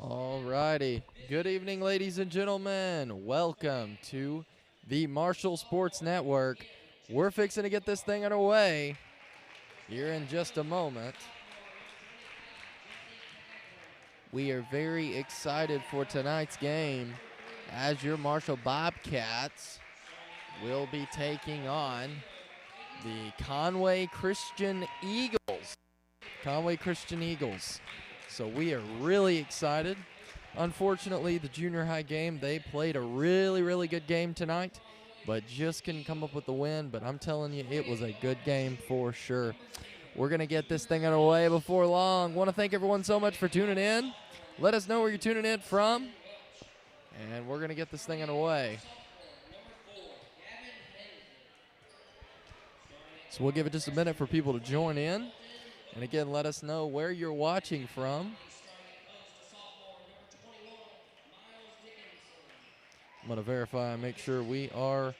All righty. Good evening, ladies and gentlemen. Welcome to the Marshall Sports Network. We're fixing to get this thing underway here in just a moment. We are very excited for tonight's game as your Marshall Bobcats will be taking on the Conway Christian Eagles. Conway Christian Eagles. So we are really excited. Unfortunately, the junior high game, they played a really good game tonight, but just couldn't come up with the win. But I'm telling you, it was a good game for sure. We're going to get this thing underway before long. Want to thank everyone so much for tuning in. Let us know where you're tuning in from, and we're going to get this thing underway. So we'll give it just a minute for people to join in. And again, let us know where you're watching from. I'm going to verify and make sure we are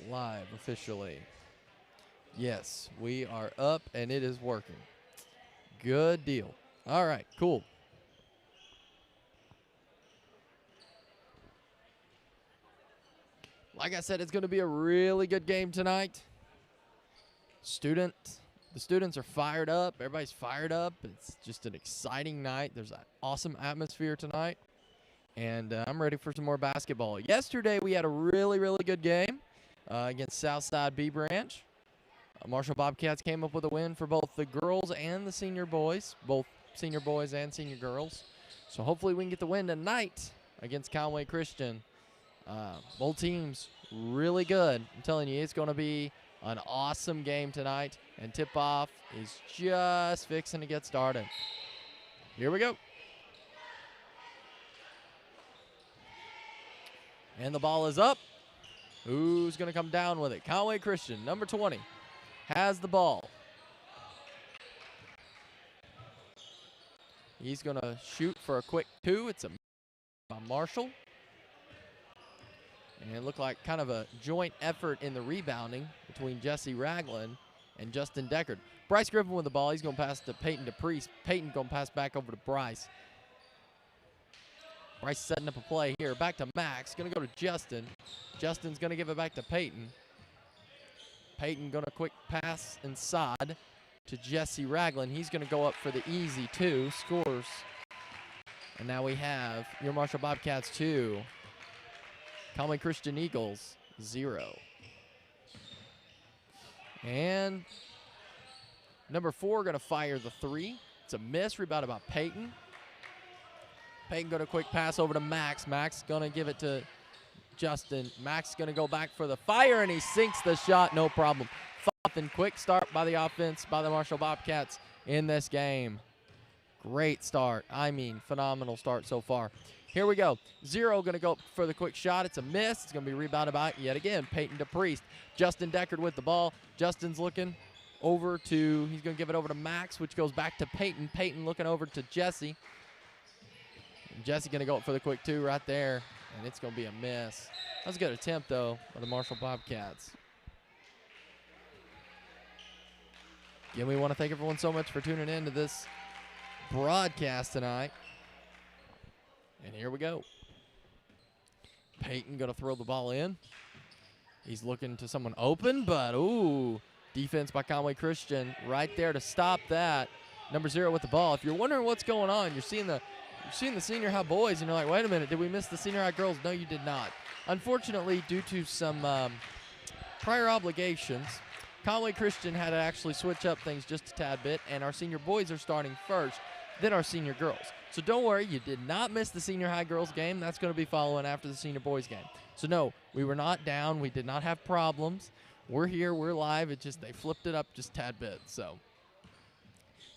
live officially. Yes, we are up and it is working. Good deal. All right, cool. Like I said, it's going to be a really good game tonight. The students are fired up. Everybody's fired up. It's just an exciting night. There's an awesome atmosphere tonight. And I'm ready for some more basketball. Yesterday, we had a really good game against Southside B Branch. Marshall Bobcats came up with a win for both the girls and the senior boys, both senior boys and senior girls. So hopefully we can get the win tonight against Conway Christian. Both teams really good. I'm telling you, it's going to be an awesome game tonight. And tip-off is just fixing to get started. Here we go. And the ball is up. Who's going to come down with it? Conway Christian, number 20, has the ball. He's going to shoot for a quick two. It's a by Marshall. And it looked like kind of a joint effort in the rebounding between Jesse Ragland and Justin Deckard. Bryce Griffin with the ball. He's going to pass to Peyton DePriest. Peyton going to pass back over to Bryce. Bryce setting up a play here. Back to Max. Going to go to Justin. Justin's going to give it back to Peyton. Peyton going to quick pass inside to Jesse Ragland. He's going to go up for the easy two. Scores. And now we have your Marshall Bobcats 2. Conway Christian Eagles 0. And number 4 going to fire the three. It's a miss. Rebound by Peyton. Peyton going to quick pass over to Max. Max going to give it to Justin. Max going to go back for the fire, and he sinks the shot. No problem. And quick start by the offense by the Marshall Bobcats in this game. Great start. I mean, phenomenal start so far. Here we go. 0 going to go for the quick shot. It's a miss. It's going to be rebounded by, yet again, Peyton DePriest. Justin Deckard with the ball. Justin's looking over to, he's going to give it over to Max, which goes back to Peyton. Peyton looking over to Jesse. And Jesse going to go up for the quick two right there, and it's going to be a miss. That was a good attempt, though, by the Marshall Bobcats. Again, we want to thank everyone so much for tuning in to this broadcast tonight. And here we go. Peyton going to throw the ball in. He's looking to someone open, but ooh, defense by Conway Christian right there to stop that. Number 0 with the ball. If you're wondering what's going on, you're seeing the senior high boys, and you're like, wait a minute, did we miss the senior high girls? No, you did not. Unfortunately, due to some prior obligations, Conway Christian had to actually switch up things just a tad bit, and our senior boys are starting first, then our senior girls. So don't worry, you did not miss the senior high girls game. That's going to be following after the senior boys game. So no, we were not down. We did not have problems. We're here. We're live. It's just they flipped it up just a tad bit. So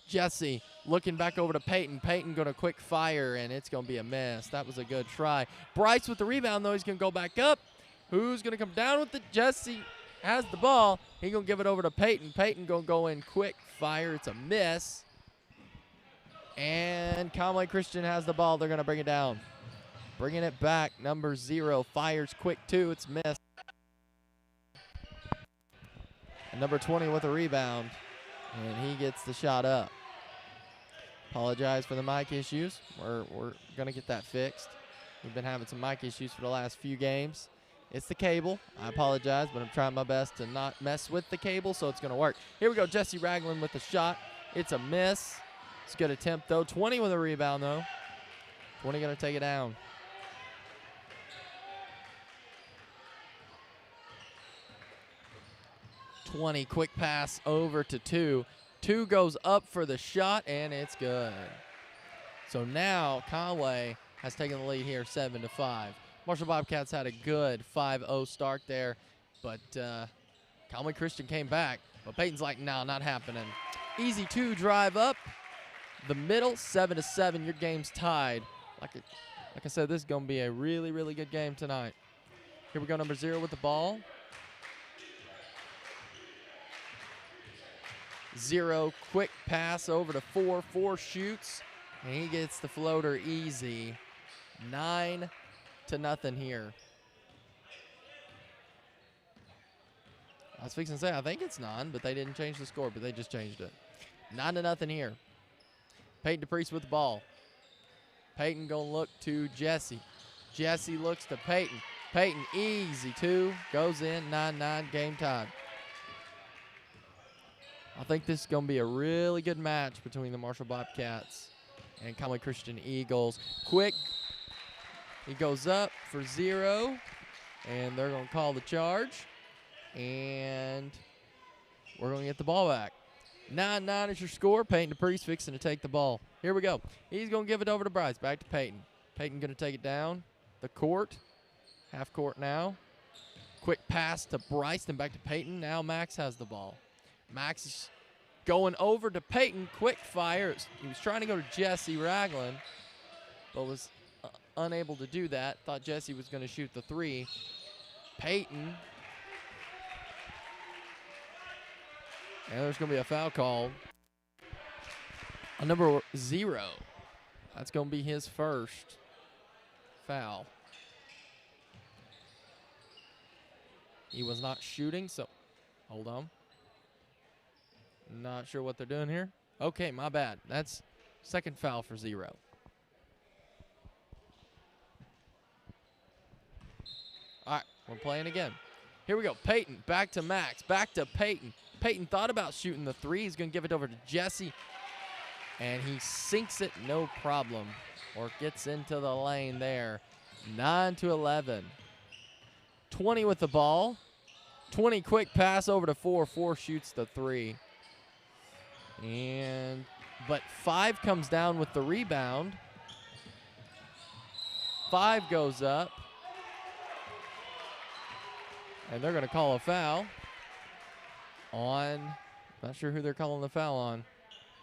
Jesse looking back over to Peyton. Peyton going to quick fire, and it's going to be a miss. That was a good try. Bryce with the rebound, though. He's going to go back up. Who's going to come down with it? Jesse has the ball. He's going to give it over to Peyton. Peyton going to go in quick fire. It's a miss. And Conway Christian has the ball. They're going to bring it down. Bringing it back. Number 0 fires quick two. It's missed. And number 20 with a rebound. And he gets the shot up. Apologize for the mic issues. We're going to get that fixed. We've been having some mic issues for the last few games. It's the cable. I apologize, but I'm trying my best to not mess with the cable, so it's going to work. Here we go, Jesse Ragland with the shot. It's a miss. It's a good attempt, though. 20 with a rebound, though. 20 going to take it down. Quick pass over to 2. 2 goes up for the shot, and it's good. So now Conway has taken the lead here 7-5. Marshall Bobcats had a good 5-0 start there, but Conway Christian came back. But Peyton's like, no, not happening. Easy 2 drive up the middle, 7-7. Your game's tied. Like I said, this is going to be a really, really good game tonight. Here we go, number 0 with the ball. 0, quick pass over to 4. 4 shoots, and he gets the floater easy. 9-0 here. I was fixing to say, I think it's 9, but they didn't change the score, but they just changed it. 9-0 here. Peyton DePriest with the ball. Peyton gonna look to Jesse. Jesse looks to Peyton. Peyton, easy 2, goes in, 9-9, game time. I think this is going to be a really good match between the Marshall Bobcats and Conway Christian Eagles. Quick, he goes up for 0, and they're going to call the charge, and we're going to get the ball back. 9-9 is your score. Peyton DePriest fixing to take the ball. Here we go. He's going to give it over to Bryce. Back to Peyton. Peyton going to take it down the court. Half court now. Quick pass to Bryce, then back to Peyton. Now Max has the ball. Max is going over to Peyton. Quick fires. He was trying to go to Jesse Ragland, but was unable to do that. Thought Jesse was going to shoot the 3. Peyton. And there's going to be a foul call on number 0. That's going to be his first foul. He was not shooting, so hold on. Not sure what they're doing here. Okay, my bad. That's second foul for 0. All right, we're playing again. Here we go. Peyton, back to Max, back to Peyton. Peyton thought about shooting the 3. He's going to give it over to Jesse, and he sinks it no problem, or gets into the lane there. 9-11. 20 with the ball. 20 quick pass over to 4. 4 shoots the 3. But 5 comes down with the rebound. 5 goes up. And they're going to call a foul on, not sure who they're calling the foul on.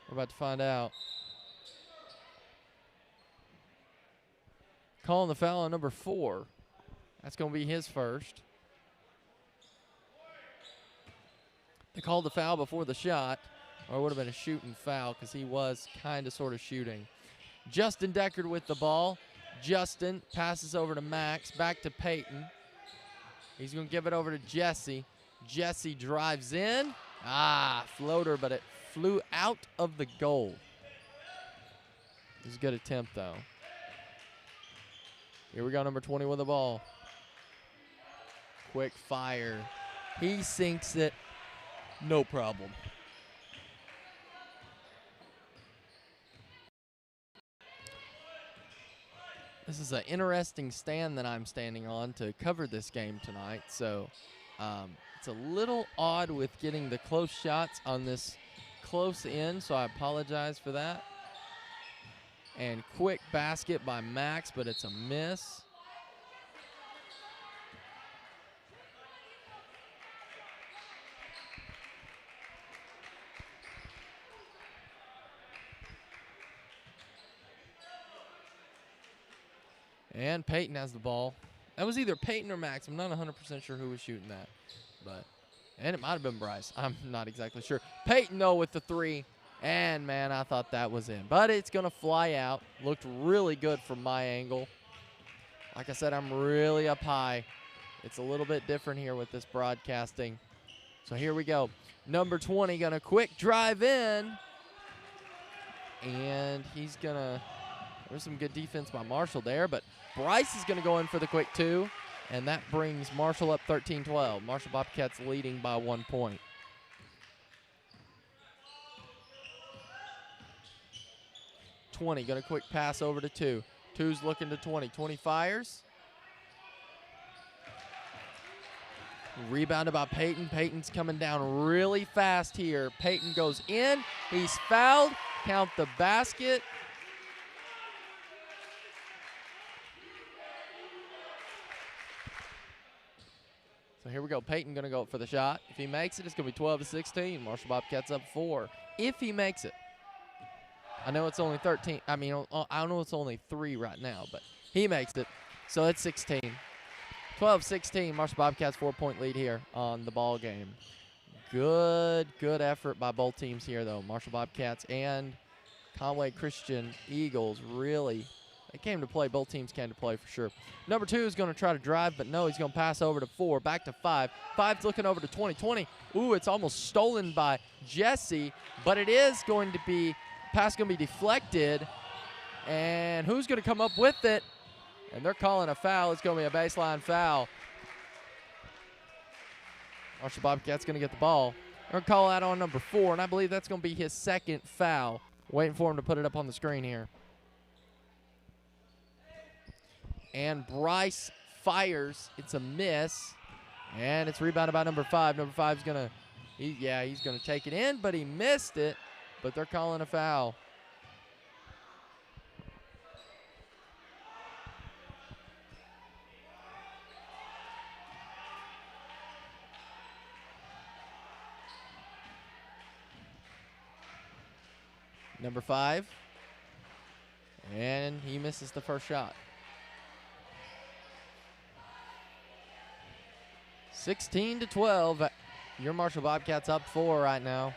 We're about to find out. Calling the foul on number 4. That's going to be his first. They called the foul before the shot, or it would have been a shooting foul because he was kind of sort of shooting. Justin Deckard with the ball. Justin passes over to Max, back to Peyton. He's going to give it over to Jesse. Jesse drives in. Floater, but it flew out of the goal. It was a good attempt, though. Here we go, number 20 with the ball. Quick fire. He sinks it. No problem. This is an interesting stand that I'm standing on to cover this game tonight. So it's a little odd with getting the close shots on this close in, so I apologize for that. And quick basket by Max, but it's a miss. And Peyton has the ball. That was either Peyton or Max. I'm not 100% sure who was shooting that. And it might have been Bryce. I'm not exactly sure. Peyton, though, with the 3. And, man, I thought that was in. But it's going to fly out. Looked really good from my angle. Like I said, I'm really up high. It's a little bit different here with this broadcasting. So here we go. Number 20 going to quick drive in. And he's going to – there's some good defense by Marshall there, but Bryce is going to go in for the quick 2, and that brings Marshall up 13-12. Marshall Bobcats leading by 1 point. Going to quick pass over to 2. 2's looking to 20. 20 fires. Rebounded by Peyton. Peyton's coming down really fast here. Peyton goes in. He's fouled. Count the basket. So here we go. Peyton going to go for the shot. If he makes it, it's going to be 12-16. Marshall Bobcats up 4. If he makes it. I know it's only 13. I mean, I know it's only 3 right now, but he makes it. So it's 16. 12-16. Marshall Bobcats 4-point lead here on the ball game. Good effort by both teams here, though. Marshall Bobcats and Conway Christian Eagles really, they came to play. Both teams came to play for sure. Number 2 is going to try to drive, but no, he's going to pass over to 4. Back to 5. 5's looking over to 20. 20. Ooh, it's almost stolen by Jesse, but it is going to be. Pass going to be deflected, and who's going to come up with it? And they're calling a foul. It's going to be a baseline foul. Marshall Bobcats going to get the ball. They're going to call that on number 4, and I believe that's going to be his second foul. Waiting for him to put it up on the screen here. And Bryce fires. It's a miss, and it's rebounded by number 5. Number 5's going to, he's going to take it in, but he missed it. But they're calling a foul. Number 5. And he misses the first shot. 16-12. Your Marshall Bobcats up 4 right now.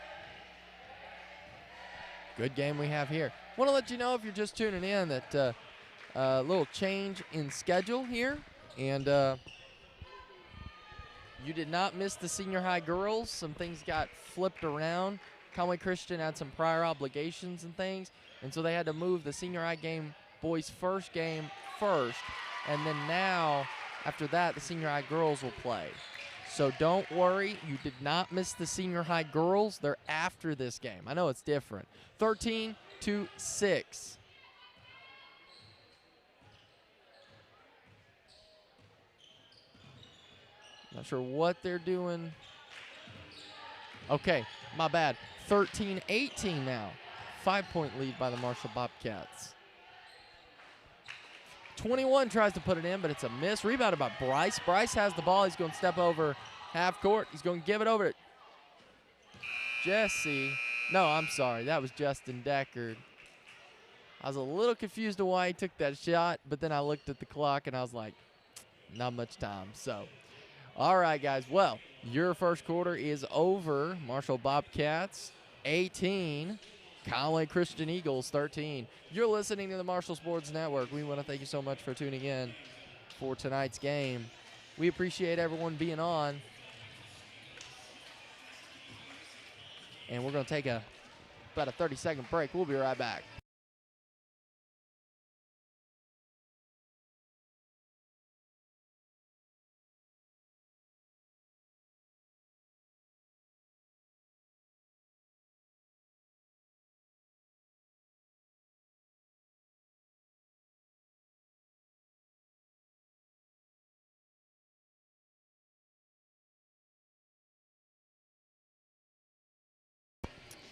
Good game we have here. Want to let you know, if you're just tuning in, that a little change in schedule here. And you did not miss the senior high girls. Some things got flipped around. Conway Christian had some prior obligations and things, and so they had to move the senior high game, boys' first game first. And then now, after that, the senior high girls will play. So don't worry, you did not miss the senior high girls. They're after this game. I know it's different. 13-6. Not sure what they're doing. Okay, my bad. 13-18 now. 5-point lead by the Marshall Bobcats. 21 tries to put it in, but it's a miss. Rebounded by Bryce. Bryce has the ball. He's going to step over half court. He's going to give it over to Jesse. No, I'm sorry. That was Justin Deckard. I was a little confused on why he took that shot, but then I looked at the clock and I was like, not much time. So, all right, guys. Well, your first quarter is over. Marshall Bobcats 18. Conway Christian Eagles 13. You're listening to the Marshall Sports Network. We want to thank you so much for tuning in for tonight's game. We appreciate everyone being on. And we're going to take about a 30-second break. We'll be right back.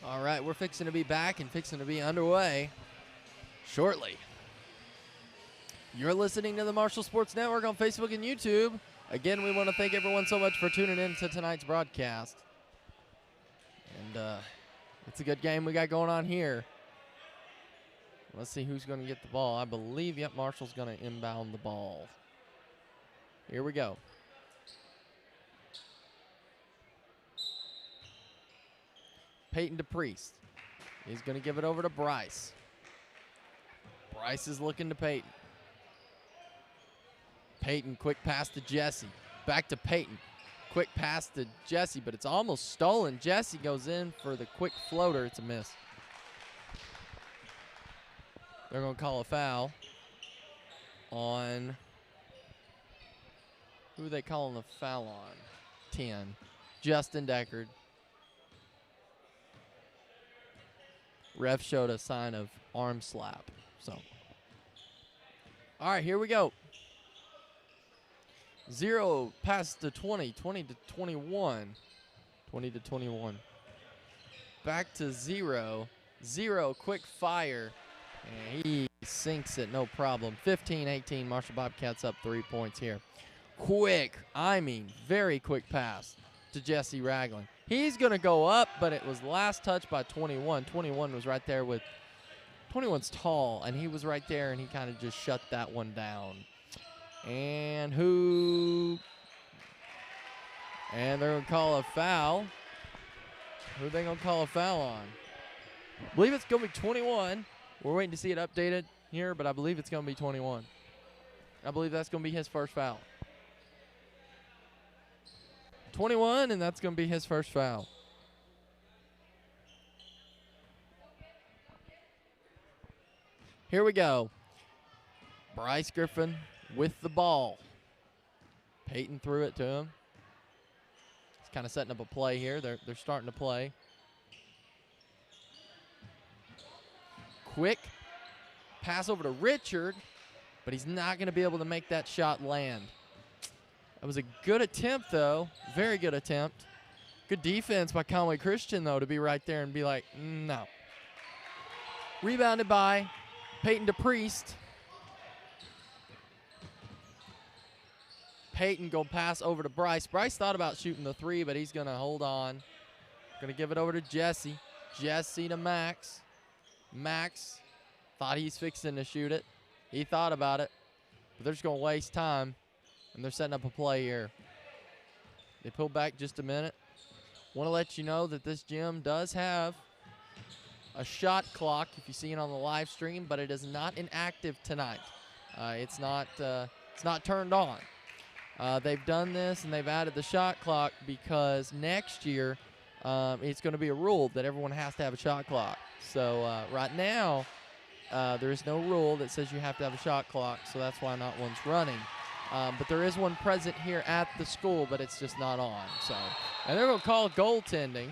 All right, we're fixing to be back and fixing to be underway shortly. You're listening to the Marshall Sports Network on Facebook and YouTube. Again, we want to thank everyone so much for tuning in to tonight's broadcast. And it's a good game we got going on here. Let's see who's going to get the ball. I believe, yep, Marshall's going to inbound the ball. Here we go. Peyton DePriest. He's going to give it over to Bryce. Bryce is looking to Peyton. Peyton, quick pass to Jesse. Back to Peyton. Quick pass to Jesse, but it's almost stolen. Jesse goes in for the quick floater. It's a miss. They're going to call a foul on, who are they calling the foul on? 10. Justin Deckard. Ref showed a sign of arm slap. So, all right, here we go. 0 past the 20, 20 to 21. 20 to 21. Back to 0. 0, quick fire. And he sinks it, no problem. 15-18, Marshall Bobcats up 3 points here. Quick, I mean, very quick pass to Jesse Ragland. He's going to go up, but it was last touch by 21. 21 was right there with, 21's tall, and he was right there, and he kind of just shut that one down. And they're going to call a foul. Who are they going to call a foul on? I believe it's going to be 21. We're waiting to see it updated here, but I believe it's going to be 21. I believe that's going to be his first foul. 21, and that's going to be his first foul. Here we go. Bryce Griffin with the ball. Peyton threw it to him. He's kind of setting up a play here. They're starting to play. Quick pass over to Richard, but he's not going to be able to make that shot land. That was a good attempt, though. Very good attempt. Good defense by Conway Christian, though, to be right there and be like, no. Rebounded by Peyton DePriest. Peyton going to pass over to Bryce. Bryce thought about shooting the three, but he's going to hold on. Going to give it over to Jesse. Jesse to Max. Max thought he's fixing to shoot it. He thought about it, but they're just going to waste time. And they're setting up a play here. They pull back just a minute. Want to let you know that this gym does have a shot clock, if you see it on the live stream, but it is not inactive tonight. It's not turned on. They've done this and they've added the shot clock because next year it's going to be a rule that everyone has to have a shot clock. So right now there is no rule that says you have to have a shot clock, so that's why not one's running. But there is one present here at the school, but it's just not on. So, and they're going to call goaltending,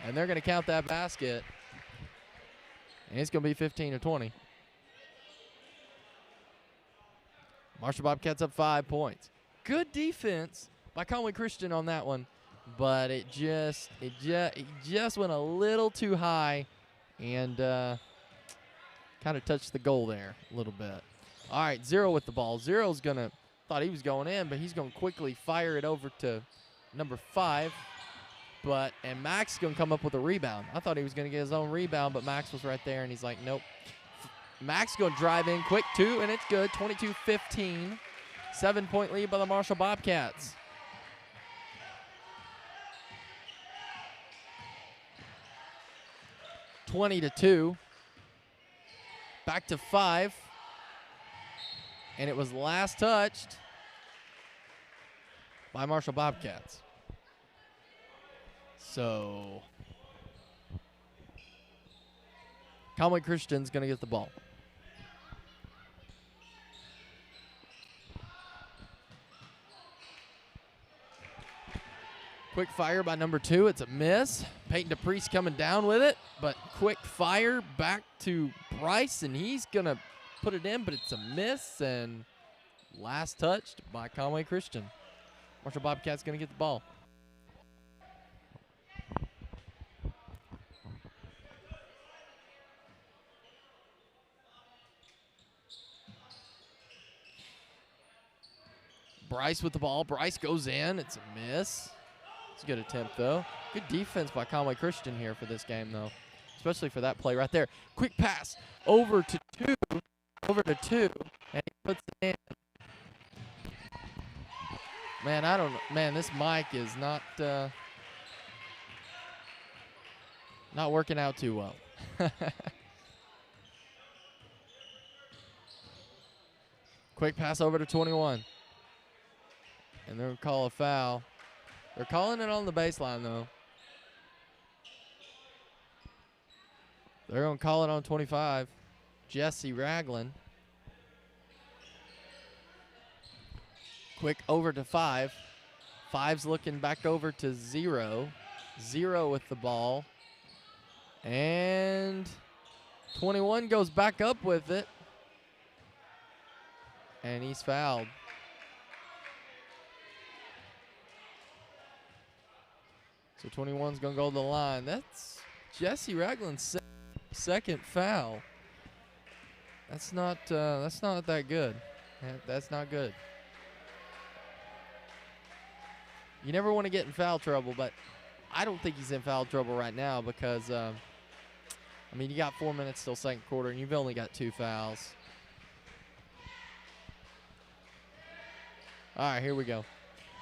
and they're going to count that basket, and it's going to be 15 to 20. Marshall Bobcats up 5 points. Good defense by Conway Christian on that one, but it just went a little too high, and kind of touched the goal there a little bit. All right, 0 with the ball. 0's thought he was going in, but he's going to quickly fire it over to number 5. And Max is going to come up with a rebound. I thought he was going to get his own rebound, but Max was right there, and he's like, nope. Max is going to drive in quick, too, and it's good. 22-15. 7-point lead by the Marshall Bobcats. (20-2). Back to 5. And it was last touched by Marshall Bobcats. So Conway Christian's going to get the ball. Quick fire by number 2. It's a miss. Peyton DePriest coming down with it, but quick fire back to Bryce, and he's going to put it in, but it's a miss, and last touched by Conway Christian. Marshall Bobcats going to get the ball. Bryce with the ball. Bryce goes in. It's a miss. It's a good attempt, though. Good defense by Conway Christian here for this game, though, especially for that play right there. Quick pass over to 2. Over to 2, and he puts it in. Man, I don't know. Man, this mic is not working out too well. Quick pass over to 21. And they're going to call a foul. They're calling it on the baseline, though. They're going to call it on 25. Jesse Ragland. Quick over to 5. 5's looking back over to 0. 0 with the ball. And 21 goes back up with it. And he's fouled. So 21's going to go to the line. That's Jesse Ragland's second foul. That's not that good. That's not good. You never want to get in foul trouble, but I don't think he's in foul trouble right now because, I mean, you got 4 minutes till second quarter, and you've only got 2 fouls. All right, here we go.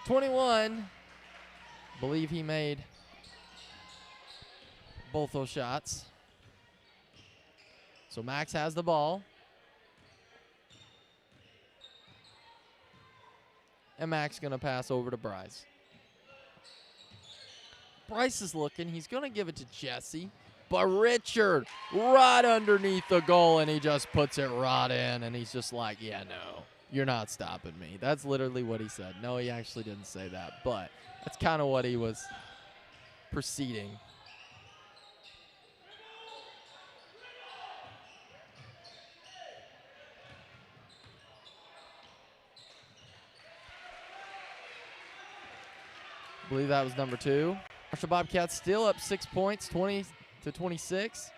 21. Believe he made both those shots. So Max has the ball. And Max going to pass over to Bryce. Bryce is looking. He's going to give it to Jesse. But Richard right underneath the goal, and he just puts it right in. And he's just like, yeah, no, you're not stopping me. That's literally what he said. No, he actually didn't say that. But that's kind of what he was proceeding. I believe that was number 2. Marshall Bobcats still up 6 points, 20-26.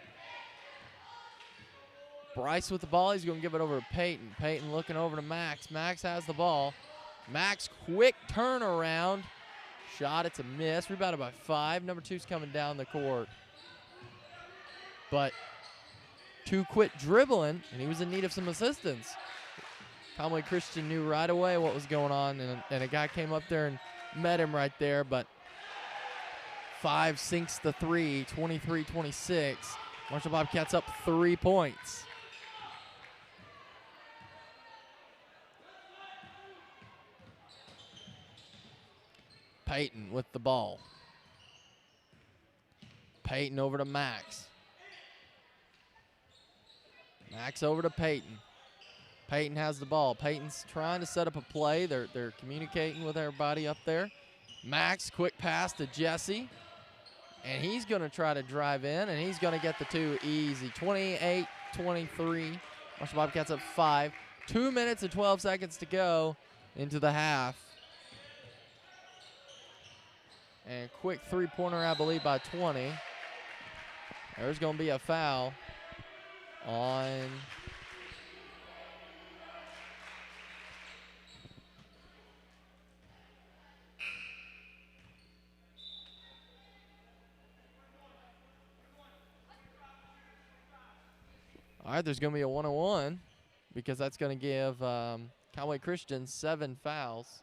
Bryce with the ball. He's going to give it over to Peyton. Peyton looking over to Max. Max has the ball. Max, quick turnaround. Shot, it's a miss. Rebounded by 5. Number 2's coming down the court. But 2 quit dribbling, and he was in need of some assistance. Conway Christian knew right away what was going on, and a guy came up there and met him right there, but 5 sinks the 3, 23-26. Marshall Bobcats up 3 points. Peyton with the ball. Peyton over to Max. Max over to Peyton. Peyton has the ball. Peyton's trying to set up a play. They're communicating with everybody up there. Max, quick pass to Jesse. And he's going to try to drive in, and he's going to get the 2 easy. 28-23. Marshall Bobcats up 5. 2 minutes and 12 seconds to go into the half. And quick three-pointer, I believe, by 20. There's going to be a foul on all right, there's going to be a 1-on-1 because that's going to give Conway Christian 7 fouls.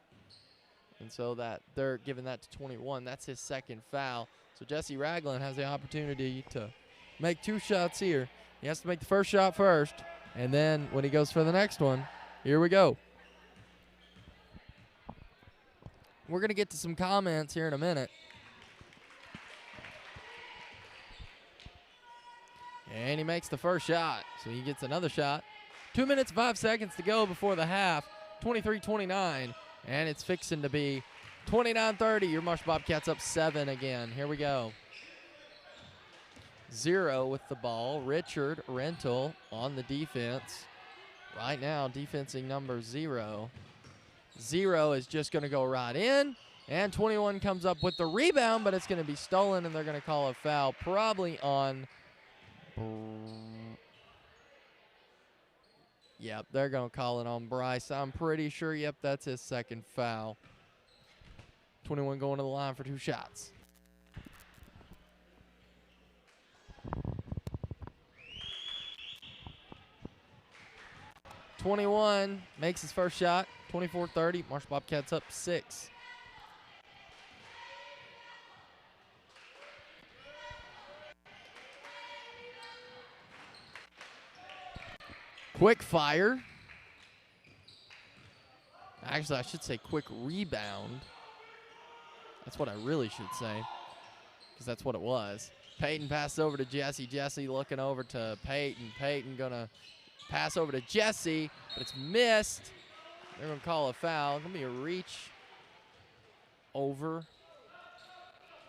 And so that they're giving that to 21. That's his second foul. So Jesse Ragland has the opportunity to make 2 shots here. He has to make the first shot first, and then when he goes for the next one, here we go. We're going to get to some comments here in a minute. And he makes the first shot, so he gets another shot. 2 minutes, 5 seconds to go before the half. 23-29, and it's fixing to be 29-30. Your Marshall Bobcats up 7 again. Here we go. 0 with the ball. Richard Rental on the defense. Right now, defensing number 0. 0 is just going to go right in, and 21 comes up with the rebound, but it's going to be stolen, and they're going to call a foul probably on... Yep, they're going to call it on Bryce. I'm pretty sure, yep, that's his second foul. 21 going to the line for 2 shots. .21 makes his first shot. 24-30. Marshall Bobcats up 6. Quick fire. Actually, I should say quick rebound. That's what I really should say, because that's what it was. Peyton passes over to Jesse. Jesse looking over to Peyton. Peyton going to pass over to Jesse, but it's missed. They're going to call a foul. Going to be a reach over.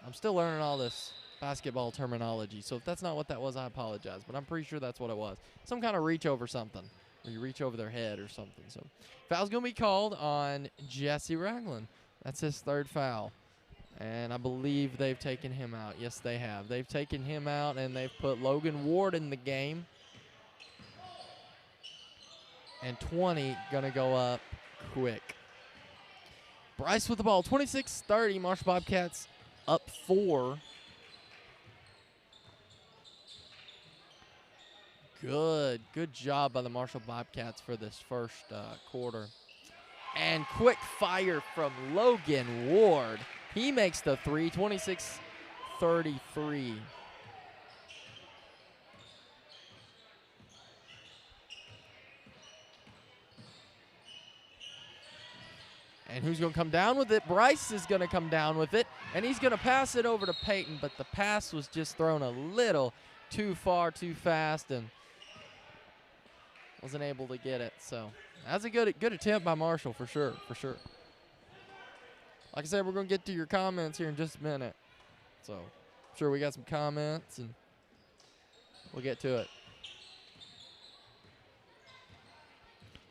I'm still learning all this basketball terminology, so if that's not what that was, I apologize, but I'm pretty sure that's what it was. Some kind of reach over something, or you reach over their head or something. So foul's going to be called on Jesse Ragland. That's his third foul, and I believe they've taken him out. Yes, they have. They've taken him out, and they've put Logan Ward in the game. And 20 going to go up quick. Bryce with the ball, 26-30. Marshall Bobcats up 4. Good job by the Marshall Bobcats for this first quarter. And quick fire from Logan Ward. He makes the three, 26-33. And who's going to come down with it? Bryce is going to come down with it, and he's going to pass it over to Peyton, but the pass was just thrown a little too far, too fast, and wasn't able to get it. So that's a good attempt by Marshall for sure. Like I said, we're going to get to your comments here in just a minute. So I'm sure we got some comments, and we'll get to it.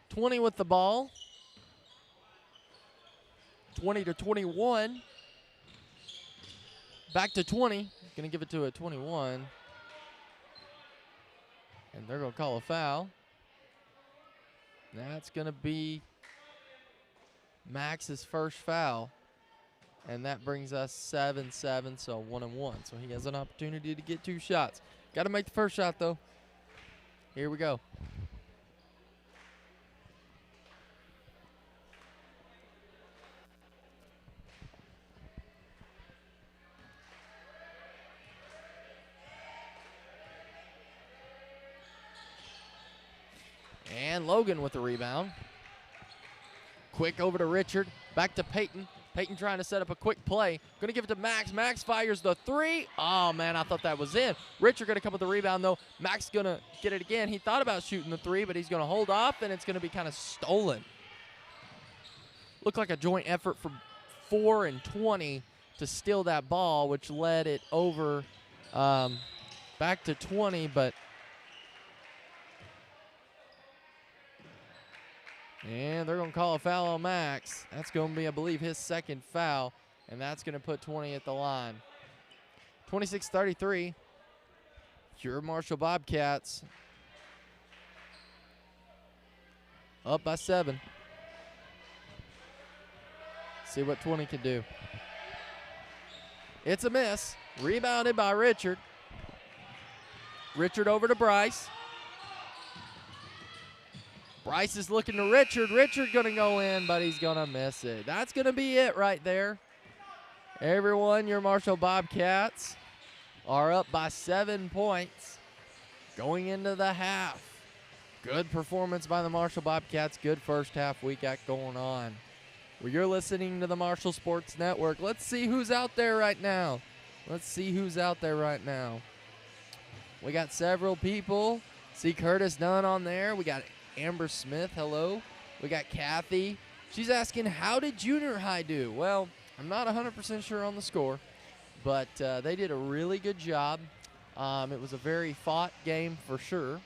20 with the ball. 20-21. Back to 20. Going to give it to a 21. And they're going to call a foul. That's going to be Max's first foul. And that brings us 7-7, so 1-1. So he has an opportunity to get 2 shots. Got to make the first shot, though. Here we go. And Logan with the rebound. Quick over to Richard. Back to Peyton. Peyton trying to set up a quick play. Going to give it to Max. Max fires the 3. Oh, man, I thought that was in. Richard going to come with the rebound, though. Max going to get it again. He thought about shooting the 3, but he's going to hold off, and it's going to be kind of stolen. Looked like a joint effort from 4 and 20 to steal that ball, which led it over back to 20, but and they're going to call a foul on Max. That's going to be, I believe, his second foul, and that's going to put 20 at the line. 26-33. Your Marshall Bobcats up by 7. See what 20 can do. It's a miss. Rebounded by Richard. Richard over to Bryce. Bryce is looking to Richard. Richard going to go in, but he's going to miss it. That's going to be it right there. Everyone, your Marshall Bobcats are up by 7 points going into the half. Good performance by the Marshall Bobcats. Good first half we got going on. Well, you're listening to the Marshall Sports Network. Let's see who's out there right now. We got several people. See Curtis Dunn on there. We got Amber Smith, hello. We got Kathy. She's asking, how did junior high do? Well, I'm not 100% sure on the score, but they did a really good job. It was a very fought game for sure.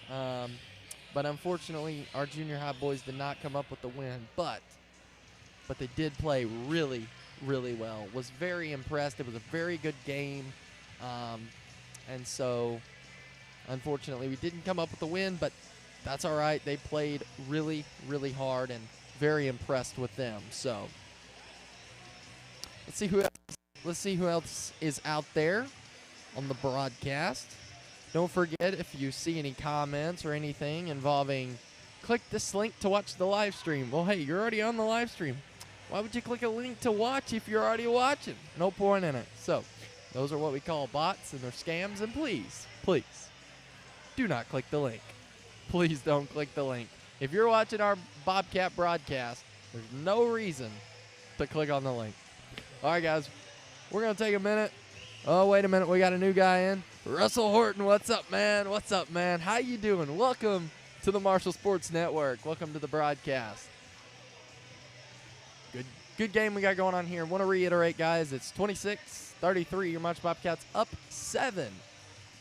But unfortunately, our junior high boys did not come up with the win. But they did play really, really well. Was very impressed. It was a very good game. And so, unfortunately, we didn't come up with the win, but that's all right. They played really, really hard and very impressed with them. So let's see who else is out there on the broadcast. Don't forget, if you see any comments or anything involving, click this link to watch the live stream. Well, hey, you're already on the live stream. Why would you click a link to watch if you're already watching? No point in it. So those are what we call bots, and they're scams. And please, do not click the link. Please don't click the link. If you're watching our Bobcat broadcast, there's no reason to click on the link. All right, guys, we're going to take a minute, Oh, wait a minute. We got a new guy in. Russell Horton, what's up, man? What's up, man? How you doing? Welcome to the Marshall Sports Network. Welcome to the broadcast. Good game we got going on here. Want to reiterate, guys, it's 26-33. Your March Bobcats up 7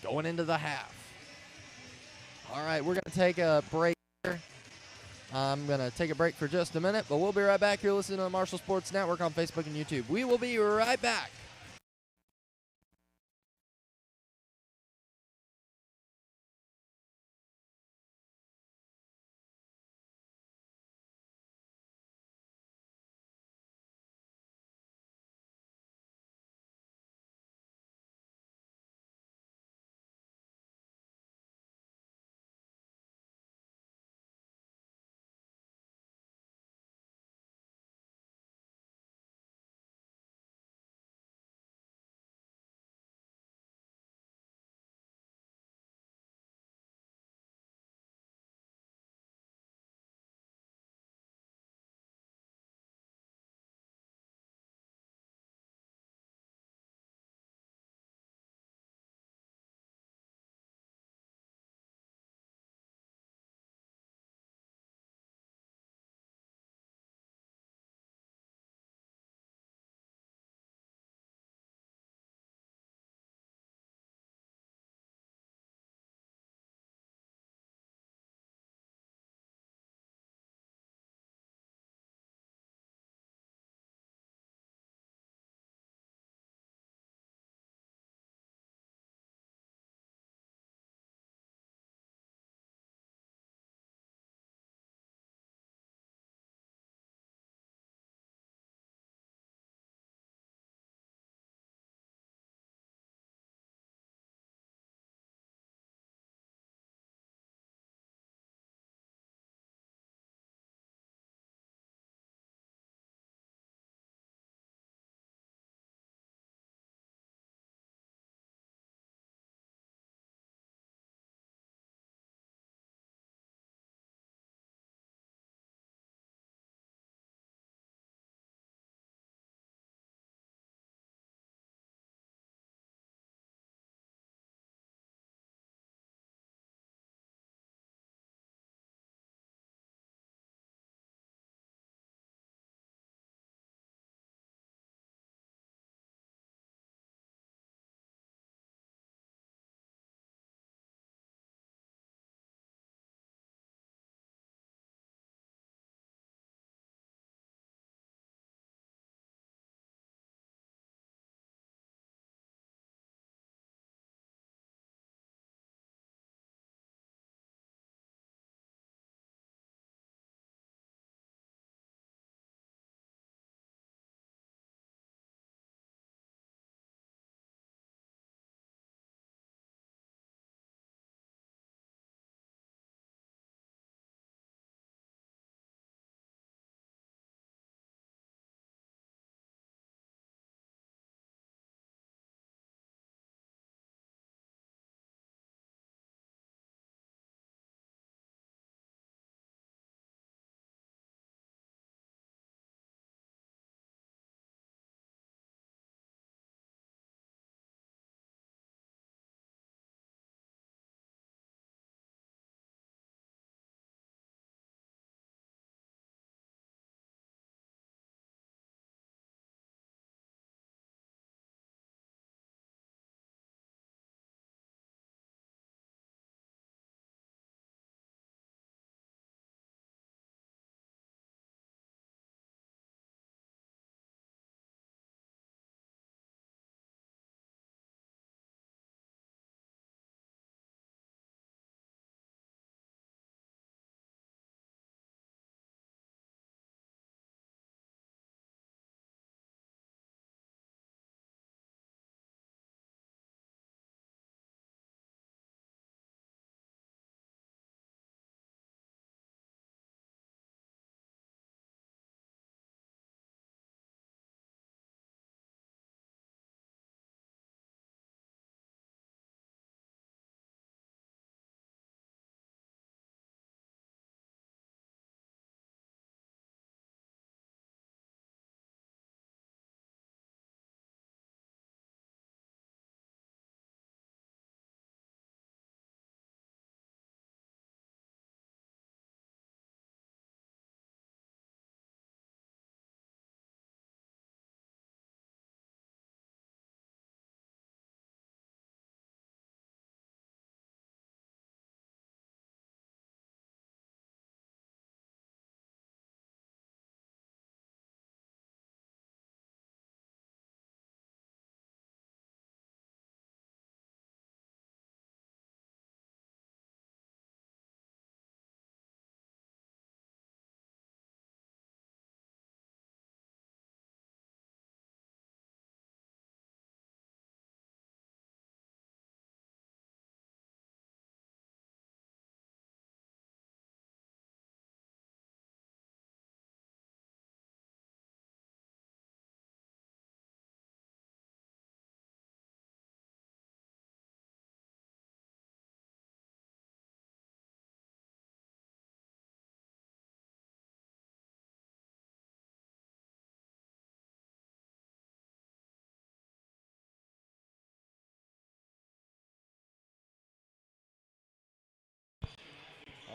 going into the half. All right, we're going to take a break here. I'm going to take a break for just a minute, but we'll be right back here listening to the Marshall Sports Network on Facebook and YouTube. We will be right back.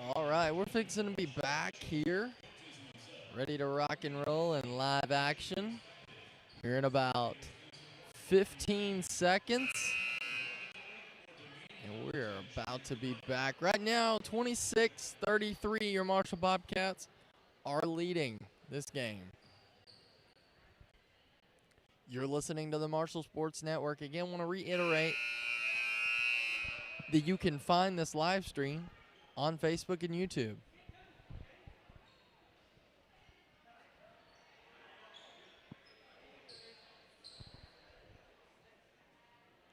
All right, we're fixing to be back here, ready to rock and roll in live action here in about 15 seconds. And we're about to be back. Right now, 26-33, your Marshall Bobcats are leading this game. You're listening to the Marshall Sports Network. Again, want to reiterate that you can find this live stream on Facebook and YouTube.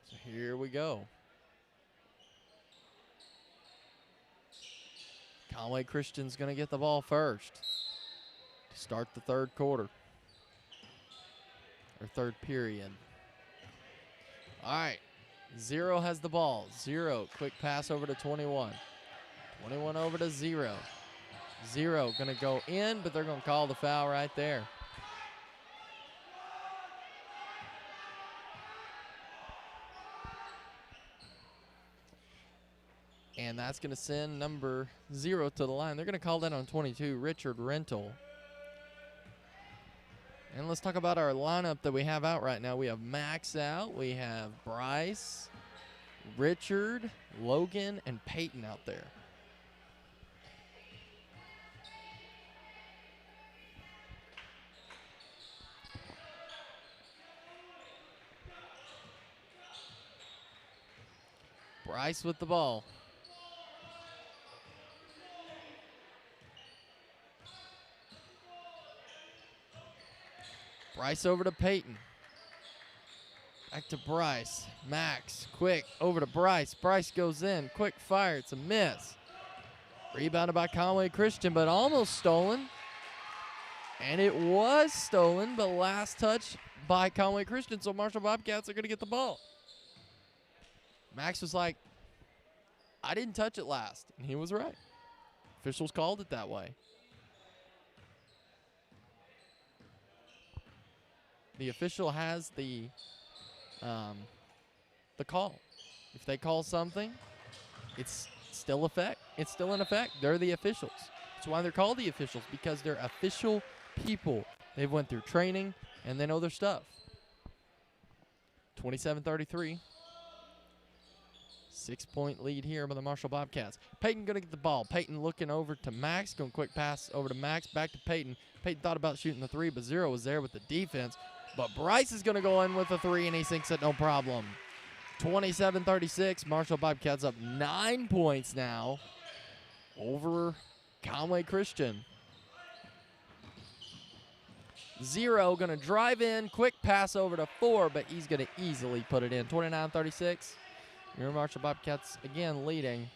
So here we go. Conway Christian's going to get the ball first to start the third quarter, or third period. All right, Zero has the ball. Zero, quick pass over to 21. 21 over to Zero. Zero going to go in, but they're going to call the foul right there. And that's going to send number 0 to the line. They're going to call that on 22, Richard Rental. And let's talk about our lineup that we have out right now. We have Max out. We have Bryce, Richard, Logan, and Peyton out there. Bryce with the ball. Bryce over to Peyton. Back to Bryce. Max, quick, over to Bryce. Bryce goes in, quick fire, it's a miss. Rebounded by Conway Christian, but almost stolen. And it was stolen, but last touch by Conway Christian, so Marshall Bobcats are going to get the ball. Max was like, I didn't touch it last, and he was right. Officials called it that way. The official has the call. If they call something, it's still in effect. They're the officials. That's why they're called the officials, because they're official people. They've went through training and they know their stuff. 27-33. 6-point lead here by the Marshall Bobcats. Peyton going to get the ball. Peyton looking over to Max. Going quick pass over to Max. Back to Peyton. Peyton thought about shooting the three, but Zero was there with the defense. But Bryce is going to go in with a three, and he sinks it no problem. 27-36. Marshall Bobcats up 9 points now over Conway Christian. Zero going to drive in. Quick pass over to 4, but he's going to easily put it in. 29-36. Your Marshall Bobcats again leading.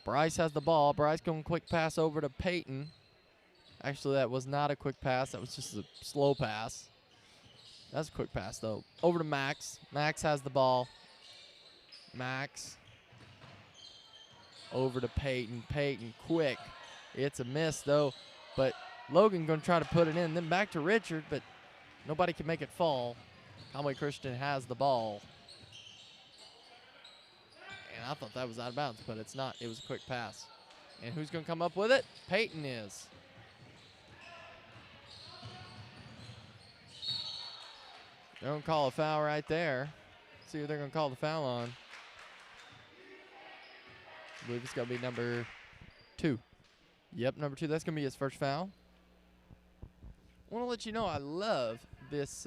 Bryce has the ball. Bryce going quick pass over to Peyton. Actually, that was not a quick pass. That was just a slow pass. That's a quick pass, though. Over to Max. Max has the ball. Max. Over to Peyton. Peyton, quick. It's a miss, though. But Logan going to try to put it in. Then back to Richard, but nobody can make it fall. Conway Christian has the ball. And I thought that was out of bounds, but it's not. It was a quick pass. And who's going to come up with it? Peyton is. They're going to call a foul right there. Let's see what they're going to call the foul on. I believe it's going to be number 2. Yep, number 2. That's going to be his first foul. I want to let you know I love this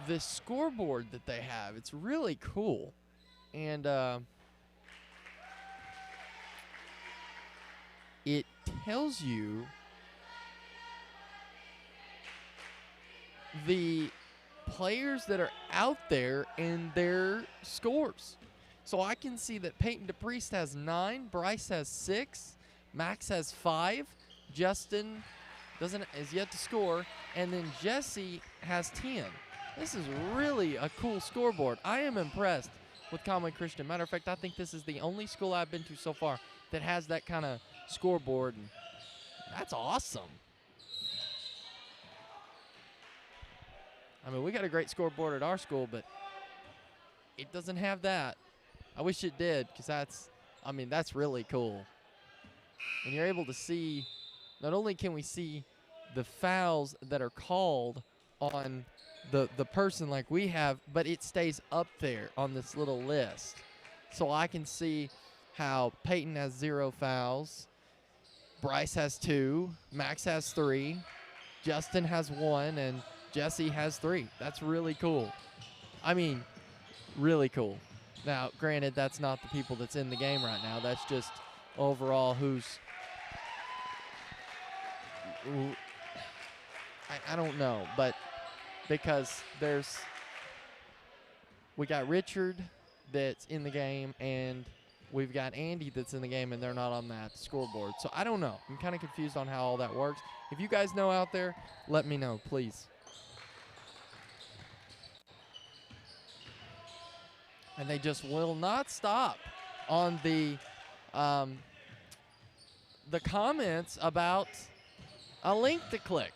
this scoreboard that they have. It's really cool. And it tells you the players that are out there and their scores. So I can see that Peyton DePriest has 9, Bryce has 6, Max has 5, Justin is yet to score, and then Jesse has 10. This is really a cool scoreboard. I am impressed with Conway Christian. Matter of fact, I think this is the only school I've been to so far that has that kind of scoreboard, and that's awesome. I mean, we got a great scoreboard at our school, but it doesn't have that. I wish it did, because that's really cool. And you're able to see, not only can we see the fouls that are called on the person like we have, but it stays up there on this little list. So I can see how Peyton has 0 fouls, Bryce has 2, Max has 3, Justin has 1, and Jesse has 3. That's really cool. I mean, really cool. Now, granted, that's not the people that's in the game right now. That's just overall who's... I don't know, but because we got Richard that's in the game, and we've got Andy that's in the game, and they're not on that scoreboard. So I don't know. I'm kind of confused on how all that works. If you guys know out there, let me know, please. And they just will not stop on the comments about a link to click.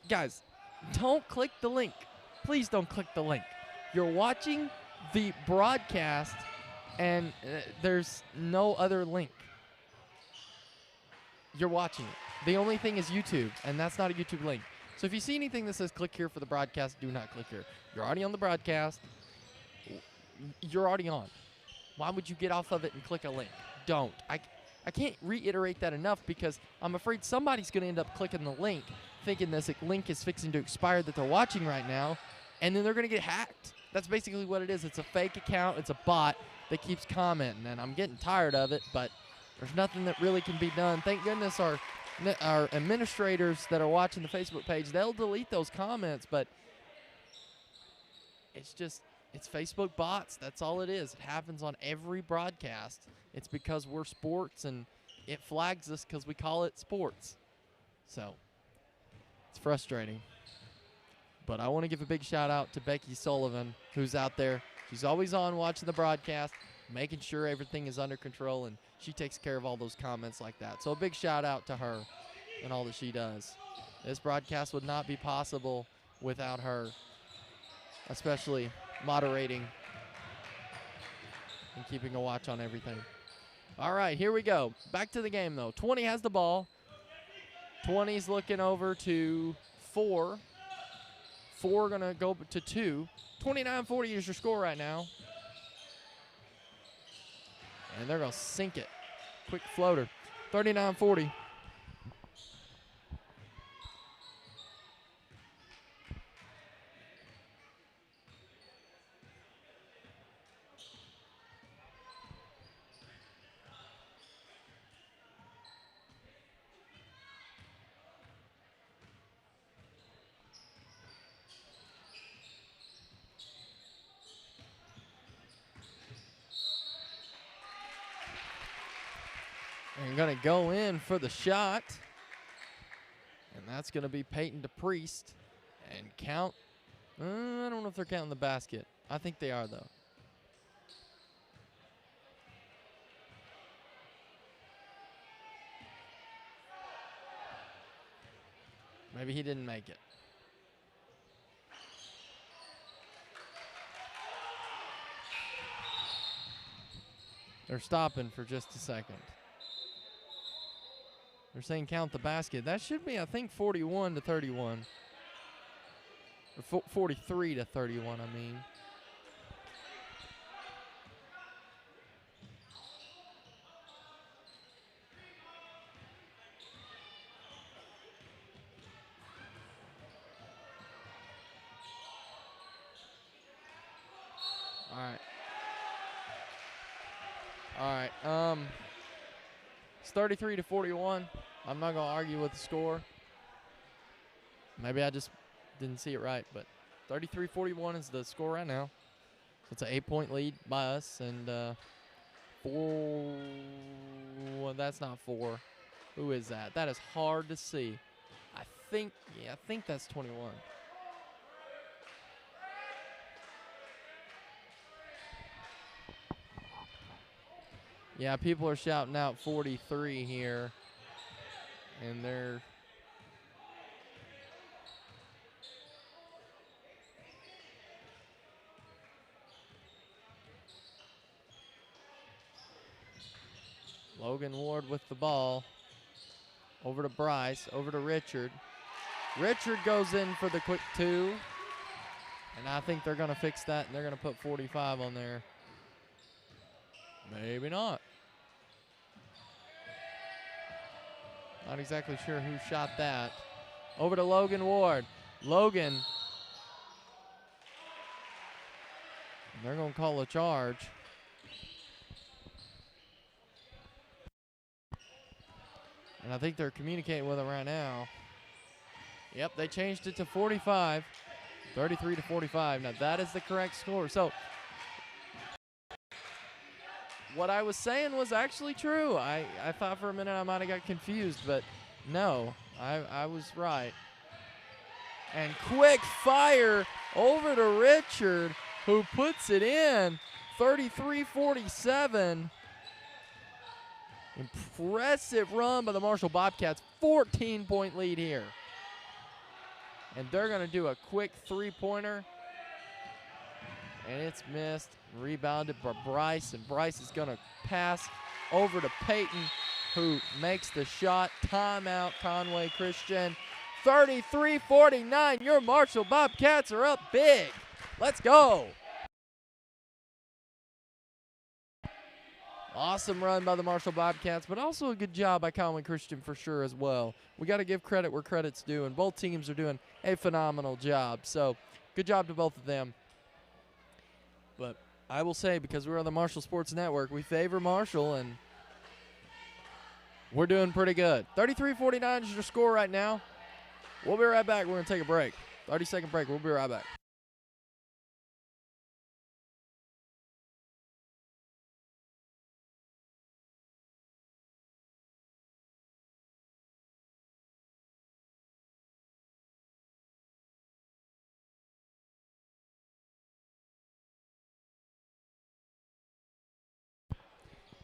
Guys, don't click the link. Please don't click the link. You're watching the broadcast, and there's no other link. You're watching it. The only thing is YouTube, and that's not a YouTube link. So if you see anything that says click here for the broadcast, do not click here. You're already on the broadcast. You're already on. Why would you get off of it and click a link? Don't. I can't reiterate that enough, because I'm afraid somebody's going to end up clicking the link thinking this link is fixing to expire that they're watching right now, and then they're going to get hacked. That's basically what it is. It's a fake account. It's a bot that keeps commenting, and I'm getting tired of it, but there's nothing that really can be done. Thank goodness our administrators that are watching the Facebook page, they'll delete those comments, but it's Facebook bots. That's all it is. It happens on every broadcast. It's because we're sports, and it flags us because we call it sports. So it's frustrating. But I want to give a big shout out to Becky Sullivan, who's out there. She's always on watching the broadcast, making sure everything is under control, and she takes care of all those comments like that. So a big shout out to her and all that she does. This broadcast would not be possible without her, especially moderating and keeping a watch on everything. All right, here we go. Back to the game, though. 20 has the ball. 20's looking over to 4. 4 going to go to 2. 29-40 is your score right now. And they're going to sink it. Quick floater. 39-40. And going to go in for the shot. And that's going to be Peyton DePriest. And count. I don't know if they're counting the basket. I think they are, though. Maybe he didn't make it. They're stopping for just a second. They're saying count the basket. That should be, I think, 41-31. Or 43-31, I mean. All right. It's 33-41. I'm not going to argue with the score. Maybe I just didn't see it right, but 33-41 is the score right now. So it's an 8-point lead by us, and 4. Well, that's not 4. Who is that? That is hard to see. I think that's 21. Yeah, people are shouting out 43 here, and they're Logan Ward with the ball. Over to Bryce, over to Richard. Richard goes in for the quick two. And I think they're going to fix that, and they're going to put 45 on there. Maybe not. Not exactly sure who shot that. Over to Logan Ward. Logan. They're going to call a charge. And I think they're communicating with him right now. Yep, they changed it to 45. 33 to 45. Now that is the correct score. So what I was saying was actually true. I thought for a minute I might have got confused, but no, I was right. And quick fire over to Richard, who puts it in. 33-47. Impressive run by the Marshall Bobcats. 14-point lead here. And they're going to do a quick three-pointer. And it's missed. Rebounded by Bryce. And Bryce is going to pass over to Peyton, who makes the shot. Timeout, Conway Christian. 33-49. Your Marshall Bobcats are up big. Let's go. Awesome run by the Marshall Bobcats, but also a good job by Conway Christian for sure as well. We got to give credit where credit's due, and both teams are doing a phenomenal job. So good job to both of them. But I will say, because we're on the Marshall Sports Network, we favor Marshall, and we're doing pretty good. 33-49 is your score right now. We'll be right back. We're going to take a break. 30-second break. We'll be right back.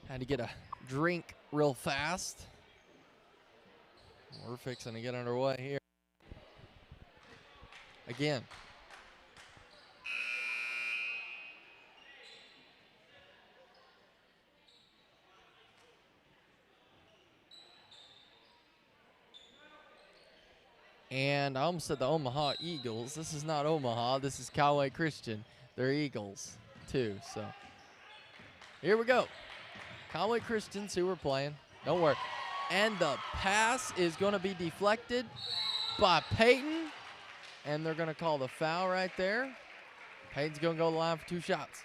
Had to get a drink real fast. We're fixing to get underway here. Again. And I almost said the Omaha Eagles. This is not Omaha. This is Conway Christian. They're Eagles, too. So here we go. Conway Christian's who we're playing. Don't worry. And the pass is going to be deflected by Peyton. And they're going to call the foul right there. Peyton's going to go to the line for 2 shots.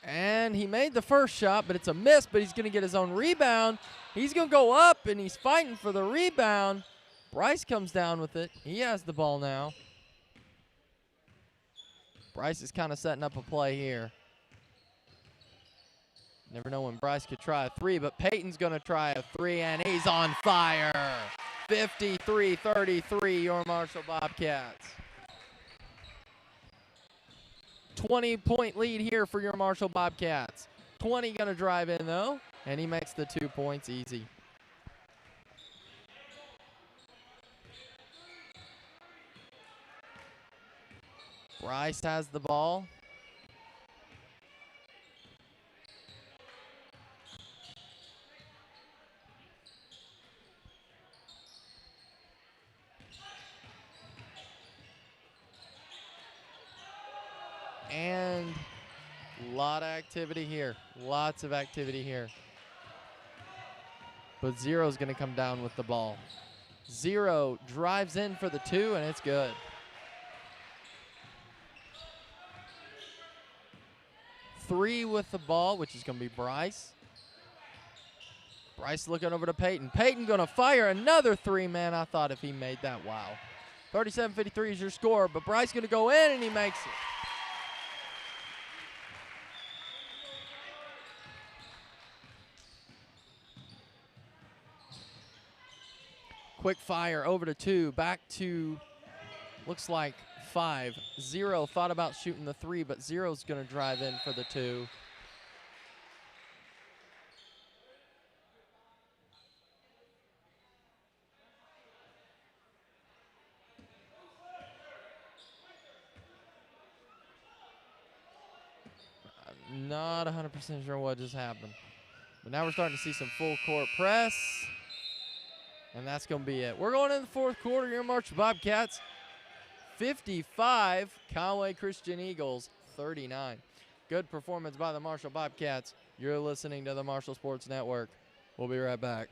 And he made the first shot, but it's a miss, but he's going to get his own rebound. He's going to go up, and he's fighting for the rebound. Bryce comes down with it. He has the ball now. Bryce is kind of setting up a play here. Never know when Bryce could try a 3, but Peyton's going to try a 3, and he's on fire. 53-33, your Marshall Bobcats. 20-point lead here for your Marshall Bobcats. 20 going to drive in, though, and he makes the 2 points easy. Bryce has the ball. And a lot of activity here. Lots of activity here. But Zero's going to come down with the ball. Zero drives in for the 2, and it's good. Three with the ball, which is going to be Bryce. Bryce looking over to Peyton. Peyton going to fire another 3, man. I thought if he made that, wow. 37-53 is your score, but Bryce going to go in, and he makes it. Quick fire over to 2, back to, looks like 5. 0 thought about shooting the 3, but 0's going to drive in for the 2. I'm not 100% sure what just happened. But now we're starting to see some full court press. And that's going to be it. We're going in the fourth quarter here, Marshall Bobcats. 55, Conway Christian Eagles 39. Good performance by the Marshall Bobcats. You're listening to the Marshall Sports Network. We'll be right back.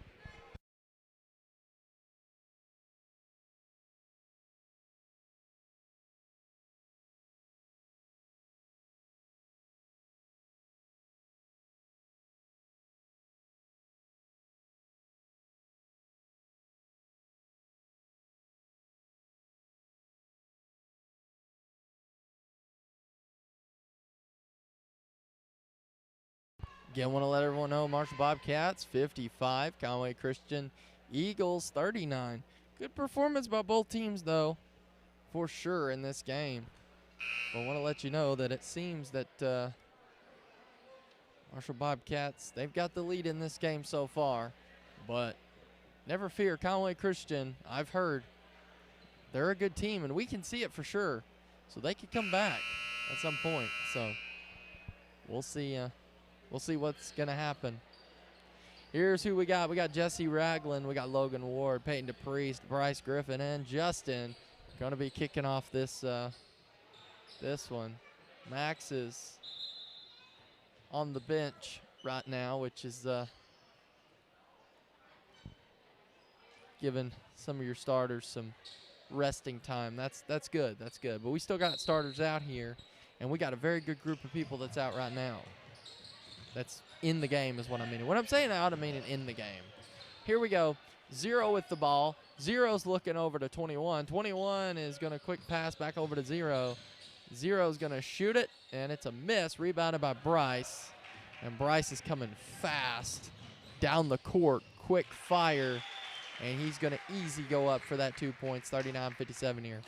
Again, want to let everyone know Marshall Bobcats 55, Conway Christian Eagles 39. Good performance by both teams, though, for sure in this game. But I want to let you know that it seems that Marshall Bobcats, they've got the lead in this game so far. But never fear, Conway Christian, I've heard, they're a good team, and we can see it for sure. So they could come back at some point. So we'll see. We'll see what's going to happen. Here's who we got. We got Jesse Ragland. We got Logan Ward, Peyton DePriest, Bryce Griffin, and Justin. Going to be kicking off this one. Max is on the bench right now, which is giving some of your starters some resting time. That's good. That's good. But we still got starters out here, and we got a very good group of people that's out right now. That's in the game is what I mean. When I'm saying out, I mean in the game. Here we go. 0 with the ball. 0's looking over to 21. 21 is going to quick pass back over to 0. 0's going to shoot it, and it's a miss. Rebounded by Bryce. And Bryce is coming fast down the court. Quick fire. And he's going to easy go up for that 2 points. 39-57 here.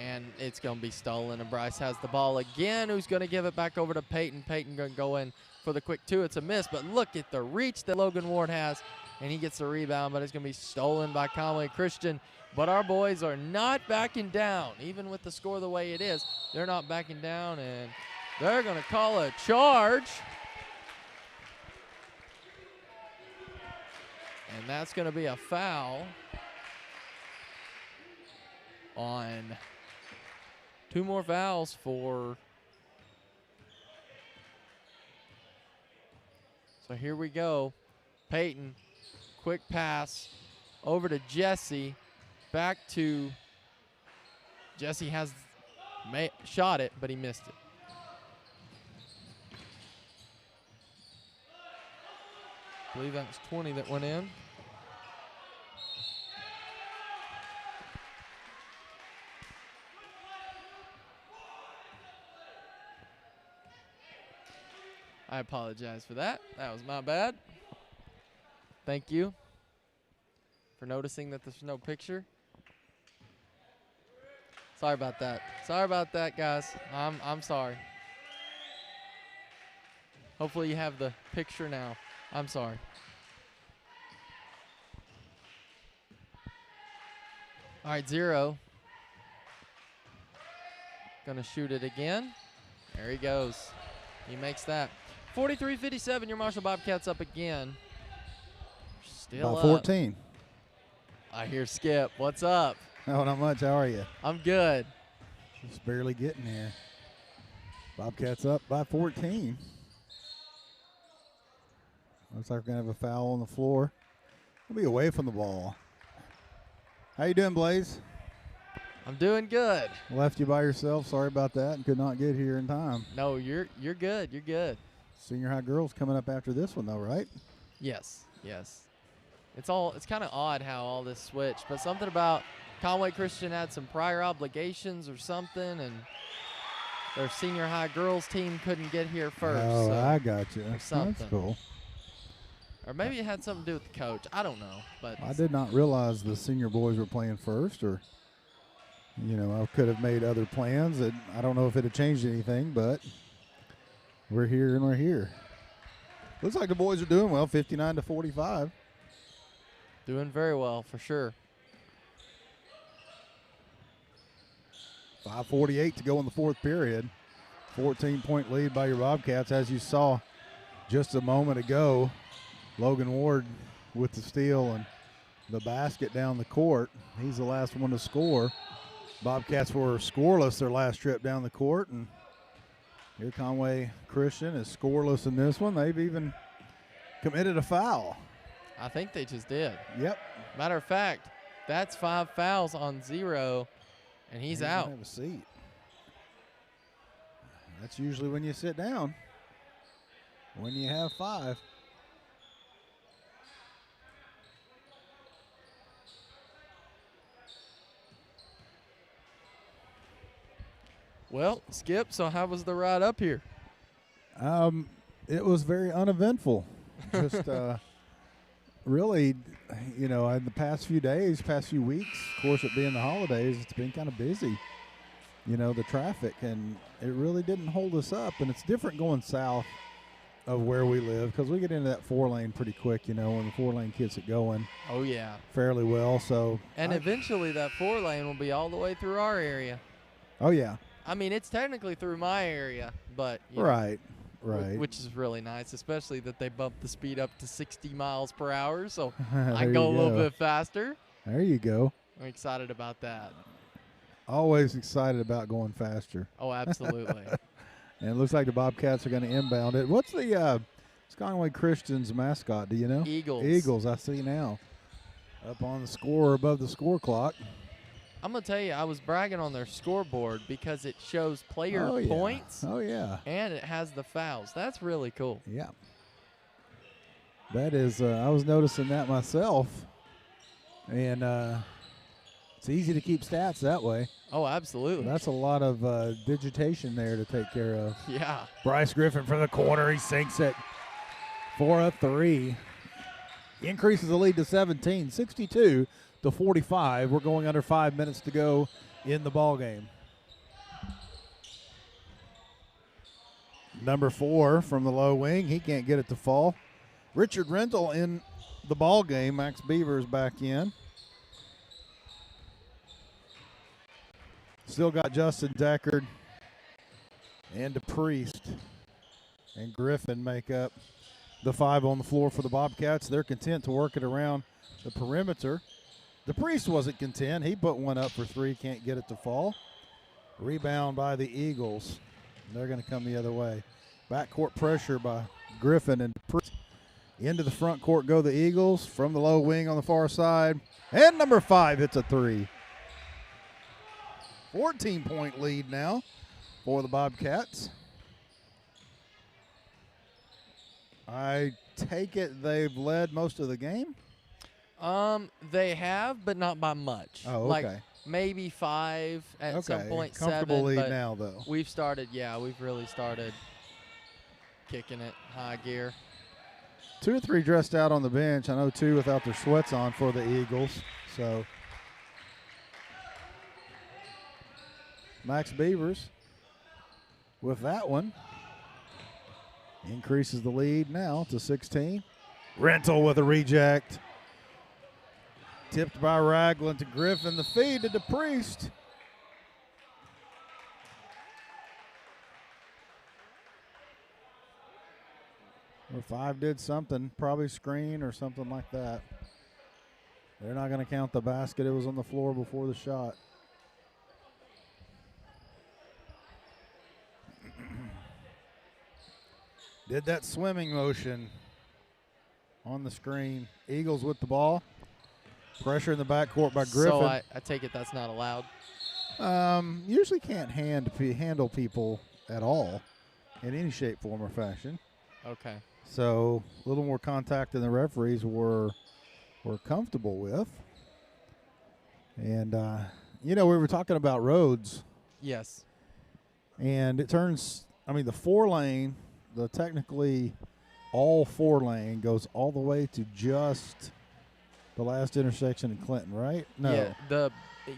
And it's going to be stolen, and Bryce has the ball again. Who's going to give it back over to Peyton? Peyton going to go in for the quick 2. It's a miss, but look at the reach that Logan Ward has, and he gets the rebound, but it's going to be stolen by Conway Christian. But our boys are not backing down. Even with the score the way it is, they're not backing down, and they're going to call a charge. And that's going to be a foul on 2 more fouls for. So here we go. Peyton, quick pass over to Jesse. Back to Jesse has shot it, but he missed it. I believe that was 20 that went in. I apologize for that. That was my bad. Thank you for noticing that there's no picture. Sorry about that. Sorry about that, guys. I'm sorry. Hopefully you have the picture now. I'm sorry. All right, 0. Gonna shoot it again. There he goes. He makes that. 43-57, your Marshall Bobcats up again. Still about 14. I hear Skip. What's up? Oh, not much. How are you? I'm good. Just barely getting there. Bobcats up by 14. Looks like we're going to have a foul on the floor. We'll be away from the ball. How you doing, Blaze? I'm doing good. Left you by yourself. Sorry about that and could not get here in time. No, you're good. You're good. Senior high girls coming up after this one, though, right? Yes, yes. It's kind of odd how all this switched, but something about Conway Christian had some prior obligations or something, and their senior high girls team couldn't get here first. Oh, so, I got you. That's something. cool. Or maybe it had something to do with the coach. I don't know. But I did not realize the senior boys were playing first, or, I could have made other plans. And I don't know if it had changed anything, but we're here and we're here. Looks like the boys are doing well, 59-45. doing very well for sure. 5:48 to go in the fourth period. 14-point lead by your Bobcats. As you saw just a moment ago, Logan Ward with the steal and the basket down the court. He's the last one to score. Bobcats were scoreless their last trip down the court, and here Conway Christian is scoreless in this one. They've even committed a foul. I think they just did. Yep. Matter of fact, that's 5 fouls on 0, and he's out. Have a seat. That's usually when you sit down, when you have 5. Well, Skip, so how was the ride up here? It was very uneventful. Just really, in the past few days, past few weeks, of course, it being the holidays, it's been kind of busy. The traffic, and it really didn't hold us up. And it's different going south of where we live because we get into that 4-lane pretty quick, when the 4-lane gets it going. Oh, yeah. Fairly well. So. And eventually that 4-lane will be all the way through our area. Oh, yeah. I mean, it's technically through my area, but right. Which is really nice, especially that they bumped the speed up to 60 miles per hour, so I There can go a you little go. bit faster. There you go. I'm excited about that. Always excited about going faster. Oh, absolutely. And it looks like the Bobcats are going to inbound it. What's the Conway Christian's mascot? Do you know? Eagles. Eagles, I see now. Up on the score, above the score clock. I'm going to tell you, I was bragging on their scoreboard because it shows player Oh, yeah. points Oh, yeah. and it has the fouls. That's really cool. Yeah. That is, I was noticing that myself. And it's easy to keep stats that way. Oh, absolutely. That's a lot of digitation there to take care of. Yeah. Bryce Griffin from the corner. He sinks it for a 3. Increases the lead to 17, 62-45. We're going under 5 minutes to go in the ball game. Number 4 from the low wing. He can't get it to fall. Richard Rental in the ball game. Max Beavers back in. Still got Justin Deckard and DePriest and Griffin make up the 5 on the floor for the Bobcats. They're content to work it around the perimeter. DePriest wasn't content. He put one up for 3, can't get it to fall. Rebound by the Eagles. They're going to come the other way. Backcourt pressure by Griffin and DePriest. Into the front court go the Eagles from the low wing on the far side. And number 5 hits a 3. 14-point lead now for the Bobcats. I take it they've led most of the game? They have, but not by much. Oh, okay. Like maybe 5 at some point, Comfortable 7. lead but now, though. we've really started kicking it high gear. 2 or 3 dressed out on the bench. I know 2 without their sweats on for the Eagles. So Max Beavers with that one. Increases the lead now to 16. Rental with a reject. Tipped by Ragland to Griffin. The feed to DePriest. Or 5 did something, probably screen or something like that. They're not going to count the basket. It was on the floor before the shot. Did that swimming motion on the screen. Eagles with the ball. Pressure in the backcourt by Griffin. So I take it that's not allowed. Usually can't handle people at all in any shape, form, or fashion. Okay. So a little more contact than the referees were comfortable with. And, we were talking about Rhodes. Yes. And it turns, the 4-lane, the technically all 4-lane goes all the way to just the last intersection in Clinton, right? No. Yeah,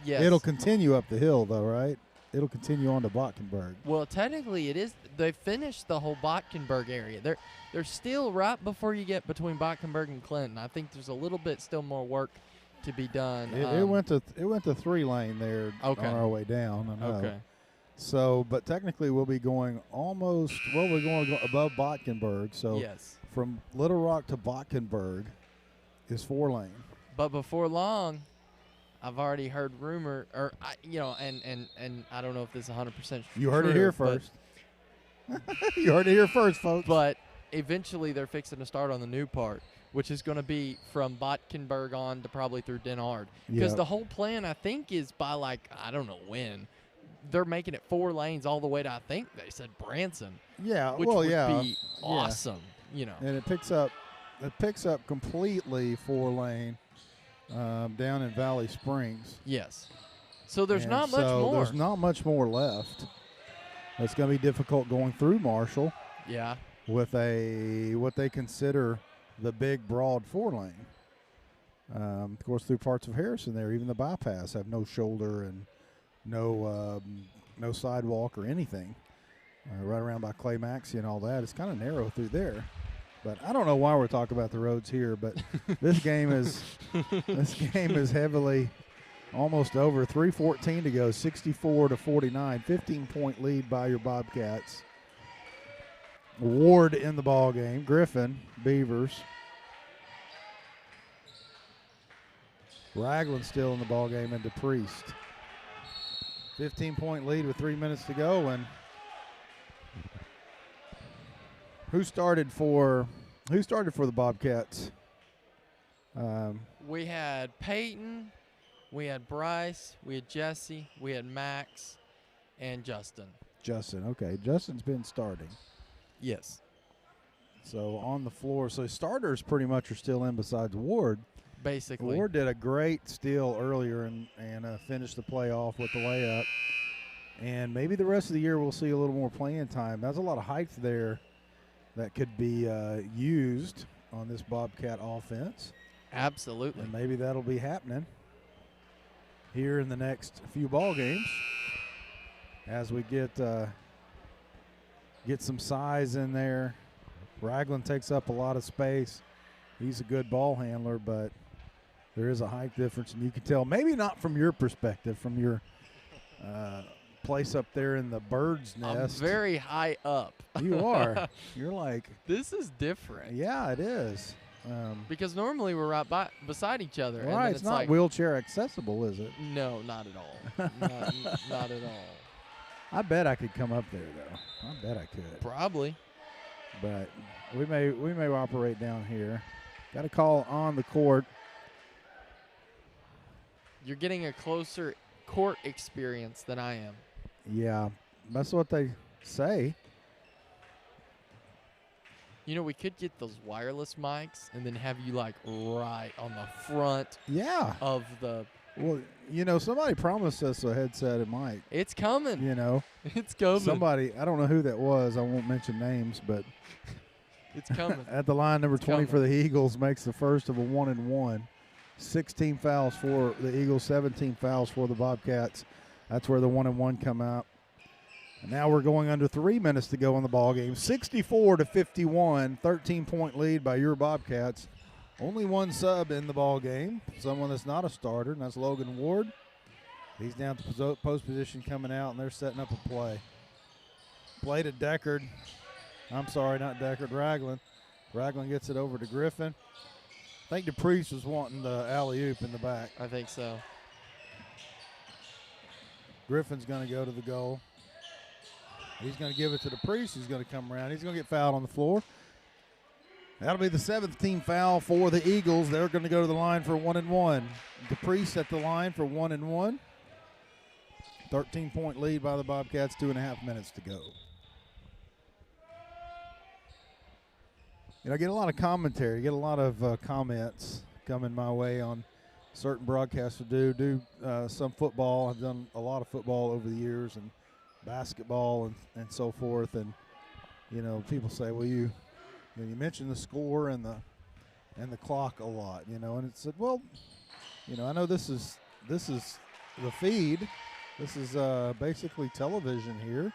yes. It'll continue up the hill, though, right? It'll continue on to Botkenberg. Well, technically it is. They finished the whole Botkenberg area. They're still right before you get between Botkenberg and Clinton. I think there's a little bit still more work to be done. It went to 3-lane there on our way down. I know. Okay. So, but technically we'll be going almost, we're going to go above Botkenberg. So yes. From Little Rock to Botkenberg is 4-lane. But before long, I've already heard rumor, or and I don't know if this is 100% true. You heard it here first. You heard it here first, folks. But eventually they're fixing to start on the new part, which is going to be from Botkenberg on to probably through Denard. Because the whole plan, I think, is by I don't know when, they're making it 4 lanes all the way to, I think they said Branson. Yeah, which would be awesome, And it picks up completely 4-lane down in Valley Springs. Yes. So there's not much more. There's not much more left. It's going to be difficult going through Marshall. Yeah. With what they consider the big, broad 4-lane. Of course, through parts of Harrison there, even the bypass have no shoulder and no sidewalk or anything. Right around by Clay Maxey and all that. It's kind of narrow through there. But I don't know why we're talking about the roads here, but this game is heavily almost over. 3:14 to go, 64-49, 15-point lead by your Bobcats. Ward in the ball game. Griffin, Beavers. Ragland still in the ball game, and DePriest. 15-point lead with 3 minutes to go, and who started for the Bobcats? We had Peyton, we had Bryce, we had Jesse, we had Max, and Justin. Justin, okay. Justin's been starting. Yes. So on the floor. So starters pretty much are still in besides Ward. Basically. Ward did a great steal earlier and finished the play off with the layup. And maybe the rest of the year we'll see a little more playing time. That's a lot of height there that could be used on this Bobcat offense. Absolutely. And maybe that'll be happening here in the next few ball games as we get some size in there. Ragland takes up a lot of space. He's a good ball handler, but there is a height difference, and you can tell, maybe not from your perspective, from your place up there in the bird's nest. I'm very high up. You are. You're like. This is different. Yeah, it is. Because normally we're right beside each other. Right, and then it's not wheelchair accessible, is it? No, not at all. not at all. I bet I could come up there, though. I bet I could. Probably. But we may operate down here. Got a call on the court. You're getting a closer court experience than I am. Yeah, that's what they say. You know, we could get those wireless mics and then have you right on the front of the. Well, somebody promised us a headset and mic. It's coming. It's coming. Somebody, I don't know who that was. I won't mention names, but it's coming. At the line, number 20 for the Eagles makes the first of a 1-and-1. 16 fouls for the Eagles, 17 fouls for the Bobcats. That's where the 1-and-1 come out. And now we're going under 3 minutes to go in the ball game. 64-51, 13-point lead by your Bobcats. Only one sub in the ball game, someone that's not a starter, and that's Logan Ward. He's down to post position coming out, and they're setting up a play. Play to Deckard. I'm sorry, not Deckard, Ragland. Ragland gets it over to Griffin. I think DePriest was wanting the alley-oop in the back. I think so. Griffin's going to go to the goal. He's going to give it to DePriest. He's going to come around. He's going to get fouled on the floor. That'll be the 7th team foul for the Eagles. They're going to go to the line for 1-and-1. DePriest at the line for 1-and-1. 13-point lead by the Bobcats, 2.5 minutes to go. I get a lot of commentary, get a lot of comments coming my way on certain broadcasts who do some football. I've done a lot of football over the years, and basketball and so forth. And, people say, well, you mentioned the score and the clock a lot, and it said, well, I know this is the feed. This is basically television here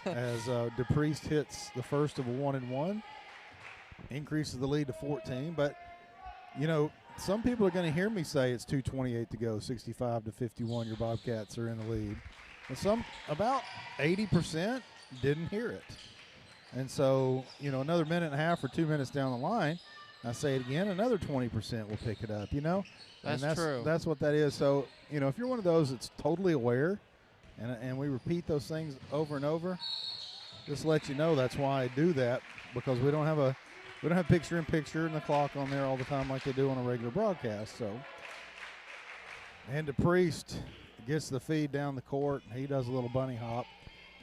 as DePriest hits the first of a 1-and-1, increases the lead to 14. But, some people are going to hear me say it's 2:28 to go, 65-51, your Bobcats are in the lead. And about 80% didn't hear it. And so, another minute and a half or 2 minutes down the line, I say it again, another 20% will pick it up, That's true. That's what that is. So, if you're one of those that's totally aware and we repeat those things over and over, just let you know that's why I do that, because we don't have picture-in-picture and the clock on there all the time like they do on a regular broadcast. So, and DePriest gets the feed down the court. He does a little bunny hop.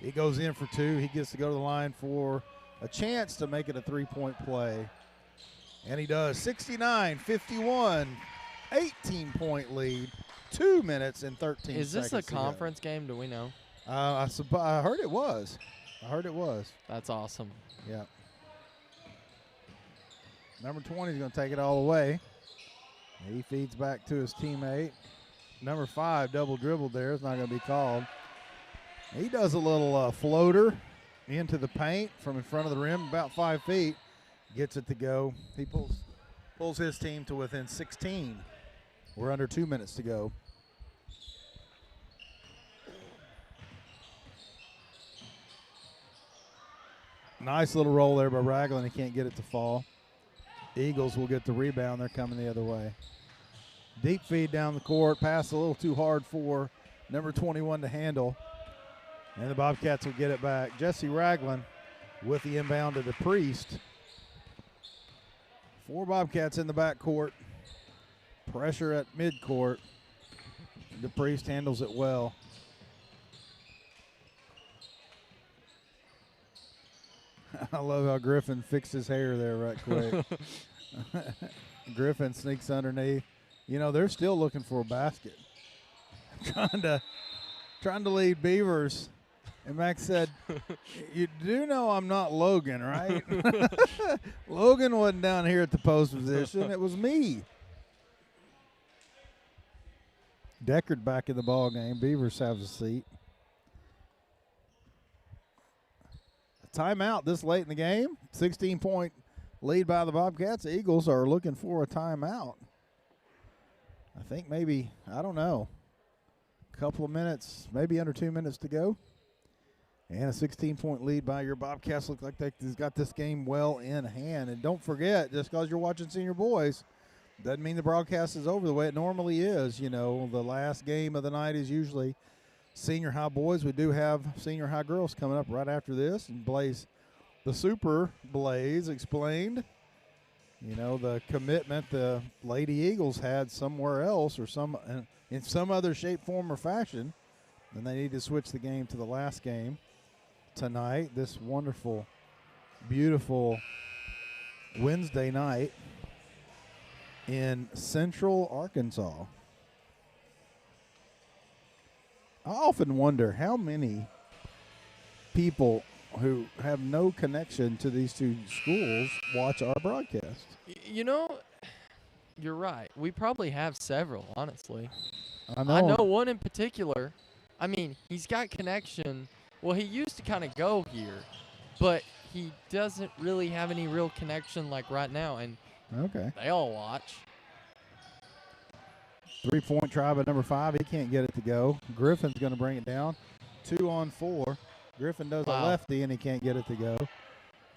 He goes in for two. He gets to go to the line for a chance to make it a three-point play. And he does. 69-51, 18-point lead, 2 minutes and 13 seconds. Is this a conference game? Do we know? I heard it was. That's awesome. Yeah. Number 20 is going to take it all away. He feeds back to his teammate. Number 5 double dribbled there. It's not going to be called. He does a little floater into the paint from in front of the rim, about 5 feet. Gets it to go. He pulls his team to within 16. We're under 2 minutes to go. Nice little roll there by Ragland. He can't get it to fall. Eagles will get the rebound. They're coming the other way. Deep feed down the court. Pass a little too hard for number 21 to handle. And the Bobcats will get it back. Jesse Ragland with the inbound to DePriest. 4 Bobcats in the backcourt. Pressure at midcourt. DePriest handles it well. I love how Griffin fixed his hair there right quick. Griffin sneaks underneath. They're still looking for a basket. trying to lead Beavers. And Max said, you do know I'm not Logan, right? Logan wasn't down here at the post position. It was me. Deckard back in the ball game. Beavers have a seat. A timeout this late in the game. 16-point lead by the Bobcats. The Eagles are looking for a timeout. I think maybe, I don't know, a couple of minutes, maybe under 2 minutes to go. And a 16-point lead by your Bobcats. Look like they've got this game well in hand. And don't forget, just because you're watching senior boys doesn't mean the broadcast is over the way it normally is. The last game of the night is usually senior high boys. We do have senior high girls coming up right after this. And Blaze, the Super Blaze, explained, the commitment the Lady Eagles had somewhere else or in some other shape, form, or fashion. And they need to switch the game to the last game tonight, this wonderful, beautiful Wednesday night in Central Arkansas. I often wonder how many people who have no connection to these two schools watch our broadcast. You're right. We probably have several, honestly. I know. I know one in particular. I mean, he's got connection. Well, he used to kind of go here, but he doesn't really have any real connection like right now, and okay, they all watch. 3-point try by number 5. He can't get it to go. Griffin's going to bring it down. 2 on 4. Griffin does a lefty, and he can't get it to go.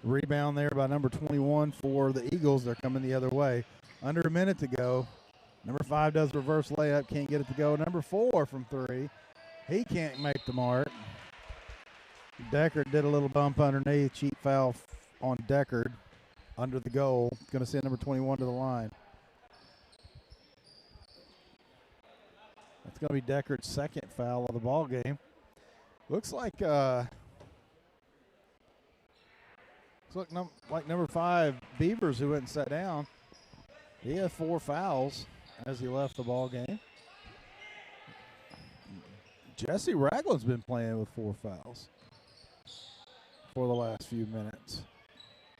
Rebound there by number 21 for the Eagles. They're coming the other way. Under a minute to go. Number 5 does reverse layup, can't get it to go. Number 4 from 3. He can't make the mark. Deckard did a little bump underneath. Cheap foul on Deckard under the goal. Going to send number 21 to the line. That's going to be Deckard's second foul of the ball game. Looks like number 5 Beavers, who went and sat down. He had 4 fouls as he left the ball game. Jesse Ragland's been playing with 4 fouls for the last few minutes.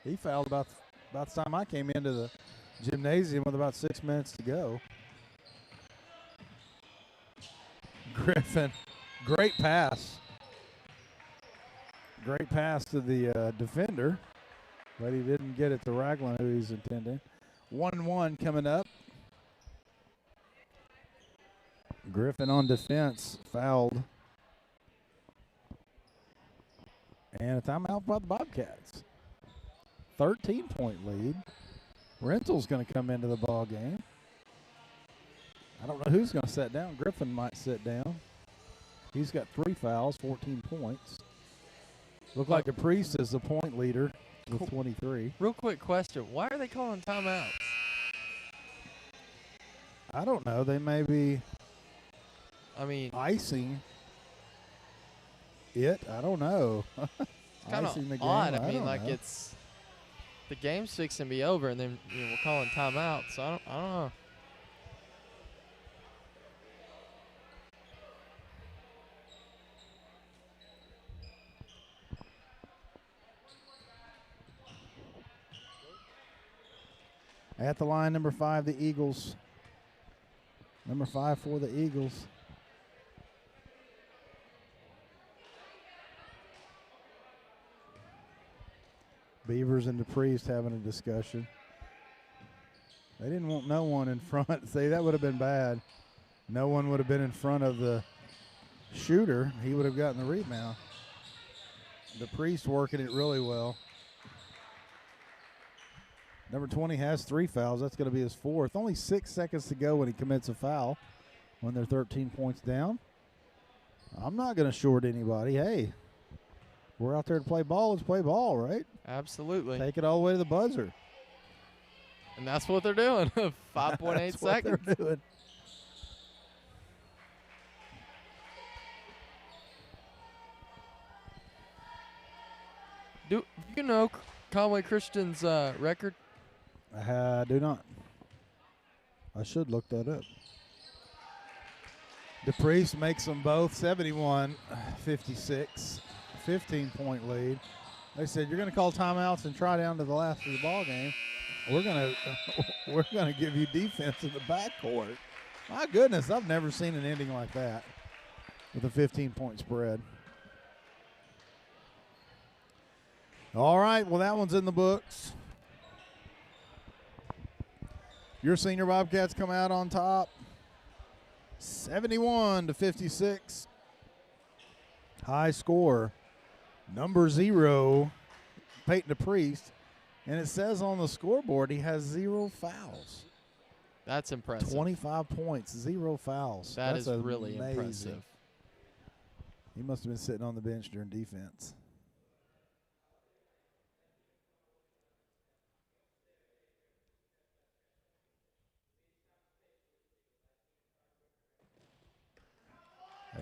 He fouled about the time I came into the gymnasium with about 6 minutes to go. Griffin, great pass. Great pass to the defender, but he didn't get it to Ragland, who he's intending. 1-1 coming up. Griffin on defense, fouled. And a timeout by the Bobcats. 13-point lead. Rental's going to come into the ball game. I don't know who's going to sit down. Griffin might sit down. He's got 3 fouls, 14 points. Look like DePriest is the point leader with 23. Real quick question. Why are they calling timeouts? I don't know. They may be icing it. I don't know. It's kind of odd. I mean, like it's the game's fixing to be over, and then we're calling timeouts. So I don't know. At the line, number 5, the Eagles. Number 5 for the Eagles. Beavers and DePriest having a discussion. They didn't want no one in front. See, that would have been bad. No one would have been in front of the shooter. He would have gotten the rebound. DePriest working it really well. Number 20 has 3 fouls. That's going to be his 4th. Only 6 seconds to go when he commits a foul when they're 13 points down. I'm not going to short anybody. Hey, we're out there to play ball. Let's play ball, right? Absolutely. Take it all the way to the buzzer. And that's what they're doing. 5.8 seconds. They're doing. Do you know Conway Christian's record? I do not. I should look that up. DePriest makes them both 71-56, 15-point lead. They said you're going to call timeouts and try down to the last of the ball game. We're gonna give you defense in the backcourt. My goodness, I've never seen an ending like that with a 15-point spread. All right, well, that one's in the books. Your senior Bobcats come out on top, 71-56. High score, number 0, Peyton DePriest. And it says on the scoreboard he has 0 fouls. That's impressive. 25 points, 0 fouls. That's really amazing. impressive. He must have been sitting on the bench during defense.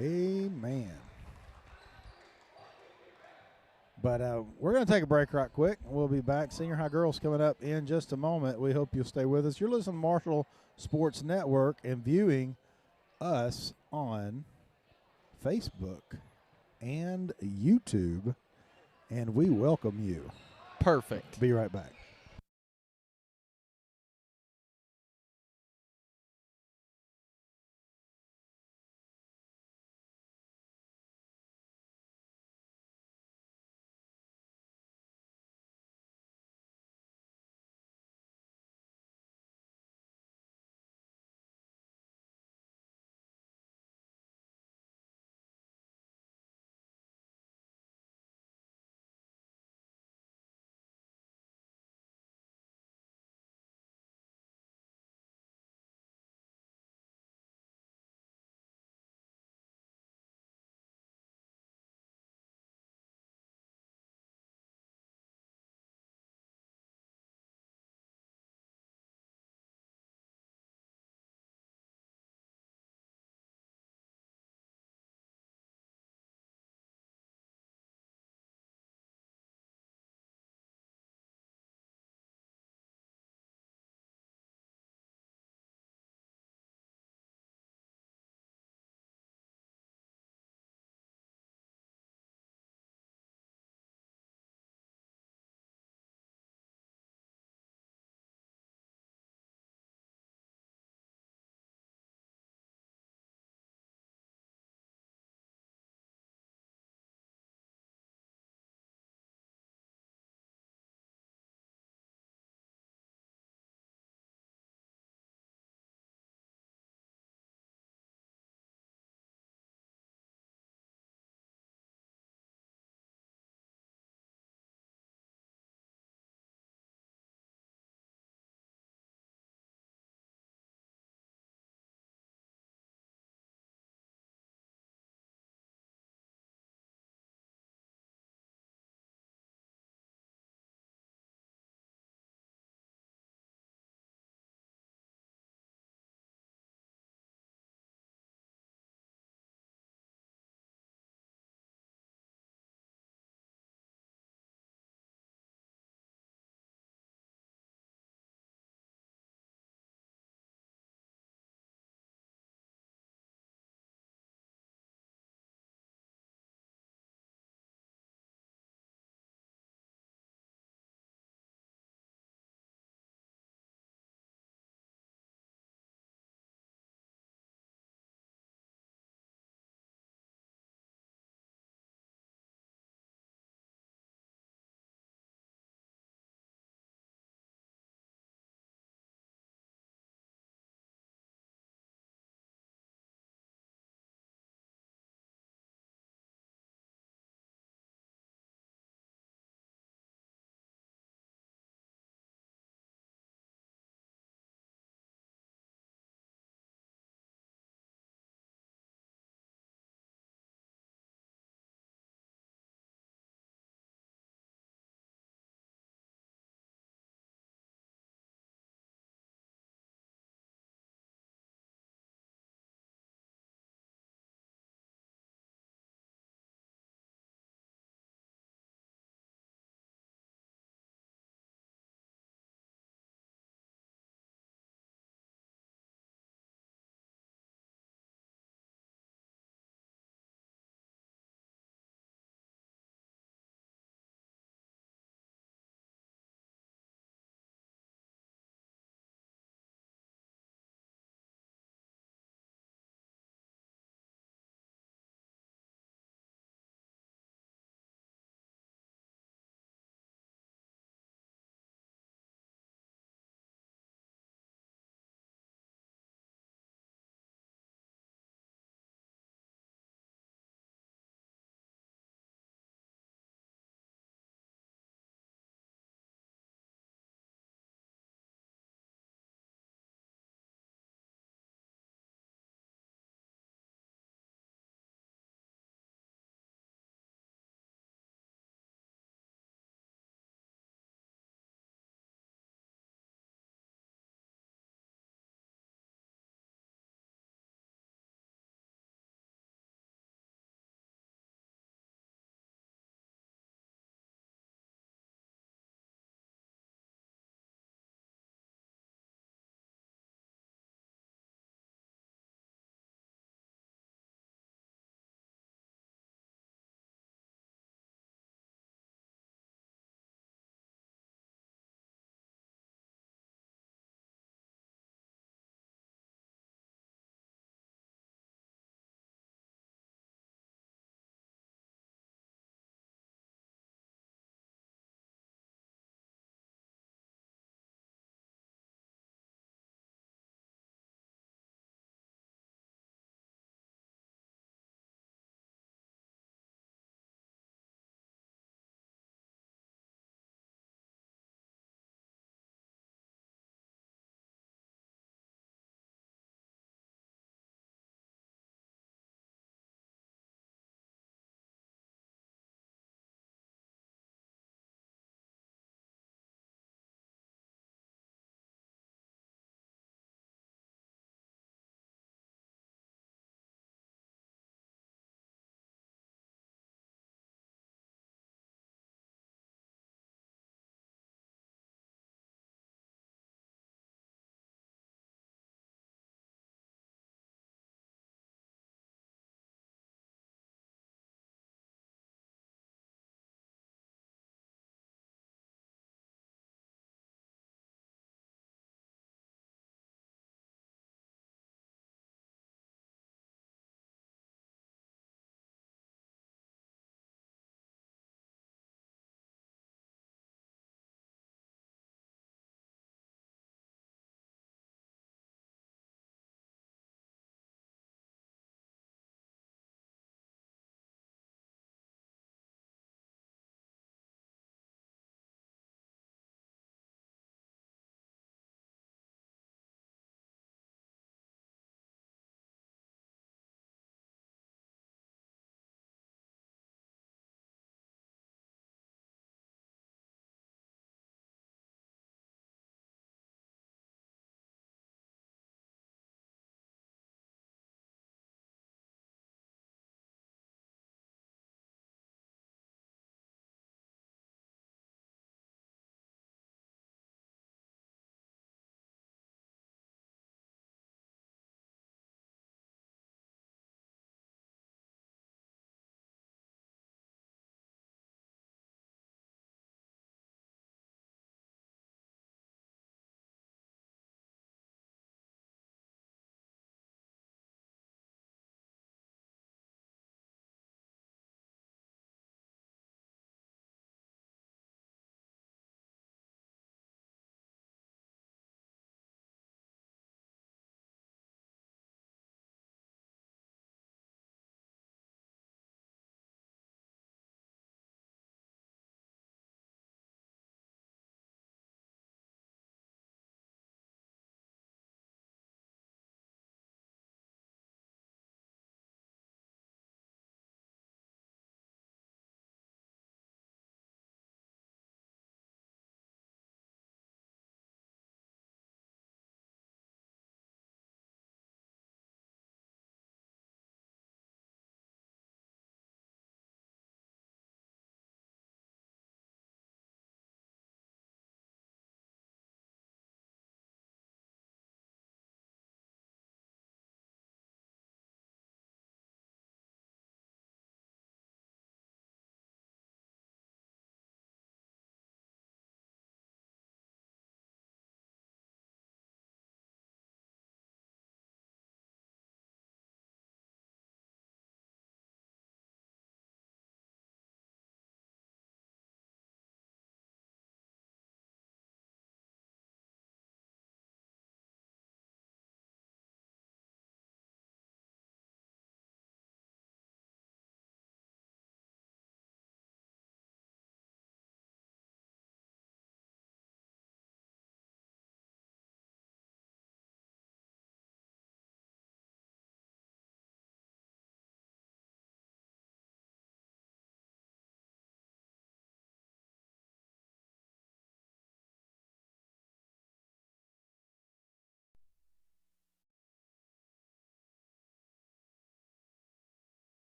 Amen. But we're going to take a break right quick. We'll be back. Senior high girls coming up in just a moment. We hope you'll stay with us. You're listening to Marshall Sports Network and viewing us on Facebook and YouTube, and we welcome you. Perfect. Be right back.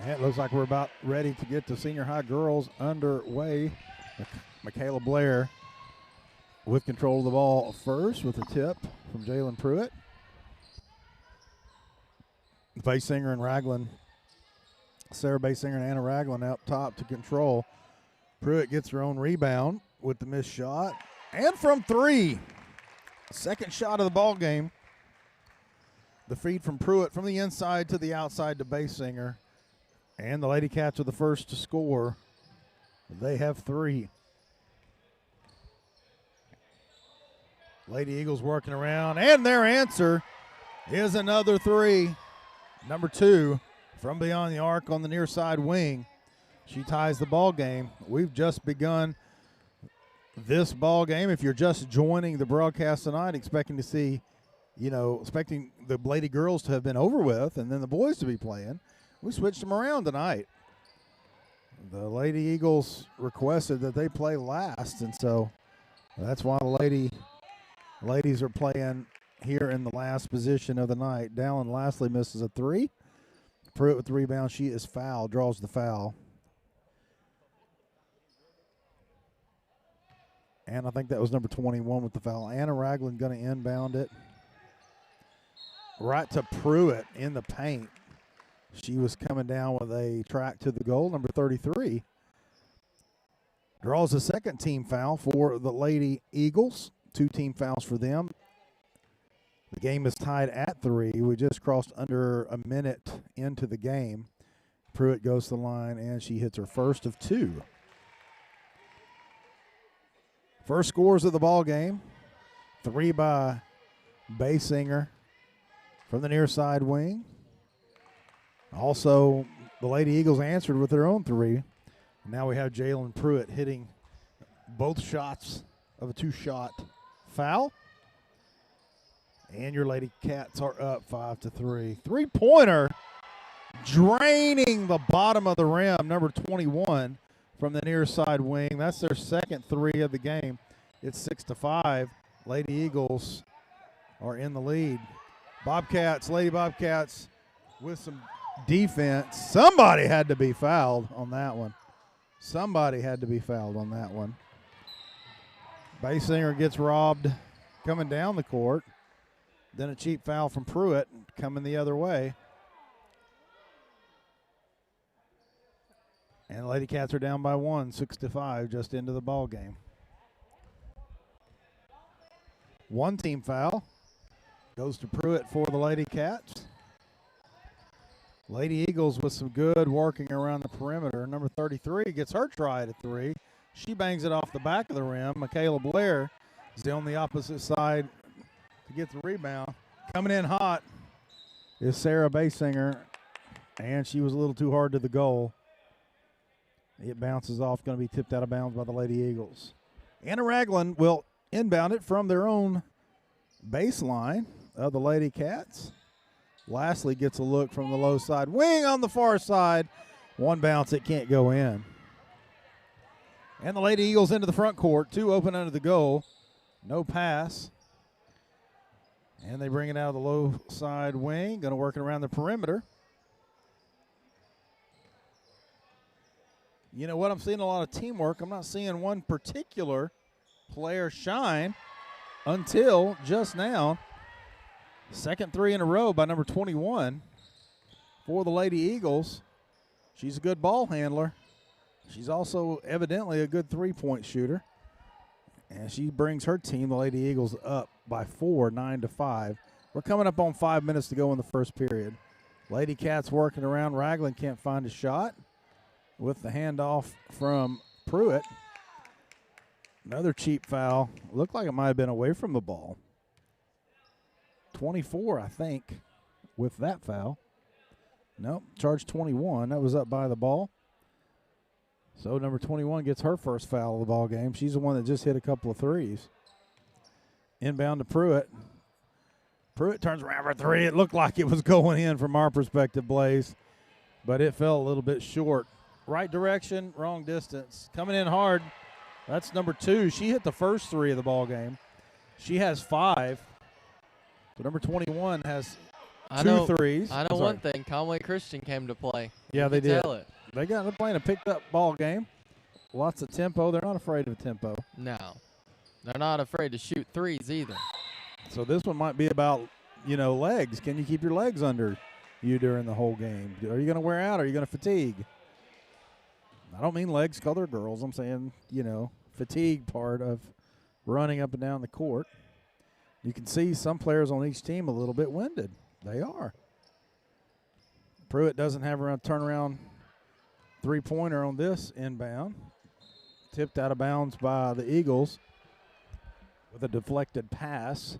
And it looks like we're about ready to get the senior high girls underway. Michaela Blair with control of the ball first with a tip from Jalen Pruitt. Basinger and Ragland, Sarah Basinger and Anna Ragland up top to control. Pruitt gets her own rebound with the missed shot. And from three, second shot of the ball game. The feed from Pruitt from the inside to the outside to Basinger. And the Lady Cats are the first to score. They have three. Lady Eagles working around, and their answer is another three. Number 2 from beyond the arc on the near side wing. She ties the ball game. We've just begun this ball game. If you're just joining the broadcast tonight, expecting to see, expecting the Lady girls to have been over with and then the boys to be playing, we switched them around tonight. The Lady Eagles requested that they play last, and so that's why the ladies are playing here in the last position of the night. Dallin Lastly misses a three. Pruitt with the rebound. She is fouled, draws the foul. And I think that was number 21 with the foul. Anna Ragland going to inbound it. Right to Pruitt in the paint. She was coming down with a track to the goal. Number 33 draws a second team foul for the Lady Eagles. 2 team fouls for them. The game is tied at 3. We just crossed under a minute into the game. Pruitt goes to the line, and she hits her first of 2. First scores of the ball game. 3 by Basinger from the near side wing. Also, the Lady Eagles answered with their own 3. Now we have Jalen Pruitt hitting both shots of a 2-shot foul. And your Lady Cats are up 5-3. 3-pointer draining the bottom of the rim, number 21 from the near side wing. That's their second 3 of the game. It's 6-5. Lady Eagles are in the lead. Lady Bobcats with some defense. Somebody had to be fouled on that one. Basinger gets robbed coming down the court. Then a cheap foul from Pruitt coming the other way. And the Lady Cats are down by 1, 6-5, just into the ball game. 1 team foul goes to Pruitt for the Lady Cats. Lady Eagles with some good working around the perimeter. Number 33 gets her try at a 3. She bangs it off the back of the rim. Michaela Blair is on the opposite side to get the rebound. Coming in hot is Sarah Basinger, and she was a little too hard to the goal. It bounces off, going to be tipped out of bounds by the Lady Eagles. Anna Ragland will inbound it from their own baseline of the Lady Cats. Lastly gets a look from the low side. Wing on the far side. One bounce, it can't go in. And the Lady Eagles into the front court. 2 open under the goal. No pass. And they bring it out of the low side wing. Going to work it around the perimeter. You know what? I'm seeing a lot of teamwork. I'm not seeing one particular player shine until just now. Second 3 in a row by number 21 for the Lady Eagles. She's a good ball handler. She's also evidently a good 3-point shooter. And she brings her team, the Lady Eagles, up by 4, 9-5. We're coming up on 5 minutes to go in the first period. Lady Cats working around. Ragland can't find a shot with the handoff from Pruitt. Another cheap foul. Looked like it might have been away from the ball. 24, I think, with that foul. Nope, charge 21. That was up by the ball. So number 21 gets her first foul of the ball game. She's the one that just hit a couple of threes. Inbound to Pruitt. Pruitt turns around for 3. It looked like it was going in from our perspective, Blaze, but it fell a little bit short. Right direction, wrong distance. Coming in hard. That's number 2. She hit the first 3 of the ball game. She has 5. So number 21 has Two threes. I know one thing. Conway Christian came to play. Yeah, they did. Tell it. They're playing a picked-up ball game. Lots of tempo. They're not afraid of tempo. No. They're not afraid to shoot threes either. So this one might be about, legs. Can you keep your legs under you during the whole game? Are you going to wear out? Are you going to fatigue? I don't mean legs because they're girls. I'm saying, fatigue part of running up and down the court. You can see some players on each team a little bit winded. They are. Pruitt doesn't have a turnaround three-pointer on this inbound. Tipped out of bounds by the Eagles with a deflected pass.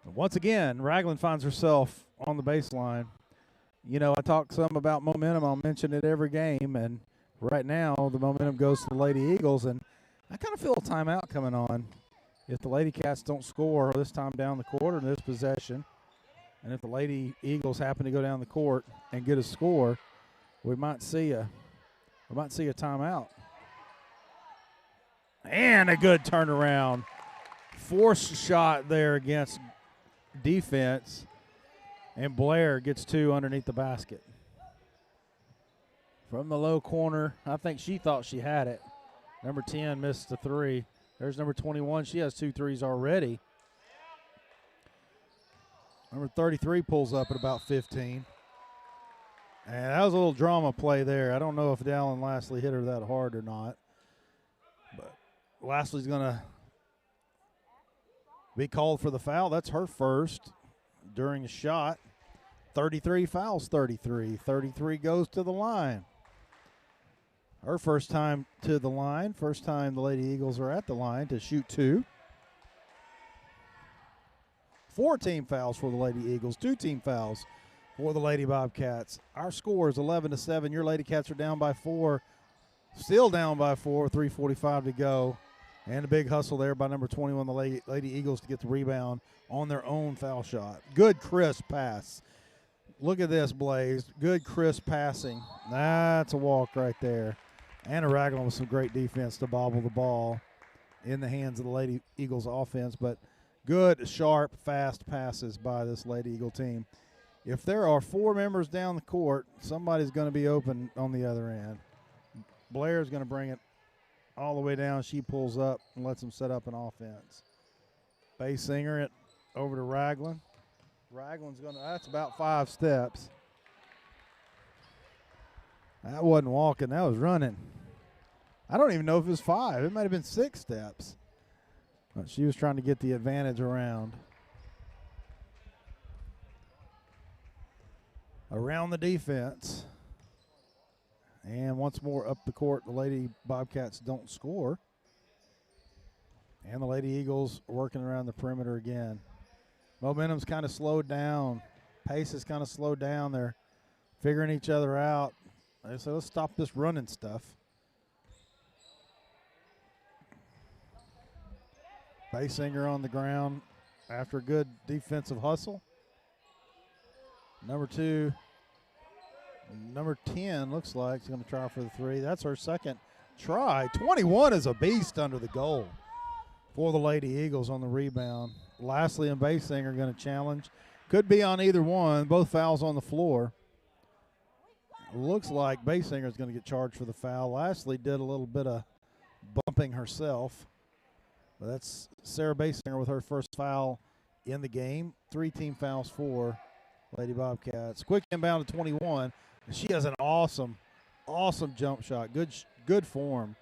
And once again, Ragland finds herself on the baseline. I talk some about momentum. I'll mention it every game. And right now, the momentum goes to the Lady Eagles. And I kind of feel a timeout coming on. If the Lady Cats don't score this time down the court in this possession, and if the Lady Eagles happen to go down the court and get a score, we might see a timeout. And a good turnaround. Forced shot there against defense, and Blair gets two underneath the basket. From the low corner, I think she thought she had it. Number 10 missed the three. There's number 21. She has 2 threes already. Number 33 pulls up at about 15. And that was a little drama play there. I don't know if Dallin Lastly hit her that hard or not. But Lastly's going to be called for the foul. That's her first during a shot. 33 fouls 33. 33 goes to the line. Her first time to the line. First time the Lady Eagles are at the line to shoot 2. 4 team fouls for the Lady Eagles. 2 team fouls for the Lady Bobcats. Our score is 11-7. Your Lady Cats are down by 4. Still down by 4. 3:45 to go. And a big hustle there by number 21, the Lady Eagles, to get the rebound on their own foul shot. Good, crisp pass. Look at this, Blaze. Good, crisp passing. That's a walk right there. And a Ragland with some great defense to bobble the ball in the hands of the Lady Eagles offense. But good, sharp, fast passes by this Lady Eagle team. If there are 4 members down the court, somebody's going to be open on the other end. Blair's going to bring it all the way down. She pulls up and lets them set up an offense. Baysinger it over to Ragland. Ragland's going to, that's about 5 steps. That wasn't walking, that was running. I don't even know if it was 5. It might have been 6 steps. But she was trying to get the advantage around. Around the defense. And once more up the court, the Lady Bobcats don't score. And the Lady Eagles working around the perimeter again. Momentum's kind of slowed down. Pace is kind of slowed down. They're figuring each other out. They said, let's stop this running stuff. Baysinger on the ground after a good defensive hustle. Number 10 looks like she's going to try for the 3. That's her second try. 21 is a beast under the goal for the Lady Eagles on the rebound. Lastly and Baysinger are going to challenge. Could be on either one. Both fouls on the floor. Looks like Baysinger is going to get charged for the foul. Lastly did a little bit of bumping herself. But that's Sarah Baysinger with her first foul in the game. 3 team fouls for Lady Bobcats. Quick inbound to 21. She has an awesome jump shot. Good form.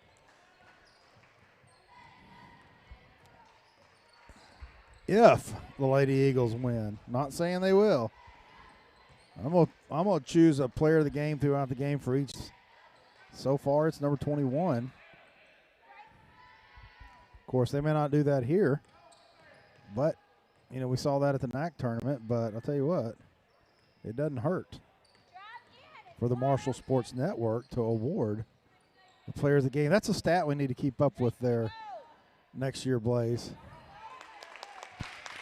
If the Lady Eagles win, not saying they will. I'm gonna choose a player of the game throughout the game for each. So far, it's number 21. Of course, they may not do that here, but we saw that at the NAC tournament. But I'll tell you what, it doesn't hurt for the Marshall Sports Network to award the player of the game. That's a stat we need to keep up with there next year, Blaze.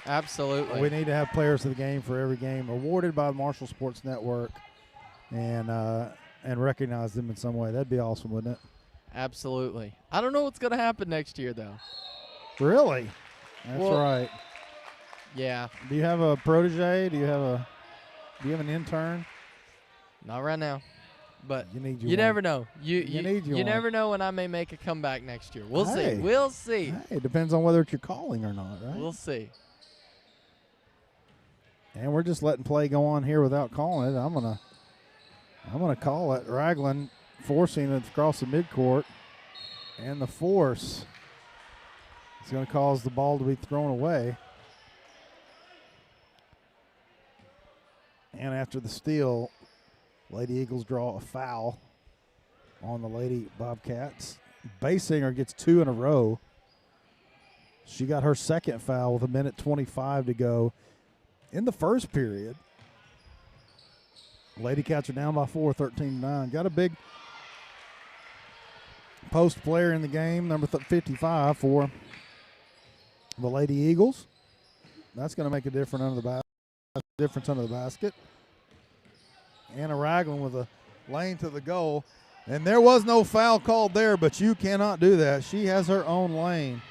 Absolutely. We need to have players of the game for every game awarded by the Marshall Sports Network and recognize them in some way. That'd be awesome, wouldn't it? Absolutely. I don't know what's going to happen next year, though. Really? That's right. Yeah. Do you have a protege? Do you have a Do you have an intern? Not right now. But You you never know. You never know when I may make a comeback next year. We'll see. Hey. We'll see. Hey, it depends on whether you're calling or not, right? We'll see. And we're just letting play go on here without calling it. I'm gonna call it. Ragland forcing it across the midcourt, and the force is going to cause the ball to be thrown away. And after the steal, Lady Eagles draw a foul on the Lady Bobcats. Basinger gets 2 in a row. She got her second foul with 1:25 to go in the first period. Lady Cats are down by 4, 13-9. Got a big post player in the game, number 55 for the Lady Eagles. That's going to make a difference under the basket. Anna Ragland with a lane to the goal. And there was no foul called there, but you cannot do that. She has her own lane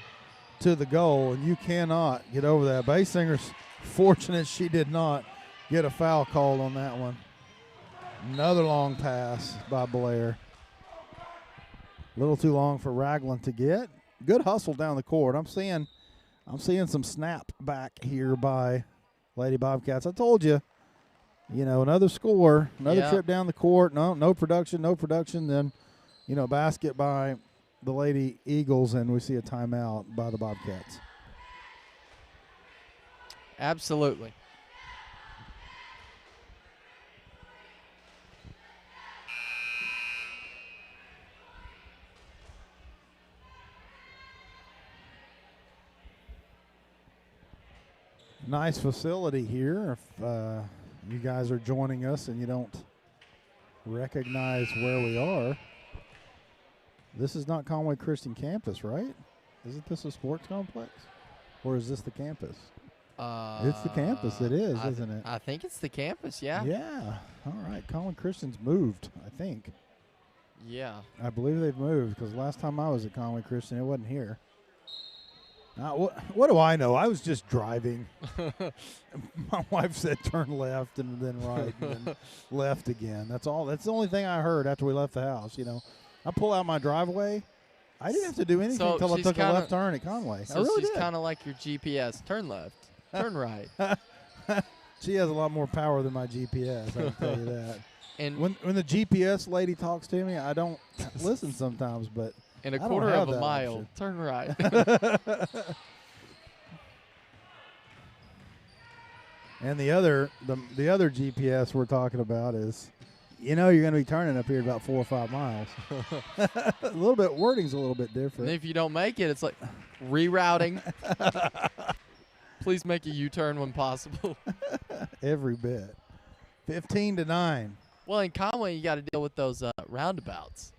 to the goal, and you cannot get over that. Basinger's fortunate she did not get a foul called on that one. Another long pass by Blair. A little too long for Ragland to get. Good hustle down the court. I'm seeing some snap back here by Lady Bobcats. I told you, another score, another trip down the court. No production. Then, basket by the Lady Eagles, and we see a timeout by the Bobcats. Absolutely. Nice facility here. If you guys are joining us and you don't recognize where we are, this is not Conway Christian campus, right? Isn't this a sports complex? Or is this the campus? It's the campus. It is, isn't it? I think it's the campus, yeah. Yeah. All right. Conway Christian's moved, I think. Yeah. I believe they've moved because last time I was at Conway Christian, it wasn't here. Now, what do I know? I was just driving. My wife said turn left and then right and then left again. That's all. That's the only thing I heard after we left the house. I pull out my driveway. I didn't have to do anything until I took a left turn at Conway. So she's kind of like your GPS. Turn left, turn right. She has a lot more power than my GPS, I can tell you that. And when the GPS lady talks to me, I don't listen sometimes, but in a quarter of a mile, option. turn right. And the other GPS we're talking about is, you're going to be turning up here about 4 or 5 miles. A little bit, wording's a little bit different. And if you don't make it, it's like rerouting. Please make a U-turn when possible. Every bit. 15-9. Well, in Conway, you got to deal with those roundabouts.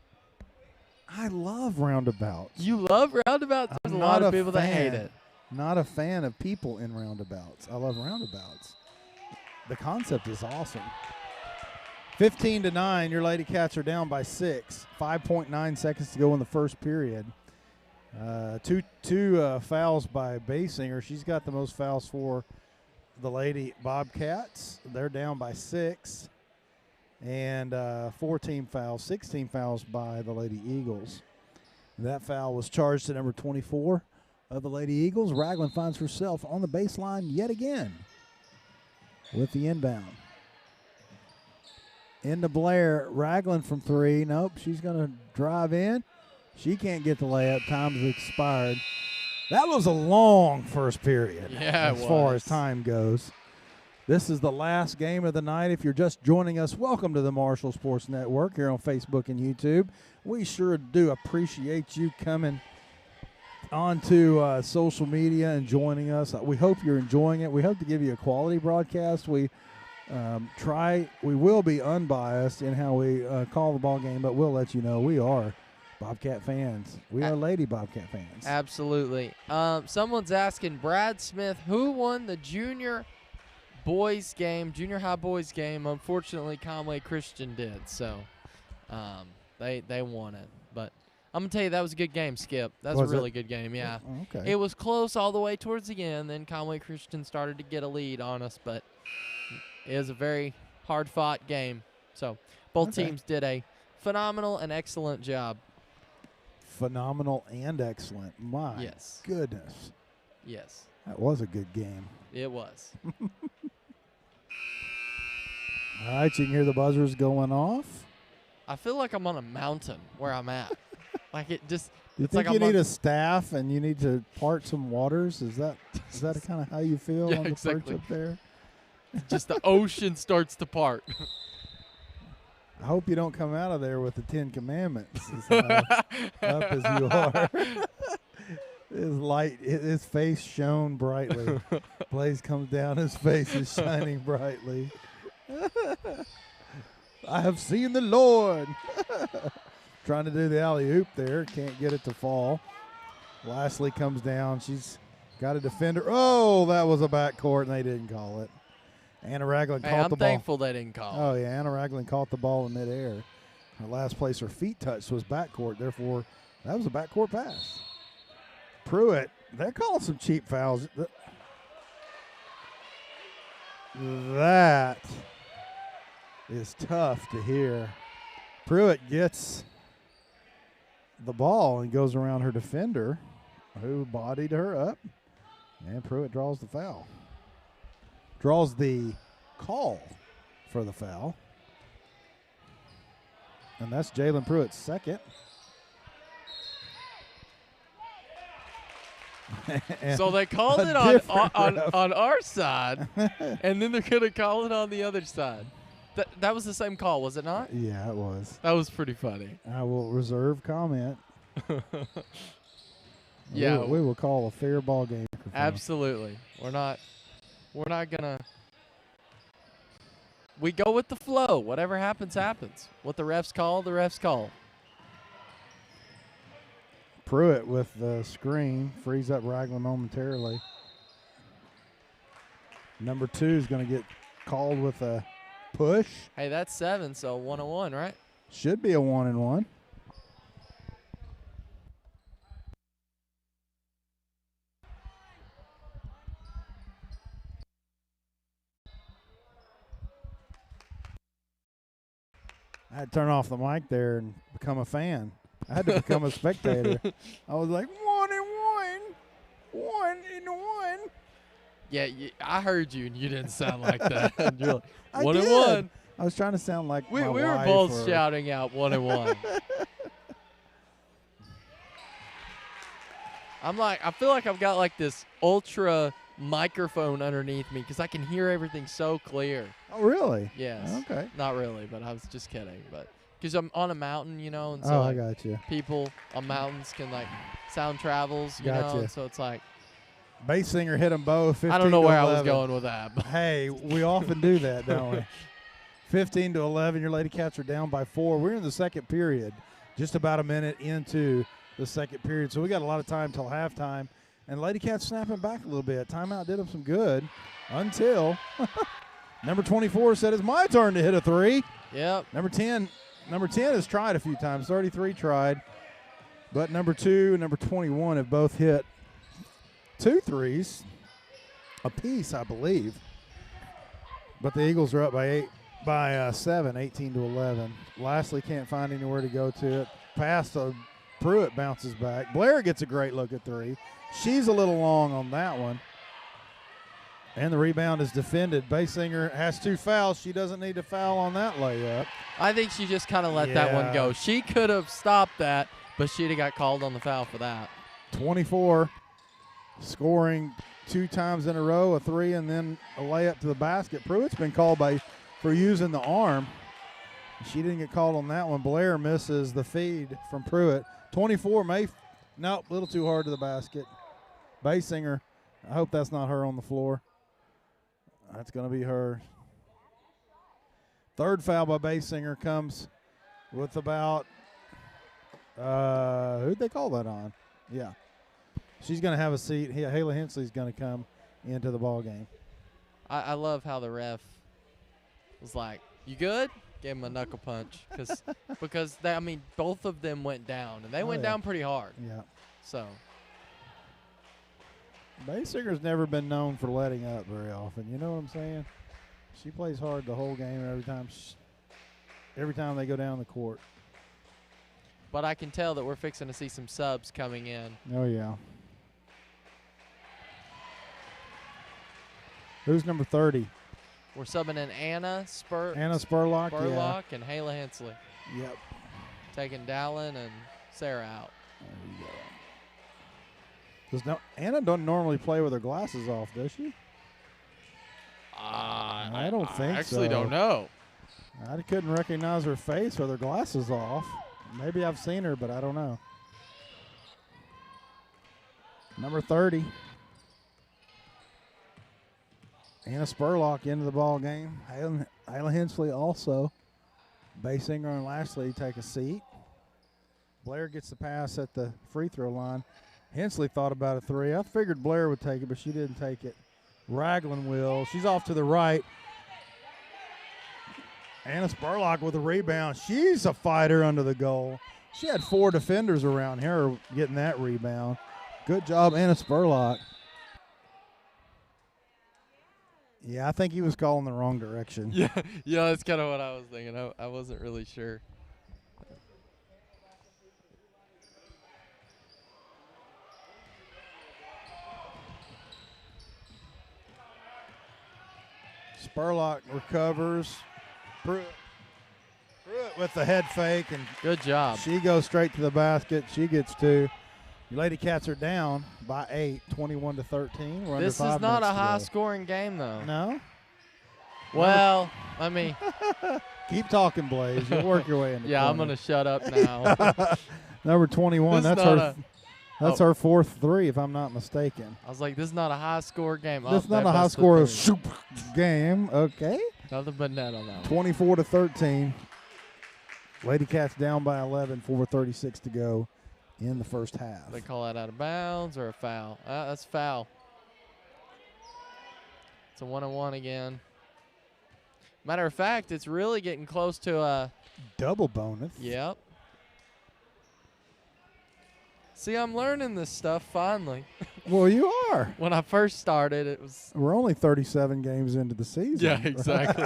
I love roundabouts. You love roundabouts? There's a lot of people that hate it. Not a fan of people in roundabouts. I love roundabouts. The concept is awesome. 15-9, your Lady Cats are down by 6. 5.9 seconds to go in the first period. Two fouls by Basinger. She's got the most fouls for the Lady Bobcats. They're down by 6. And 14 fouls, 16 fouls by the Lady Eagles. That foul was charged to number 24 of the Lady Eagles. Ragland finds herself on the baseline yet again with the inbound. Into Blair. Ragland from 3. Nope, she's going to drive in. She can't get the layup. Time's expired. That was a long first period as far as time goes. This is the last game of the night. If you're just joining us, welcome to the Marshall Sports Network here on Facebook and YouTube. We sure do appreciate you coming onto social media and joining us. We hope you're enjoying it. We hope to give you a quality broadcast. We will be unbiased in how we call the ball game, but we'll let you know we are Bobcat fans. We are Lady Bobcat fans. Absolutely. Someone's asking, Brad Smith, who won the junior high boys game? Unfortunately, Conway Christian did, so they won it. But I'm going to tell you, that was a good game, Skip. That was a really good game, yeah. Okay. It was close all the way towards the end. Then Conway Christian started to get a lead on us, but It was a very hard-fought game. So both Okay. teams did a phenomenal and excellent job. Phenomenal and excellent. My Yes. goodness. Yes, That was a good game. it was. All right, you can hear the buzzers going off. I feel like I'm on a mountain where I'm at. Like it just. You It's think like you I'm need on- a staff and you need to part some waters? Is that kind of how you feel Yeah, on the exactly. perch up there? Just the ocean starts to part. I hope you don't come out of there with the 10 Commandments as high up as you are. His face shone brightly. Blaze comes down, his face is shining brightly. I have seen the Lord. Trying to do the alley-oop there, can't get it to fall. Lastly comes down, she's got a defender. Oh, that was a backcourt, and they didn't call it. Anna Ragland Hey, caught I'm the ball. thankful they didn't call. Oh, yeah, Anna Ragland caught the ball in midair. Her last place her feet touched was backcourt. Therefore, that was a backcourt pass. Pruitt, they're calling some cheap fouls. That is tough to hear. Pruitt gets the ball and goes around her defender, who bodied her up, and Pruitt draws the foul. Draws the call for the foul. And that's Jalen Pruitt's second. So they called a it on different ref. on our side, and then they're gonna call it on the other side. That was the same call, was it not? Yeah, it was. That was pretty funny. I will reserve comment. Yeah. We will call a fair ball game. Absolutely. We're not gonna. We go with the flow. Whatever happens, happens. What the refs call, the refs call. Pruitt with the screen frees up Ragland momentarily. Number 2 is going to get called with a push. Hey, that's 7, so 1-1, right? Should be a 1-and-1. I had to turn off the mic there and become a fan. I had to become a spectator. I was like, 1-and-1. 1-and-1. Yeah, I heard you, and you didn't sound like that. You're like, I 1-1. did. I was trying to sound like We my were wife both or- shouting out 1-1. I feel like I've got like this ultra microphone underneath me because I can hear everything so clear. Oh, really? Yes. Okay. Not really, but I was just kidding. But because I'm on a mountain, you know, and so Oh, I like, got you. people on mountains can like sound travels, you know, Gotcha. and so it's like Bass singer hit them both. 15 I don't know to where I was 11. going with that. But Hey, we often do that, don't we? 15 to 11. Your Lady Cats are down by 4. We're in the second period, just about a minute into the second period. So we got a lot of time till halftime. And Lady Cats snapping back a little bit. Timeout did them some good until number 24 said it's my turn to hit a 3. Yep. Number 10 has tried a few times. 33 tried. But number 2 and number 21 have both hit 2 threes apiece, I believe. But the Eagles are up by 7, 18 to 11. Lastly, can't find anywhere to go to it. Pass to Pruitt, bounces back. Blair gets a great look at 3. She's a little long on that one. And the rebound is defended. Baysinger has 2 fouls. She doesn't need to foul on that layup. I think she just kind of let that one go. She could have stopped that, but she'd have got called on the foul for that. 24, scoring 2 times in a row, a 3 and then a layup to the basket. Pruitt's been called for using the arm. She didn't get called on that one. Blair misses the feed from Pruitt. 24 nope, a little too hard to the basket. Baysinger, I hope that's not her on the floor. That's going to be her. Third foul by Baysinger comes with about, who'd they call that on? Yeah. She's going to have a seat. Hayla Hensley's going to come into the ball game. I love how the ref was like, "You good?" Gave him a knuckle punch because both of them went down and they went down pretty hard. Yeah. So Baysinger's never been known for letting up very often. You know what I'm saying? She plays hard the whole game every time they go down the court. But I can tell that we're fixing to see some subs coming in. Oh, yeah. Who's number 30? We're subbing in Anna Spurlock, and Hayla Hensley. Yep. Taking Dallin and Sarah out. There you go. Anna doesn't normally play with her glasses off, does she? I don't think so. I actually don't know. I couldn't recognize her face with her glasses off. Maybe I've seen her, but I don't know. Number 30. Anna Spurlock into the ball game. Hayla Hensley also. Basinger and Lashley take a seat. Blair gets the pass at the free throw line. Hensley thought about a three. I figured Blair would take it, but she didn't take it. Ragland will. She's off to the right. Anna Spurlock with a rebound. She's a fighter under the goal. She had 4 defenders around her getting that rebound. Good job, Anna Spurlock. Yeah, I think he was calling the wrong direction. Yeah, that's kind of what I was thinking. I wasn't really sure. Spurlock recovers. Pruitt with the head fake, and good job. She goes straight to the basket. She gets 2. Your Lady Cats are down by 8, 21-13. This is not a high-scoring game, though. No? Well, I mean. Keep talking, Blaze. You'll work your way into Yeah, I'm going to shut up now. Number 21, that's her 4th 3, if I'm not mistaken. I was like, this is not a high-score game. This is not a high-score game. Okay. Nothing but net on that 24-13. Lady Cats down by 11, 4:36 to go in the first half. They call that out of bounds or a foul? That's foul. It's a 1-on-1 again. Matter of fact, it's really getting close to a double bonus. Yep. See, I'm learning this stuff finally. Well, you are. When I first started, it was. We're only 37 games into the season. Yeah, exactly.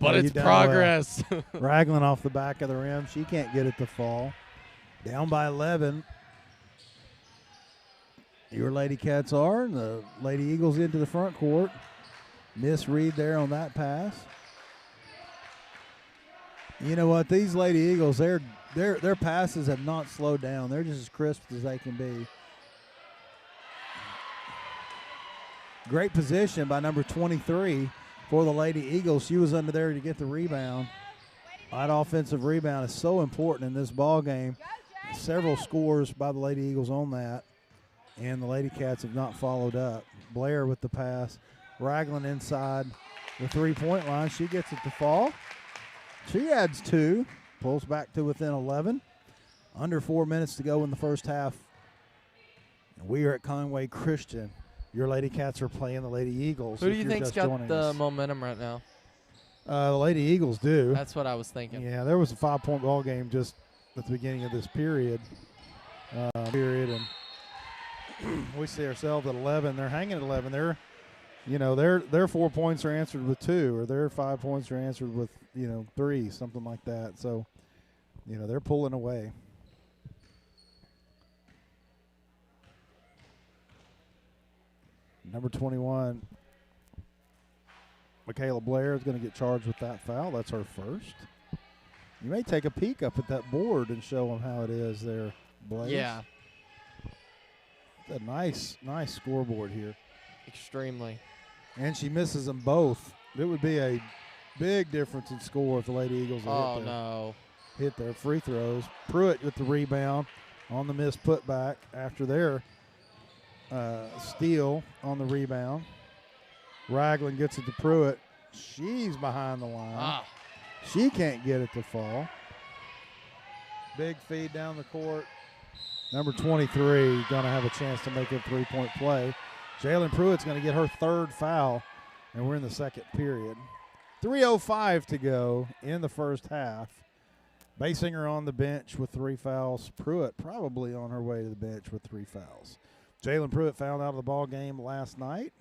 But it's progress. Ragland off the back of the rim. She can't get it to fall. Down by 11. Your Lady Cats are. And the Lady Eagles into the front court. Misread there on that pass. You know what? These Lady Eagles, their passes have not slowed down. They're just as crisp as they can be. Great position by number 23 for the Lady Eagles. She was under there to get the rebound. That offensive rebound is so important in this ball game. Several scores by the Lady Eagles on that, and the Lady Cats have not followed up. Blair with the pass. Ragland inside the three-point line. She gets it to fall. She adds 2, pulls back to within 11. Under 4 minutes to go in the first half. And we are at Conway Christian. Your Lady Cats are playing the Lady Eagles. Who do you think's got the momentum right now? The Lady Eagles do. That's what I was thinking. Yeah, there was a 5-point ball game just at the beginning of this period. And we see ourselves at 11. They're hanging at 11. Their 4 points are answered with 2, or their 5 points are answered with 3, something like that. So, they're pulling away. Number 21, Michaela Blair is going to get charged with that foul. That's her first. You may take a peek up at that board and show them how it is there, Blair. Yeah. It's a nice scoreboard here. Extremely. And she misses them both. It would be a big difference in score if the Lady Eagles hit their free throws. Pruitt with the rebound on the missed putback after their steal on the rebound. Ragland gets it to Pruitt. She's behind the line. She can't get it to fall. Big feed down the court. Number 23 going to have a chance to make a three-point play. Jalen Pruitt's going to get her 3rd foul, and we're in the second period. 3:05 to go in the first half. Basinger on the bench with 3 fouls. Pruitt probably on her way to the bench with 3 fouls. Jalen Pruitt fouled out of the ball game last night.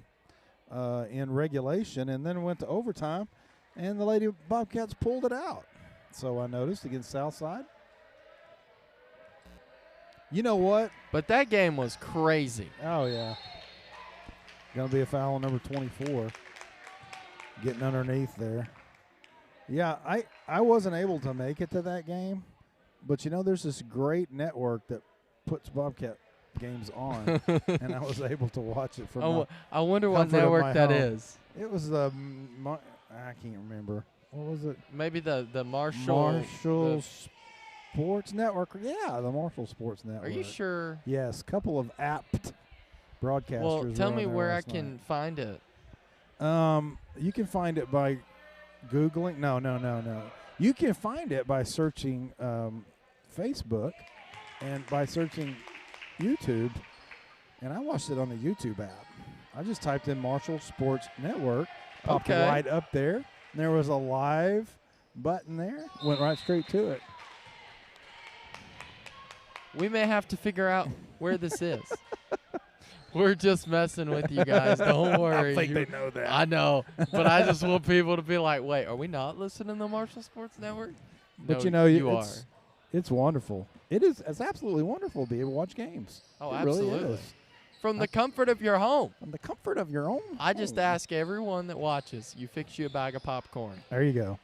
in regulation, and then went to overtime, and the Lady Bobcats pulled it out. So I noticed against Southside. You know what? But that game was crazy. Oh, yeah. Going to be a foul on number 24. Getting underneath there. Yeah, I wasn't able to make it to that game, but, there's this great network that puts Bobcat games on, and I was able to watch it from I wonder what comfort of network my that home. is. It was I can't remember. What was it? Maybe the Marshall Sports Network. Yeah, the Marshall Sports Network. Are you sure? Yes, couple of apt broadcasters. Well, tell me where I can find it. You can find it by Googling. No. You can find it by searching Facebook and by searching YouTube. And I watched it on the YouTube app. I just typed in Marshall Sports Network. Popped right up there. There was a live button there. Went right straight to it. We may have to figure out where this is. We're just messing with you guys. Don't worry. I think they know that. I know, but I just want people to be like, wait, are we not listening to the Marshall Sports Network? But no, you are. It's wonderful. It's absolutely wonderful to be able to watch games. Oh, it absolutely. Really is. From the comfort of your home. From the comfort of your own I just home. ask everyone that watches, you fix you a bag of popcorn. There you go.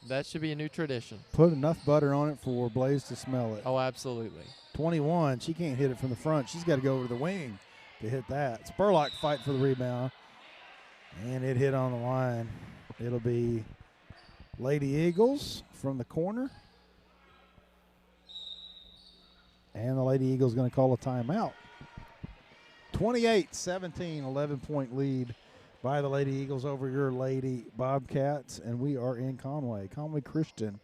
That should be a new tradition. Put enough butter on it for Blaze to smell it. Oh, absolutely. 21, she can't hit it from the front. She's got to go over to the wing to hit that. Spurlock fight for the rebound. And it hit on the line. It'll be Lady Eagles from the corner. And the Lady Eagles going to call a timeout. 28-17, 11-point lead by the Lady Eagles over your Lady Bobcats. And we are in Conway Christian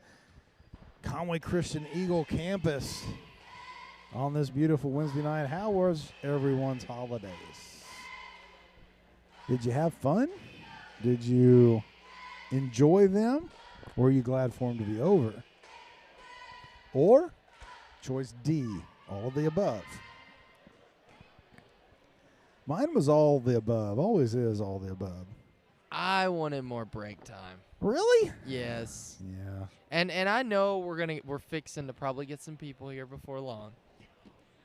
Eagle campus on this beautiful Wednesday night. How was everyone's holidays? Did you have fun? Did you enjoy them? Or are you glad for them to be over? Or choice D, all of the above. Mine was all the above. Always is all the above. I wanted more break time. Really? Yes. Yeah. And I know we're fixing to probably get some people here before long.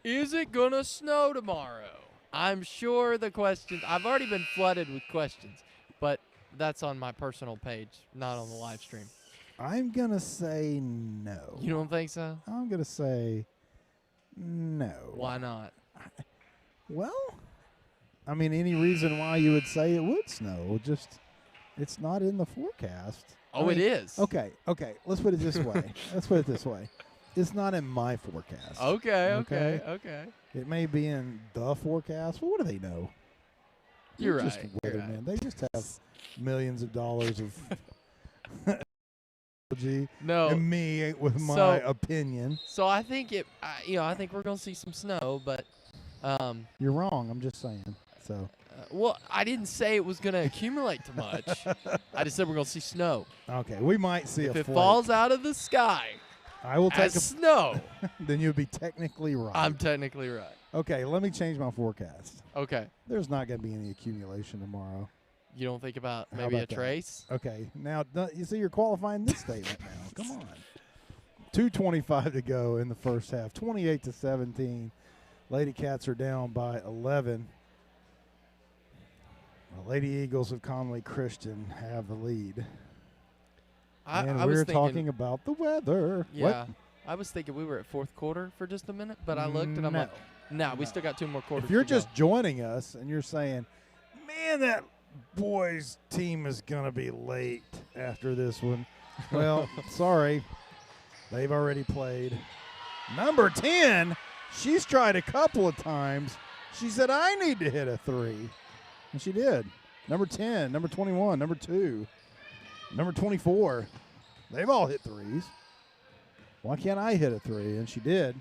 Is it gonna snow tomorrow? I'm sure the questions. I've already been flooded with questions, but that's on my personal page, not on the live stream. I'm gonna say no. You don't think so? I'm gonna say no. Why not? Well, I mean, any reason why you would say it would snow? Just, it's not in the forecast. Oh, it is. Okay. Let's put it this way. It's not in my forecast. Okay. It may be in the forecast. Well, what do they know? You're They're right. Just weathermen. They just have millions of dollars of technology. No. And me with my opinion. So I think I think we're gonna see some snow, but you're wrong. I'm just saying. So. Well, I didn't say it was going to accumulate too much. I just said we're going to see snow. Okay, we might see if a it flake. falls out of the sky. I will take snow. Then you'd be technically right. I'm technically right. Okay, let me change my forecast. Okay. There's not going to be any accumulation tomorrow. You don't think about maybe a trace? Okay. Now, you see, you're qualifying this statement now. Come on. 2:25 to go in the first half. 28-17. Lady Cats are down by 11. The Lady Eagles of Conway Christian have the lead. I we're was talking about the weather. Yeah. What? I was thinking we were at fourth quarter for just a minute, but I looked and I'm like, no, we still got 2 more quarters. If you're just joining us and you're saying, man, that boys team is going to be late after this one. Well, sorry. They've already played. Number 10, she's tried a couple of times. She said, I need to hit a 3. And she did. Number 10, number 21, number 2, number 24. They've all hit 3s. Why can't I hit a 3? And she did.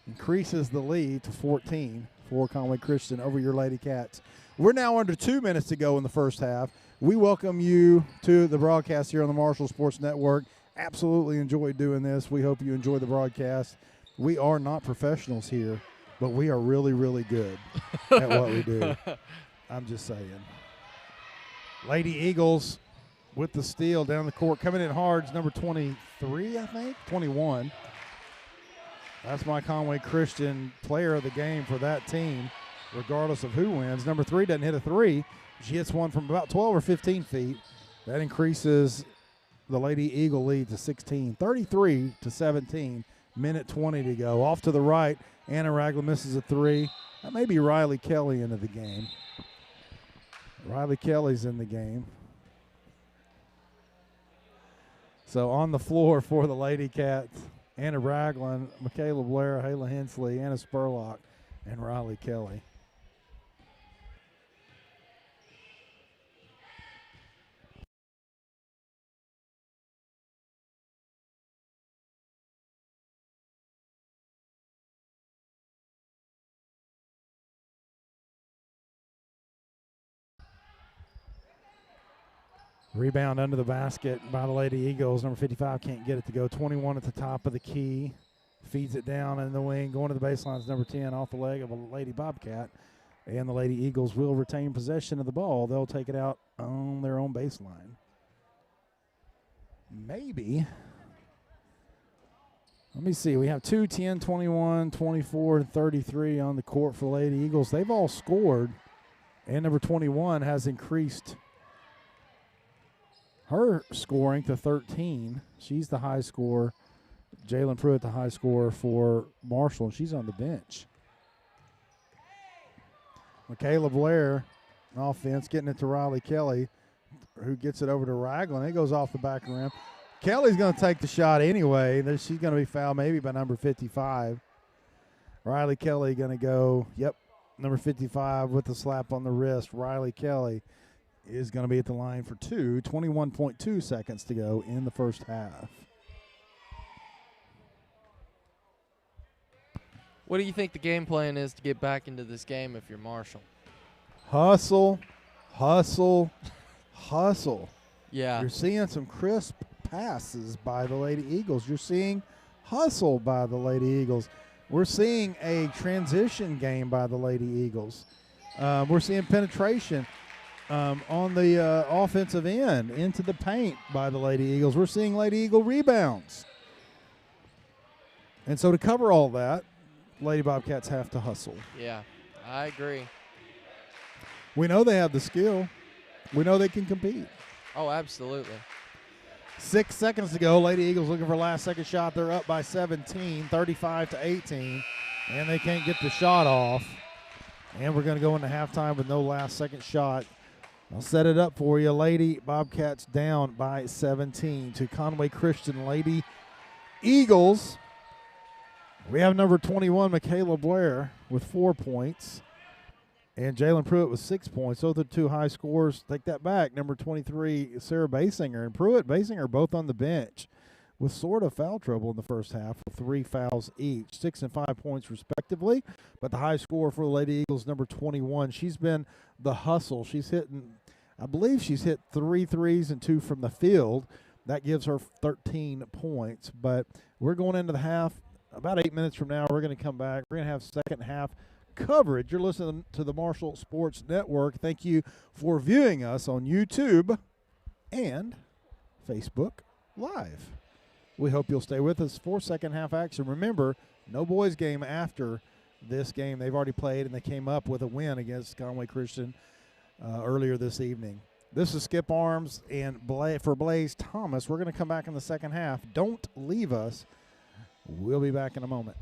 Increases the lead to 14 for Conway Christian over your Lady Cats. We're now under 2 minutes to go in the first half. We welcome you to the broadcast here on the Marshall Sports Network. Absolutely enjoy doing this. We hope you enjoy the broadcast. We are not professionals here, but we are really, really good at what we do. I'm just saying. Lady Eagles with the steal down the court. Coming in hard is number 23, I think, 21. That's my Conway Christian player of the game for that team, regardless of who wins. Number 3 doesn't hit a 3. She hits one from about 12 or 15 feet. That increases the Lady Eagle lead to 16, 33-17. Minute 20 to go. Off to the right, Anna Ragland misses a 3. That may be Riley Kelly into the game. Riley Kelly's in the game. So on the floor for the Lady Cats, Anna Ragland, Michaela Blair, Hayla Hensley, Anna Spurlock, and Riley Kelly. Rebound under the basket by the Lady Eagles. Number 55 can't get it to go. 21 at the top of the key. Feeds it down in the wing. Going to the baseline is number 10 off the leg of a Lady Bobcat. And the Lady Eagles will retain possession of the ball. They'll take it out on their own baseline. Maybe. Let me see. We have 2, 10, 21, 24, and 33 on the court for the Lady Eagles. They've all scored. And number 21 has increased her scoring to 13. She's the high scorer. Jalen Pruitt, the high scorer for Marshall, and she's on the bench. Michaela Blair, offense, getting it to Riley Kelly, who gets it over to Ragland. It goes off the back of the rim. Kelly's going to take the shot anyway. She's going to be fouled maybe by number 55. Riley Kelly going to go, number 55 with the slap on the wrist. Riley Kelly is going to be at the line for 2. 21.2 seconds to go in the first half. What do you think the game plan is to get back into this game if you're Marshall? Hustle, hustle, hustle. Yeah. You're seeing some crisp passes by the Lady Eagles. You're seeing hustle by the Lady Eagles. We're seeing a transition game by the Lady Eagles. We're seeing penetration on the offensive end into the paint by the Lady Eagles. We're seeing Lady Eagle rebounds. And so to cover all that, Lady Bobcats have to hustle. Yeah, I agree. We know they have the skill. We know they can compete. Oh, absolutely. 6 seconds to go. Lady Eagles looking for a last-second shot. They're up by 17, 35-18, and they can't get the shot off. And we're going to go into halftime with no last-second shot. I'll set it up for you. Lady Bobcats down by 17 to Conway Christian Lady Eagles. We have number 21, Michaela Blair, with 4 points. And Jalen Pruitt with 6 points. Those are the 2 high scores. Take that back. Number 23, Sarah Basinger. And Pruitt, Basinger both on the bench with sort of foul trouble in the first half with 3 fouls each. 6 and 5 points respectively. But the high score for the Lady Eagles, number 21. She's been the hustle. She's hitting, I believe she's hit 3 threes and 2 from the field. That gives her 13 points. But we're going into the half. About 8 minutes from now, we're going to come back. We're going to have second half coverage. You're listening to the Marshall Sports Network. Thank you for viewing us on YouTube and Facebook Live. We hope you'll stay with us for second half action. Remember, no boys game after this game. They've already played, and they came up with a win against Conway Christian earlier this evening. This is Skip Arms and for Blaze Thomas. We're going to come back in the second half. Don't leave us. We'll be back in a moment.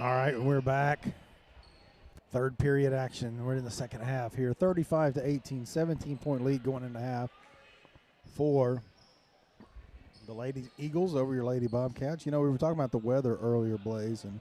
All right, we're back. Third period action. We're in the second half here. 35-18, 17-point lead going into half for the Lady Eagles over your Lady Bobcats. You know, we were talking about the weather earlier, Blaze, and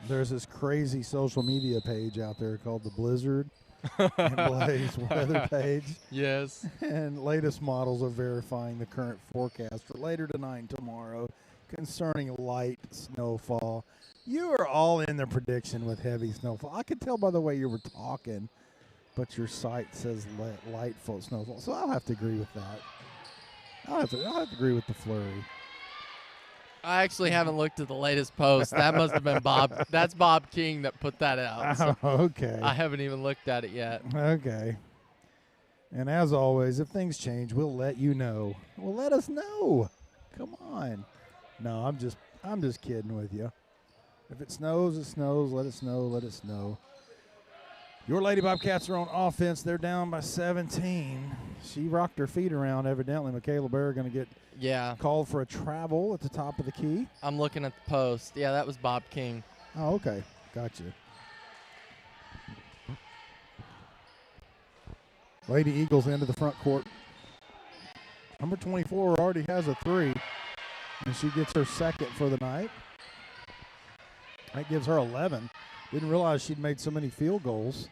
there's this crazy social media page out there called the Blizzard and Blaze weather page. Yes. And latest models are verifying the current forecast for later tonight and tomorrow concerning light snowfall. You are all in the prediction with heavy snowfall. I could tell by the way you were talking, but your site says light snowfall. So I'll have to agree with that. I'll have to agree with the flurry. I actually haven't looked at the latest post. That must have been Bob. That's Bob King that put that out. So okay. I haven't even looked at it yet. Okay. And as always, if things change, we'll let you know. Well, let us know. Come on. No, I'm just kidding with you. If it snows, it snows. Let it snow. Let it snow. Your Lady Bobcats are on offense. They're down by 17. She rocked her feet around, evidently. Michaela Bear going to get called for a travel at the top of the key. I'm looking at the post. Yeah, that was Bob King. Oh, okay. Gotcha. Lady Eagles into the front court. Number 24 already has a three, and she gets her second for the night. That gives her 11. Didn't realize she'd made so many field goals.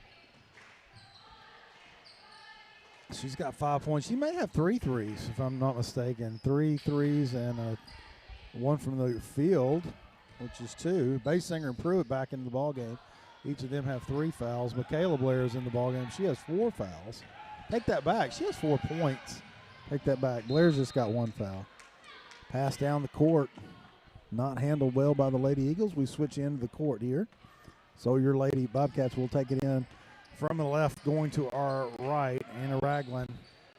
She's got 5 points. She may have 3 threes, if I'm not mistaken. 3 threes and one from the field, which is 2. Basinger and Pruitt back into the ballgame. Each of them have 3 fouls. Michaela Blair is in the ballgame. She has 4 fouls. Take that back. She has 4 points. Take that back. Blair's just got 1 foul. Pass down the court. Not handled well by the Lady Eagles. We switch into the court here. So your Lady Bobcats will take it in from the left, going to our right. Anna Ragland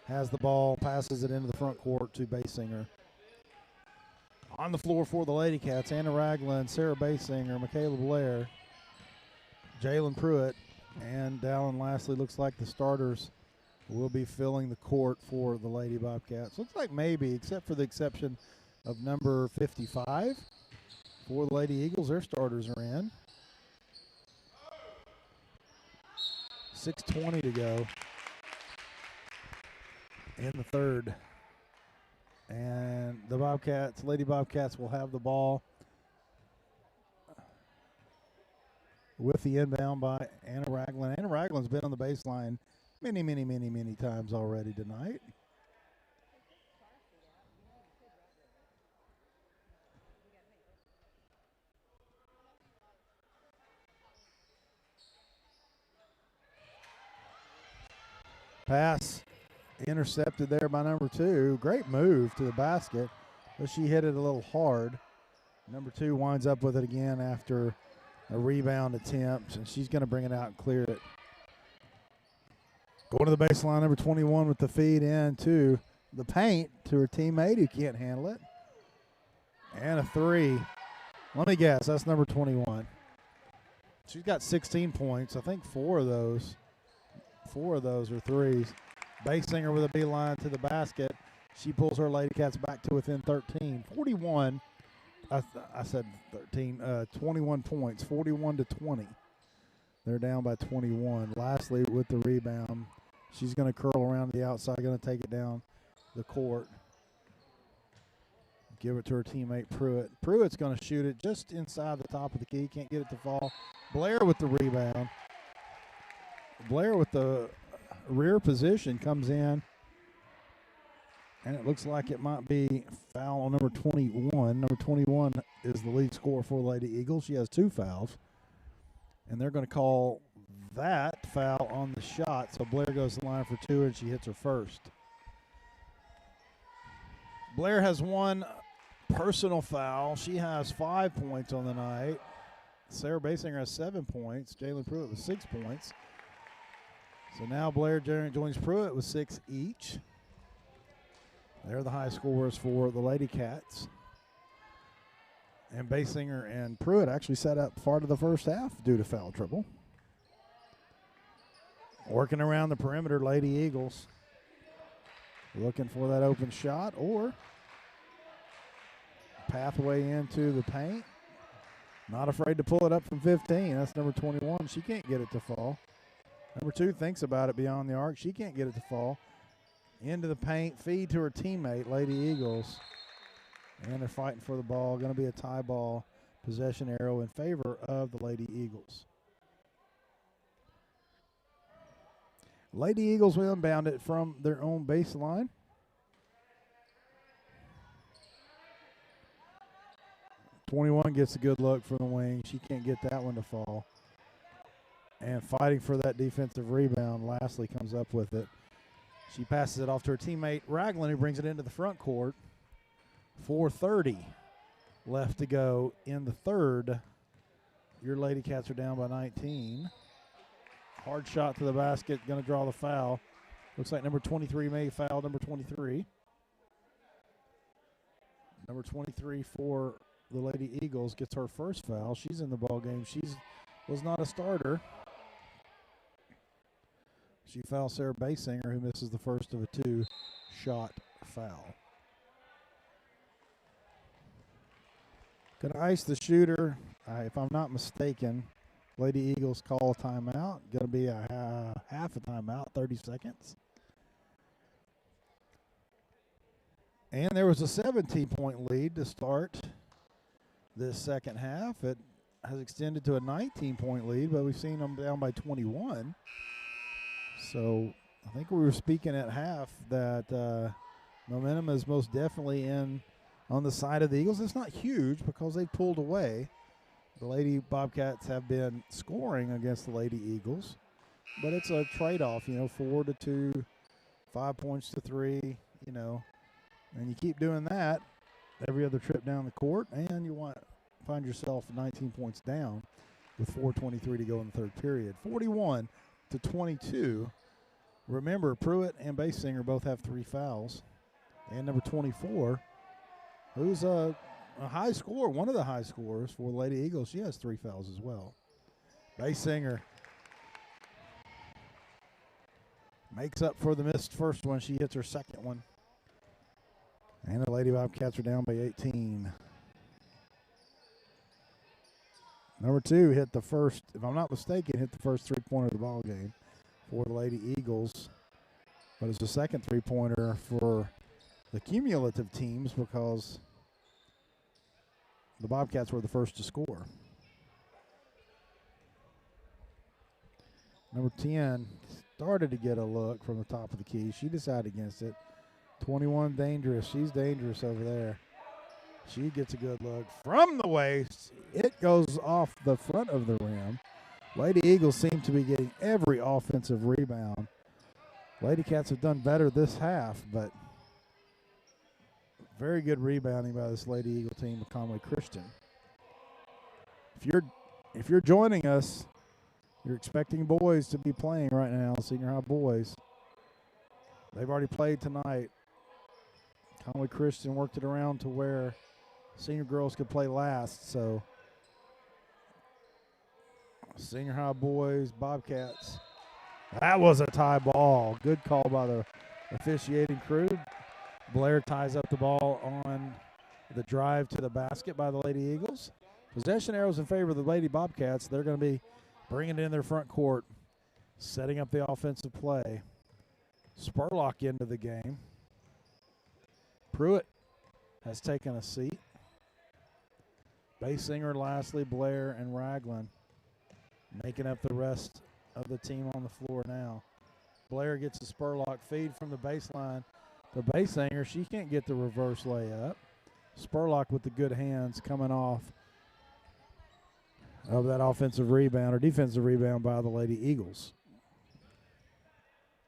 has the ball, passes it into the front court to Basinger. On the floor for the Lady Cats, Anna Ragland, Sarah Basinger, Michaela Blair, Jalen Pruitt, and Dallin Lastly. Looks like the starters will be filling the court for the Lady Bobcats. Looks like maybe, except for the exception of number 55 for the Lady Eagles, their starters are in. 6:20 to go in the third. And the Bobcats, Lady Bobcats, will have the ball with the inbound by Anna Ragland. Anna Ragland's been on the baseline many times already tonight. Pass intercepted there by number 2. Great move to the basket, but she hit it a little hard. Number 2 winds up with it again after a rebound attempt, and she's going to bring it out and clear it. Going to the baseline, number 21 with the feed into the paint to her teammate who can't handle it. And a 3. Let me guess, that's number 21. She's got 16 points. I think 4 of those are threes. Basinger with a beeline to the basket. She pulls her Lady Cats back to within 13. 41. I said 13. 21 points. 41-20. They're down by 21. Lastly, with the rebound, she's going to curl around the outside, going to take it down the court. Give it to her teammate Pruitt. Pruitt's going to shoot it just inside the top of the key. Can't get it to fall. Blair with the rebound. Blair with the rear position comes in, and it looks like it might be foul on number 21. Number 21 is the lead scorer for Lady Eagles. She has 2 fouls, and they're going to call that foul on the shot. So Blair goes to the line for 2, and she hits her first. Blair has 1 personal foul. She has 5 points on the night. Sarah Basinger has 7 points. Jalen Pruitt with 6 points. So now Blair joins Pruitt with 6 each. They're the high scorers for the Lady Cats. And Basinger and Pruitt actually set up part of the first half due to foul trouble. Working around the perimeter, Lady Eagles looking for that open shot or pathway into the paint. Not afraid to pull it up from 15. That's number 21. She can't get it to fall. Number 2 thinks about it beyond the arc. She can't get it to fall. Into the paint, feed to her teammate, Lady Eagles. And they're fighting for the ball. Going to be a tie ball, possession arrow in favor of the Lady Eagles. Lady Eagles will inbound it from their own baseline. '21 gets a good look from the wing. She can't get that one to fall. And fighting for that defensive rebound, Lastly comes up with it. She passes it off to her teammate, Ragland, who brings it into the front court. 4:30 left to go in the third. Your Lady Cats are down by 19. Hard shot to the basket, going to draw the foul. Looks like number 23 may foul number 23. Number 23 for the Lady Eagles gets her first foul. She's in the ball game. She was not a starter. She fouls Sarah Basinger, who misses the first of a 2-shot foul. Going to ice the shooter. If I'm not mistaken, Lady Eagles call a timeout. Going to be a half a timeout, 30 seconds. And there was a 17-point lead to start this second half. It has extended to a 19-point lead, but we've seen them down by 21. So I think we were speaking at half that momentum is most definitely on the side of the Eagles. It's not huge because they pulled away. The Lady Bobcats have been scoring against the Lady Eagles, but it's a trade-off, 4 to 2, 5 points to 3, and you keep doing that every other trip down the court, and you find yourself 19 points down with 4:23 to go in the third period. 41 to 22. Remember, Pruitt and Basinger both have 3 fouls, and number 24, who's a high scorer, one of the high scorers for the Lady Eagles, she has 3 fouls as well. Basinger makes up for the missed first one. She hits her second one. And the Lady Bobcats are down by 18. Number 2 hit the first, if I'm not mistaken, hit the first 3-pointer of the ball game for the Lady Eagles. But it's the second 3-pointer for the cumulative teams because the Bobcats were the first to score. Number 10 started to get a look from the top of the key. She decided against it. 21 dangerous. She's dangerous over there. She gets a good look from the waist. It goes off the front of the rim. Lady Eagles seem to be getting every offensive rebound. Lady Cats have done better this half, but very good rebounding by this Lady Eagle team of Conway Christian. If you're joining us, you're expecting boys to be playing right now, senior high boys. They've already played tonight. Conway Christian worked it around to where senior girls could play last. So senior high boys, Bobcats. That was a tie ball. Good call by the officiating crew. Blair ties up the ball on the drive to the basket by the Lady Eagles. Possession arrows in favor of the Lady Bobcats. They're going to be bringing it in their front court, setting up the offensive play. Spurlock into the game. Pruitt has taken a seat. Basinger, Lastly, Blair, and Ragland making up the rest of the team on the floor now. Blair gets a Spurlock feed from the baseline to Basinger. She can't get the reverse layup. Spurlock with the good hands coming off of that offensive rebound or defensive rebound by the Lady Eagles.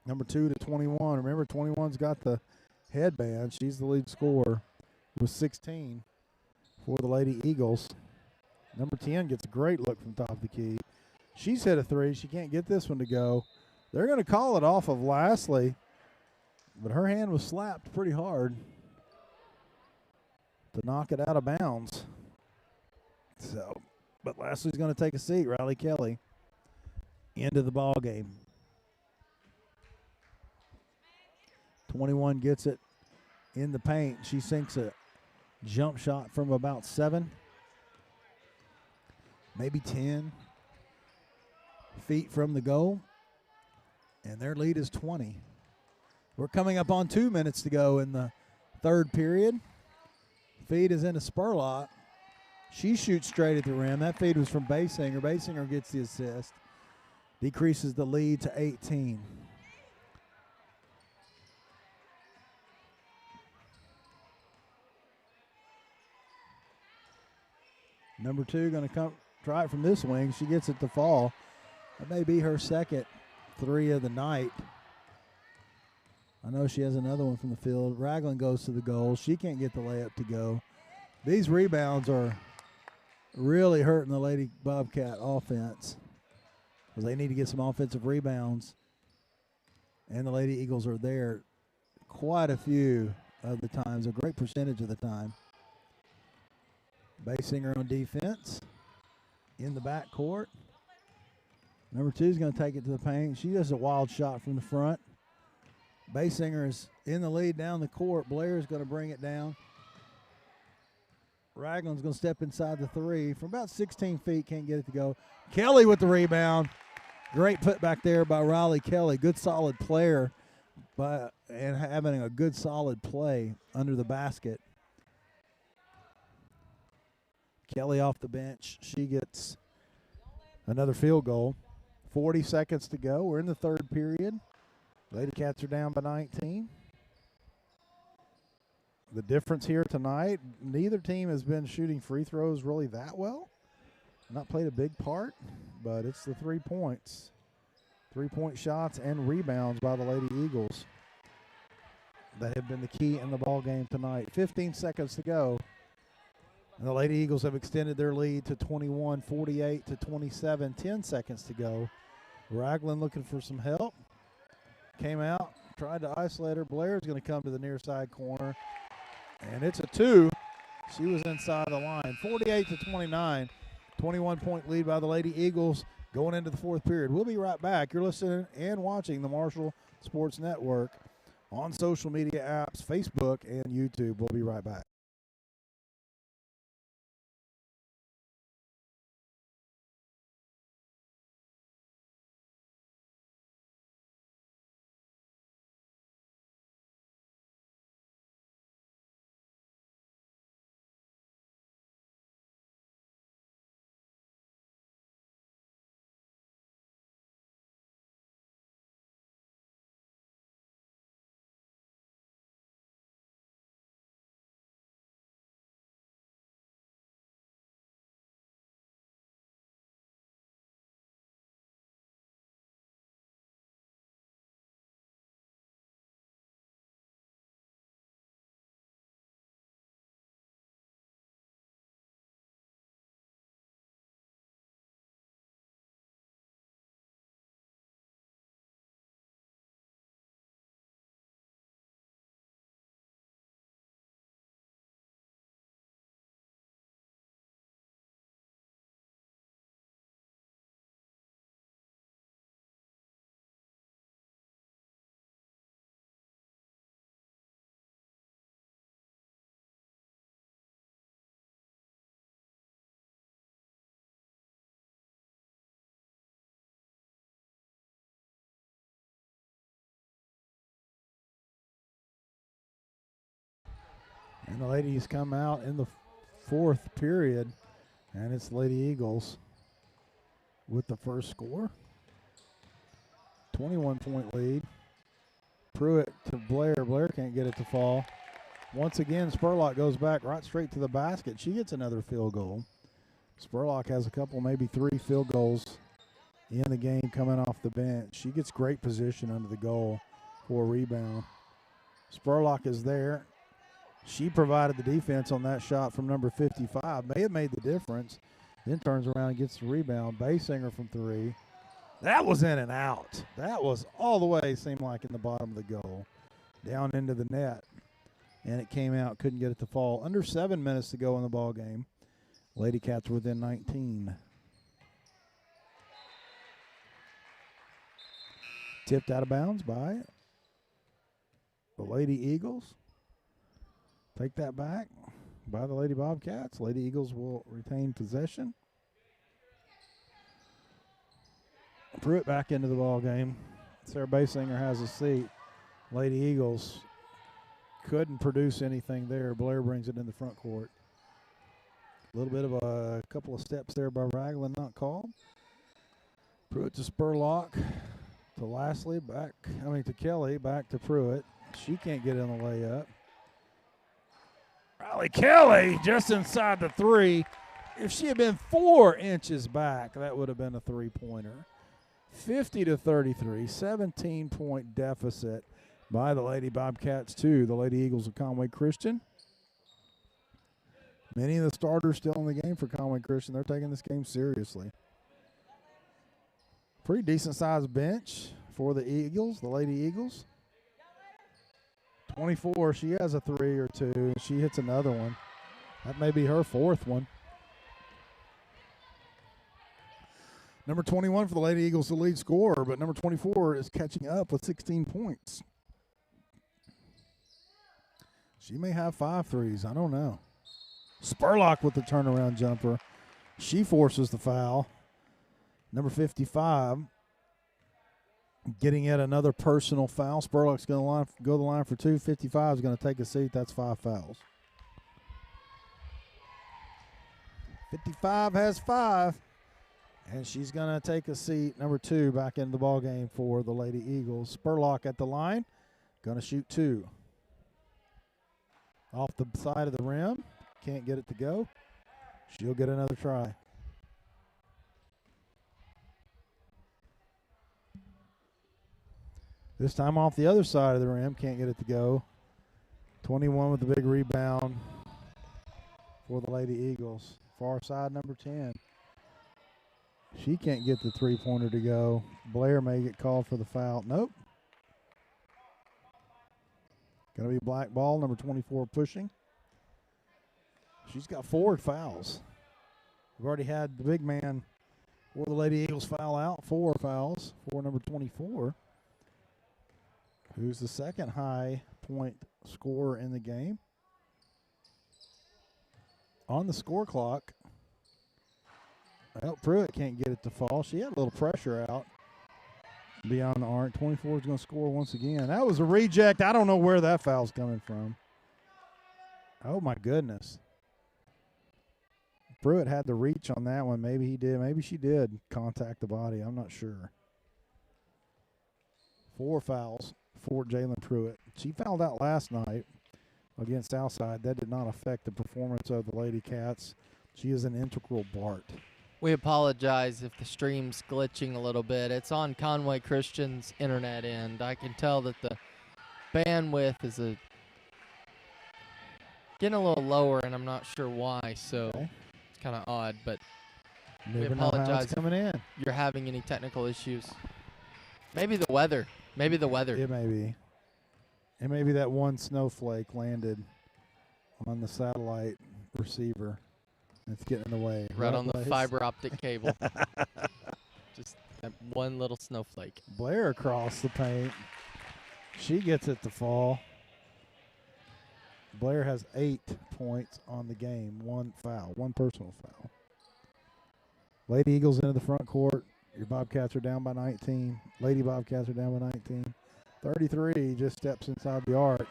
Number 2 to 21. Remember, 21's got the headband. She's the lead scorer with 16 for the Lady Eagles. Number 10 gets a great look from top of the key. She's hit a 3. She can't get this one to go. They're going to call it off of Lastly, but her hand was slapped pretty hard to knock it out of bounds. But Lastly's going to take a seat. Riley Kelly into the ball game. 21 gets it in the paint. She sinks a jump shot from about 7. maybe 10 feet from the goal, and their lead is 20. We're coming up on 2 minutes to go in the third period. Feed is into Spurlock. She shoots straight at the rim. That feed was from Basinger. Basinger gets the assist. Decreases the lead to 18. Number 2 going to come try it from this wing. She gets it to fall. That may be her second 3 of the night. I know she has another one from the field. Ragland goes to the goal. She can't get the layup to go. These rebounds are really hurting the Lady Bobcat offense because they need to get some offensive rebounds. And the Lady Eagles are there quite a few of the times, a great percentage of the time. Basinger on defense in the backcourt. Number 2 is going to take it to the paint. She does a wild shot from the front. Basinger is in the lead down the court. Blair is going to bring it down. Ragland's going to step inside the 3 from about 16 feet. Can't get it to go. Kelly with the rebound. Great put back there by Riley Kelly. Good solid player and having a good solid play under the basket. Kelly off the bench. She gets another field goal. 40 seconds to go. We're in the third period. Lady Cats are down by 19. The difference here tonight, neither team has been shooting free throws really that well. Not played a big part, but it's the 3 points. 3-point shots and rebounds by the Lady Eagles that have been the key in the ball game tonight. 15 seconds to go. And the Lady Eagles have extended their lead to 21, 48 to 27. 10 seconds to go. Ragland looking for some help. Came out, tried to isolate her. Blair's going to come to the near side corner. And it's a 2. She was inside the line. 48 to 29. 21-point lead by the Lady Eagles going into the fourth period. We'll be right back. You're listening and watching the Marshall Sports Network on social media apps, Facebook and YouTube. We'll be right back. And the ladies come out in the fourth period, and it's Lady Eagles with the first score. 21-point lead. Pruitt to Blair. Blair can't get it to fall. Once again, Spurlock goes back right straight to the basket. She gets another field goal. Spurlock has a couple, maybe 3 field goals in the game coming off the bench. She gets great position under the goal for a rebound. Spurlock is there. She provided the defense on that shot from number 55. May have made the difference. Then turns around and gets the rebound. Basinger from 3. That was in and out. That was all the way, seemed like, in the bottom of the goal. Down into the net. And it came out, couldn't get it to fall. Under 7 minutes to go in the ball game. Lady Cats within 19. Tipped out of bounds by the Lady Eagles. Take that back by the Lady Bobcats. Lady Eagles will retain possession. Pruitt back into the ball game. Sarah Basinger has a seat. Lady Eagles couldn't produce anything there. Blair brings it in the front court. A little bit of a couple of steps there by Ragland, not called. Pruitt to Spurlock, to Lastly, to Kelly, back to Pruitt. She can't get in the layup. Riley Kelly just inside the three. If she had been 4 inches back, that would have been a three-pointer. 50-33, 17-point deficit by the Lady Bobcats to the Lady Eagles of Conway Christian. Many of the starters still in the game for Conway Christian. They're taking this game seriously. Pretty decent-sized bench for the Eagles, the Lady Eagles. 24, she has a 3 or 2. She hits another one. That may be her 4th one. Number 21 for the Lady Eagles, the lead scorer, but number 24 is catching up with 16 points. She may have 5 threes. I don't know. Spurlock with the turnaround jumper. She forces the foul. Number 55 getting yet another personal foul. Spurlock's going to go to the line for 2. 55 is going to take a seat. That's 5 fouls. 55 has 5. And she's going to take a seat, number 2, back into the ball game for the Lady Eagles. Spurlock at the line, going to shoot 2. Off the side of the rim, can't get it to go. She'll get another try. This time off the other side of the rim, can't get it to go. 21 with the big rebound for the Lady Eagles. Far side, number 10. She can't get the three-pointer to go. Blair may get called for the foul. Nope. Going to be black ball, number 24 pushing. She's got 4 fouls. We've already had the big man for the Lady Eagles foul out. 4 fouls for number 24, who's the second high point scorer in the game. On the score clock, well, Pruitt can't get it to fall. She had a little pressure out beyond the arc. 24 is going to score once again. That was a reject. I don't know where that foul's coming from. Oh, my goodness. Pruitt had the reach on that one. Maybe he did. Maybe she did contact the body. I'm not sure. 4 fouls for Jalen Pruitt. She fouled out last night against Southside. That did not affect the performance of the Lady Cats. She is an integral part. We apologize if the stream's glitching a little bit. It's on Conway Christian's internet end. I can tell that the bandwidth is getting a little lower, and I'm not sure why, so it's kind of odd. But we apologize coming in. You're having any technical issues. Maybe the weather. Maybe the weather. It may be. And maybe that one snowflake landed on the satellite receiver. It's getting in the way. Right on the fiber optic cable. Just that one little snowflake. Blair across the paint. She gets it to fall. Blair has 8 points on the game. 1 foul. 1 personal foul. Lady Eagles into the front court. Your Bobcats are down by 19. Lady Bobcats are down by 19. 33 just steps inside the arc.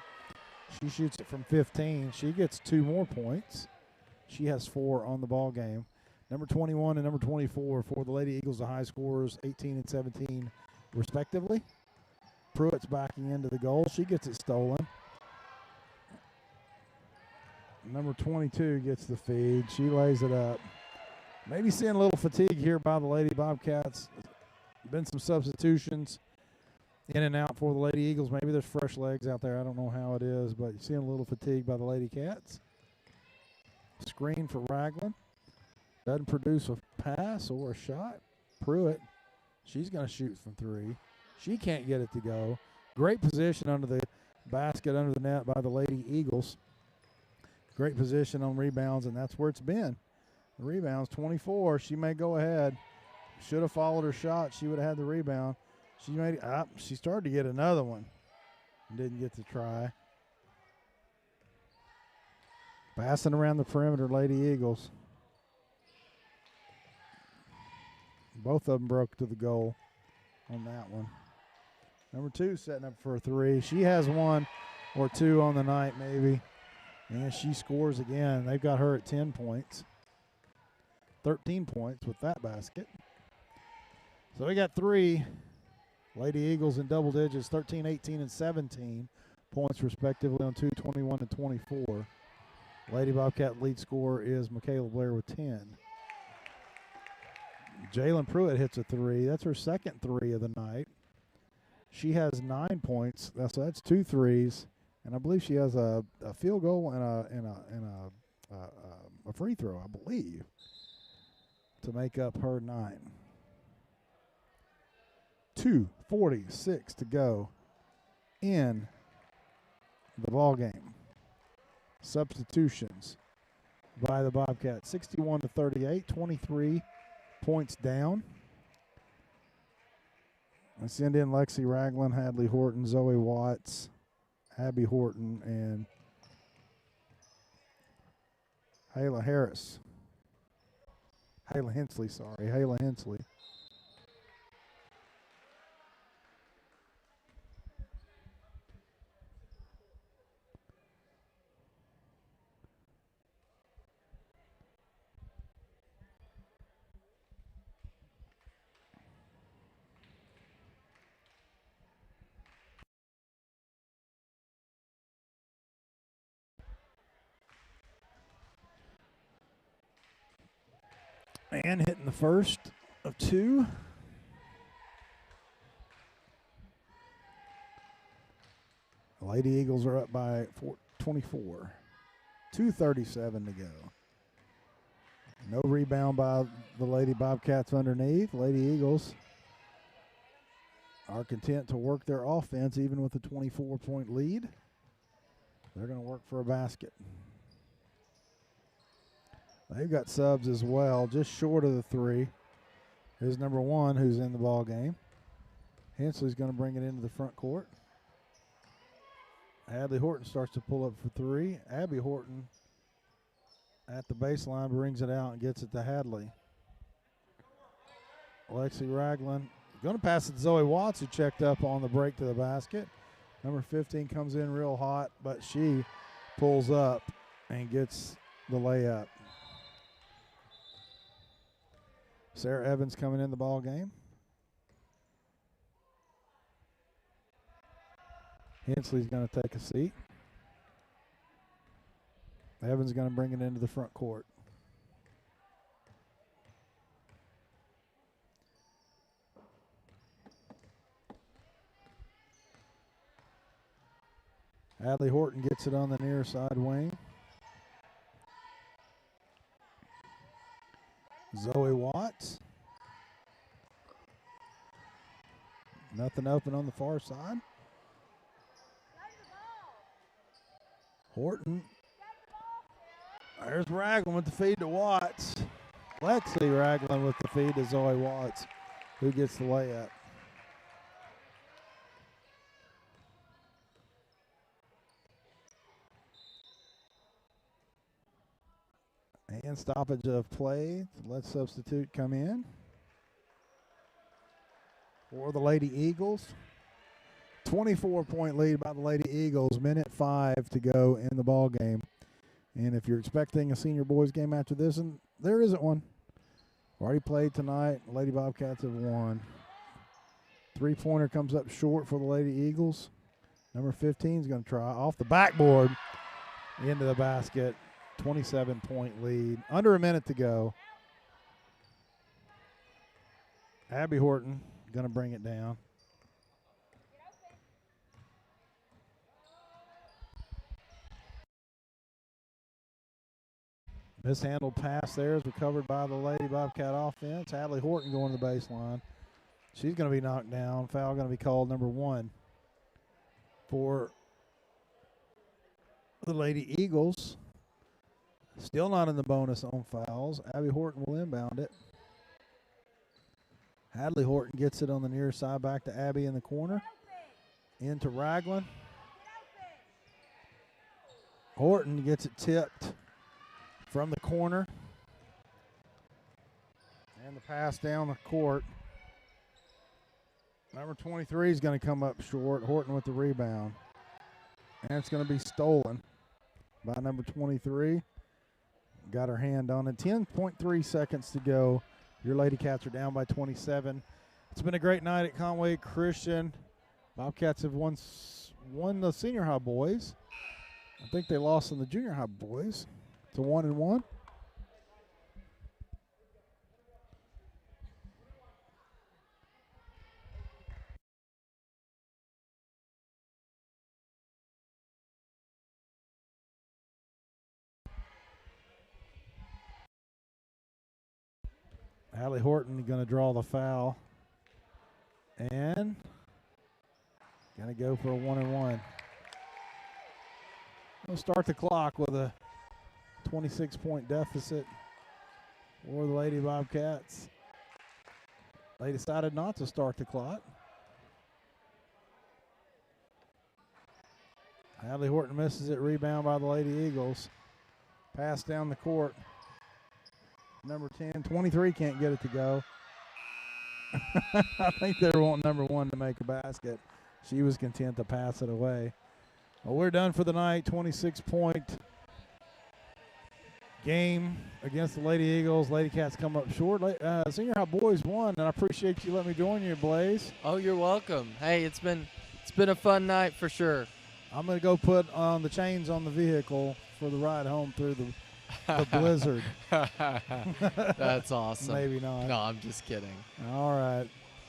She shoots it from 15. She gets 2 more points. She has 4 on the ball game. Number 21 and number 24 for the Lady Eagles, the high scorers, 18 and 17 respectively. Pruitt's backing into the goal. She gets it stolen. Number 22 gets the feed. She lays it up. Maybe seeing a little fatigue here by the Lady Bobcats. Been some substitutions in and out for the Lady Eagles. Maybe there's fresh legs out there. I don't know how it is, but you're seeing a little fatigue by the Lady Cats. Screen for Ragland. Doesn't produce a pass or a shot. Pruitt, she's going to shoot from 3. She can't get it to go. Great position under the basket, under the net by the Lady Eagles. Great position on rebounds, and that's where it's been. The rebounds, 24. She may go ahead. Should have followed her shot. She would have had the rebound. She started to get another one. Didn't get to try. Passing around the perimeter, Lady Eagles. Both of them broke to the goal. on that one. Number 2 setting up for a 3. She has 1 or 2 on the night maybe. And she scores again. They've got her at 10 points. 13 points with that basket. So we got 3 Lady Eagles in double digits, 13, 18, and 17 points respectively on 2, 21, and 24. Lady Bobcat lead scorer is Michaela Blair with 10. Jalen Pruitt hits a 3. That's her second 3 of the night. She has 9 points. So that's 2 threes, and I believe she has a field goal and a free throw, I believe, to make up her 9. 2:46 to go in the ball game. Substitutions by the Bobcats, 61-38, 23 points down. I send in Lexi Ragland, Hadley Horton, Zoe Watts, Abby Horton, and Hayla Harris. Hayla Hensley, sorry. Hayla Hensley. And hitting the first of 2. The Lady Eagles are up by 24. 2:37 to go. No rebound by the Lady Bobcats underneath. Lady Eagles are content to work their offense even with a 24-point lead. They're going to work for a basket. They've got subs as well, just short of the 3. Here's number 1 who's in the ball game. Hensley's going to bring it into the front court. Hadley Horton starts to pull up for 3. Abby Horton at the baseline brings it out and gets it to Hadley. Lexi Ragland going to pass it to Zoe Watts, who checked up on the break to the basket. Number 15 comes in real hot, but she pulls up and gets the layup. Sarah Evans coming in the ball game. Hensley's going to take a seat. Evans going to bring it into the front court. Hadley Horton gets it on the near side wing. Zoe Watts. Nothing open on the far side. Horton. There's Ragland with the feed to Watts. Lexi Ragland with the feed to Zoe Watts, who gets the layup. And stoppage of play. Let's substitute come in for the Lady Eagles. 24-point lead by the Lady Eagles. Minute 5 to go in the ball game. And if you're expecting a senior boys game after this, and there isn't one. Already played tonight. Lady Bobcats have won. 3-pointer comes up short for the Lady Eagles. Number 15 is going to try off the backboard into the basket. 27-point lead. Under a minute to go. Abby Horton going to bring it down. Mishandled pass there is recovered by the Lady Bobcat offense. Hadley Horton going to the baseline. She's going to be knocked down. Foul going to be called, number 1 for the Lady Eagles. Still not in the bonus on fouls. Abby Horton will inbound it. Hadley Horton gets it on the near side, back to Abby in the corner. Into Ragland. Horton gets it tipped from the corner. And the pass down the court. Number 23 is going to come up short. Horton with the rebound. And it's going to be stolen by number 23. Got her hand on it. 10.3 seconds to go. Your Lady Cats are down by 27. It's been a great night at Conway Christian. Bobcats have won the senior high boys. I think they lost in the junior high boys. It's a 1-1. Allie Horton going to draw the foul. And going to go for a 1-1. We'll start the clock with a 26-point deficit for the Lady Bobcats. They decided not to start the clock. Allie Horton misses it. Rebound by the Lady Eagles. Pass down the court. Number 10, 23 can't get it to go. I think they were wanting number 1 to make a basket. She was content to pass it away. Well, we're done for the night. 26-point game against the Lady Eagles. Lady Cats come up short. Senior high boys won, and I appreciate you letting me join you, Blaze. Oh, you're welcome. Hey, it's been a fun night for sure. I'm going to go put on the chains on the vehicle for the ride home through the blizzard. That's awesome. Maybe not. No, I'm just kidding. All right.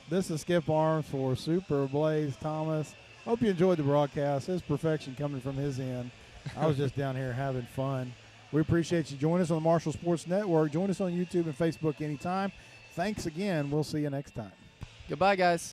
This is Skip Arms for Super Blaze Thomas. Hope you enjoyed the broadcast. His perfection coming from his end. I was just down here having fun. We appreciate you joining us on the Marshall Sports Network. Join us on YouTube and Facebook anytime. Thanks again. We'll see you next time. Goodbye, guys.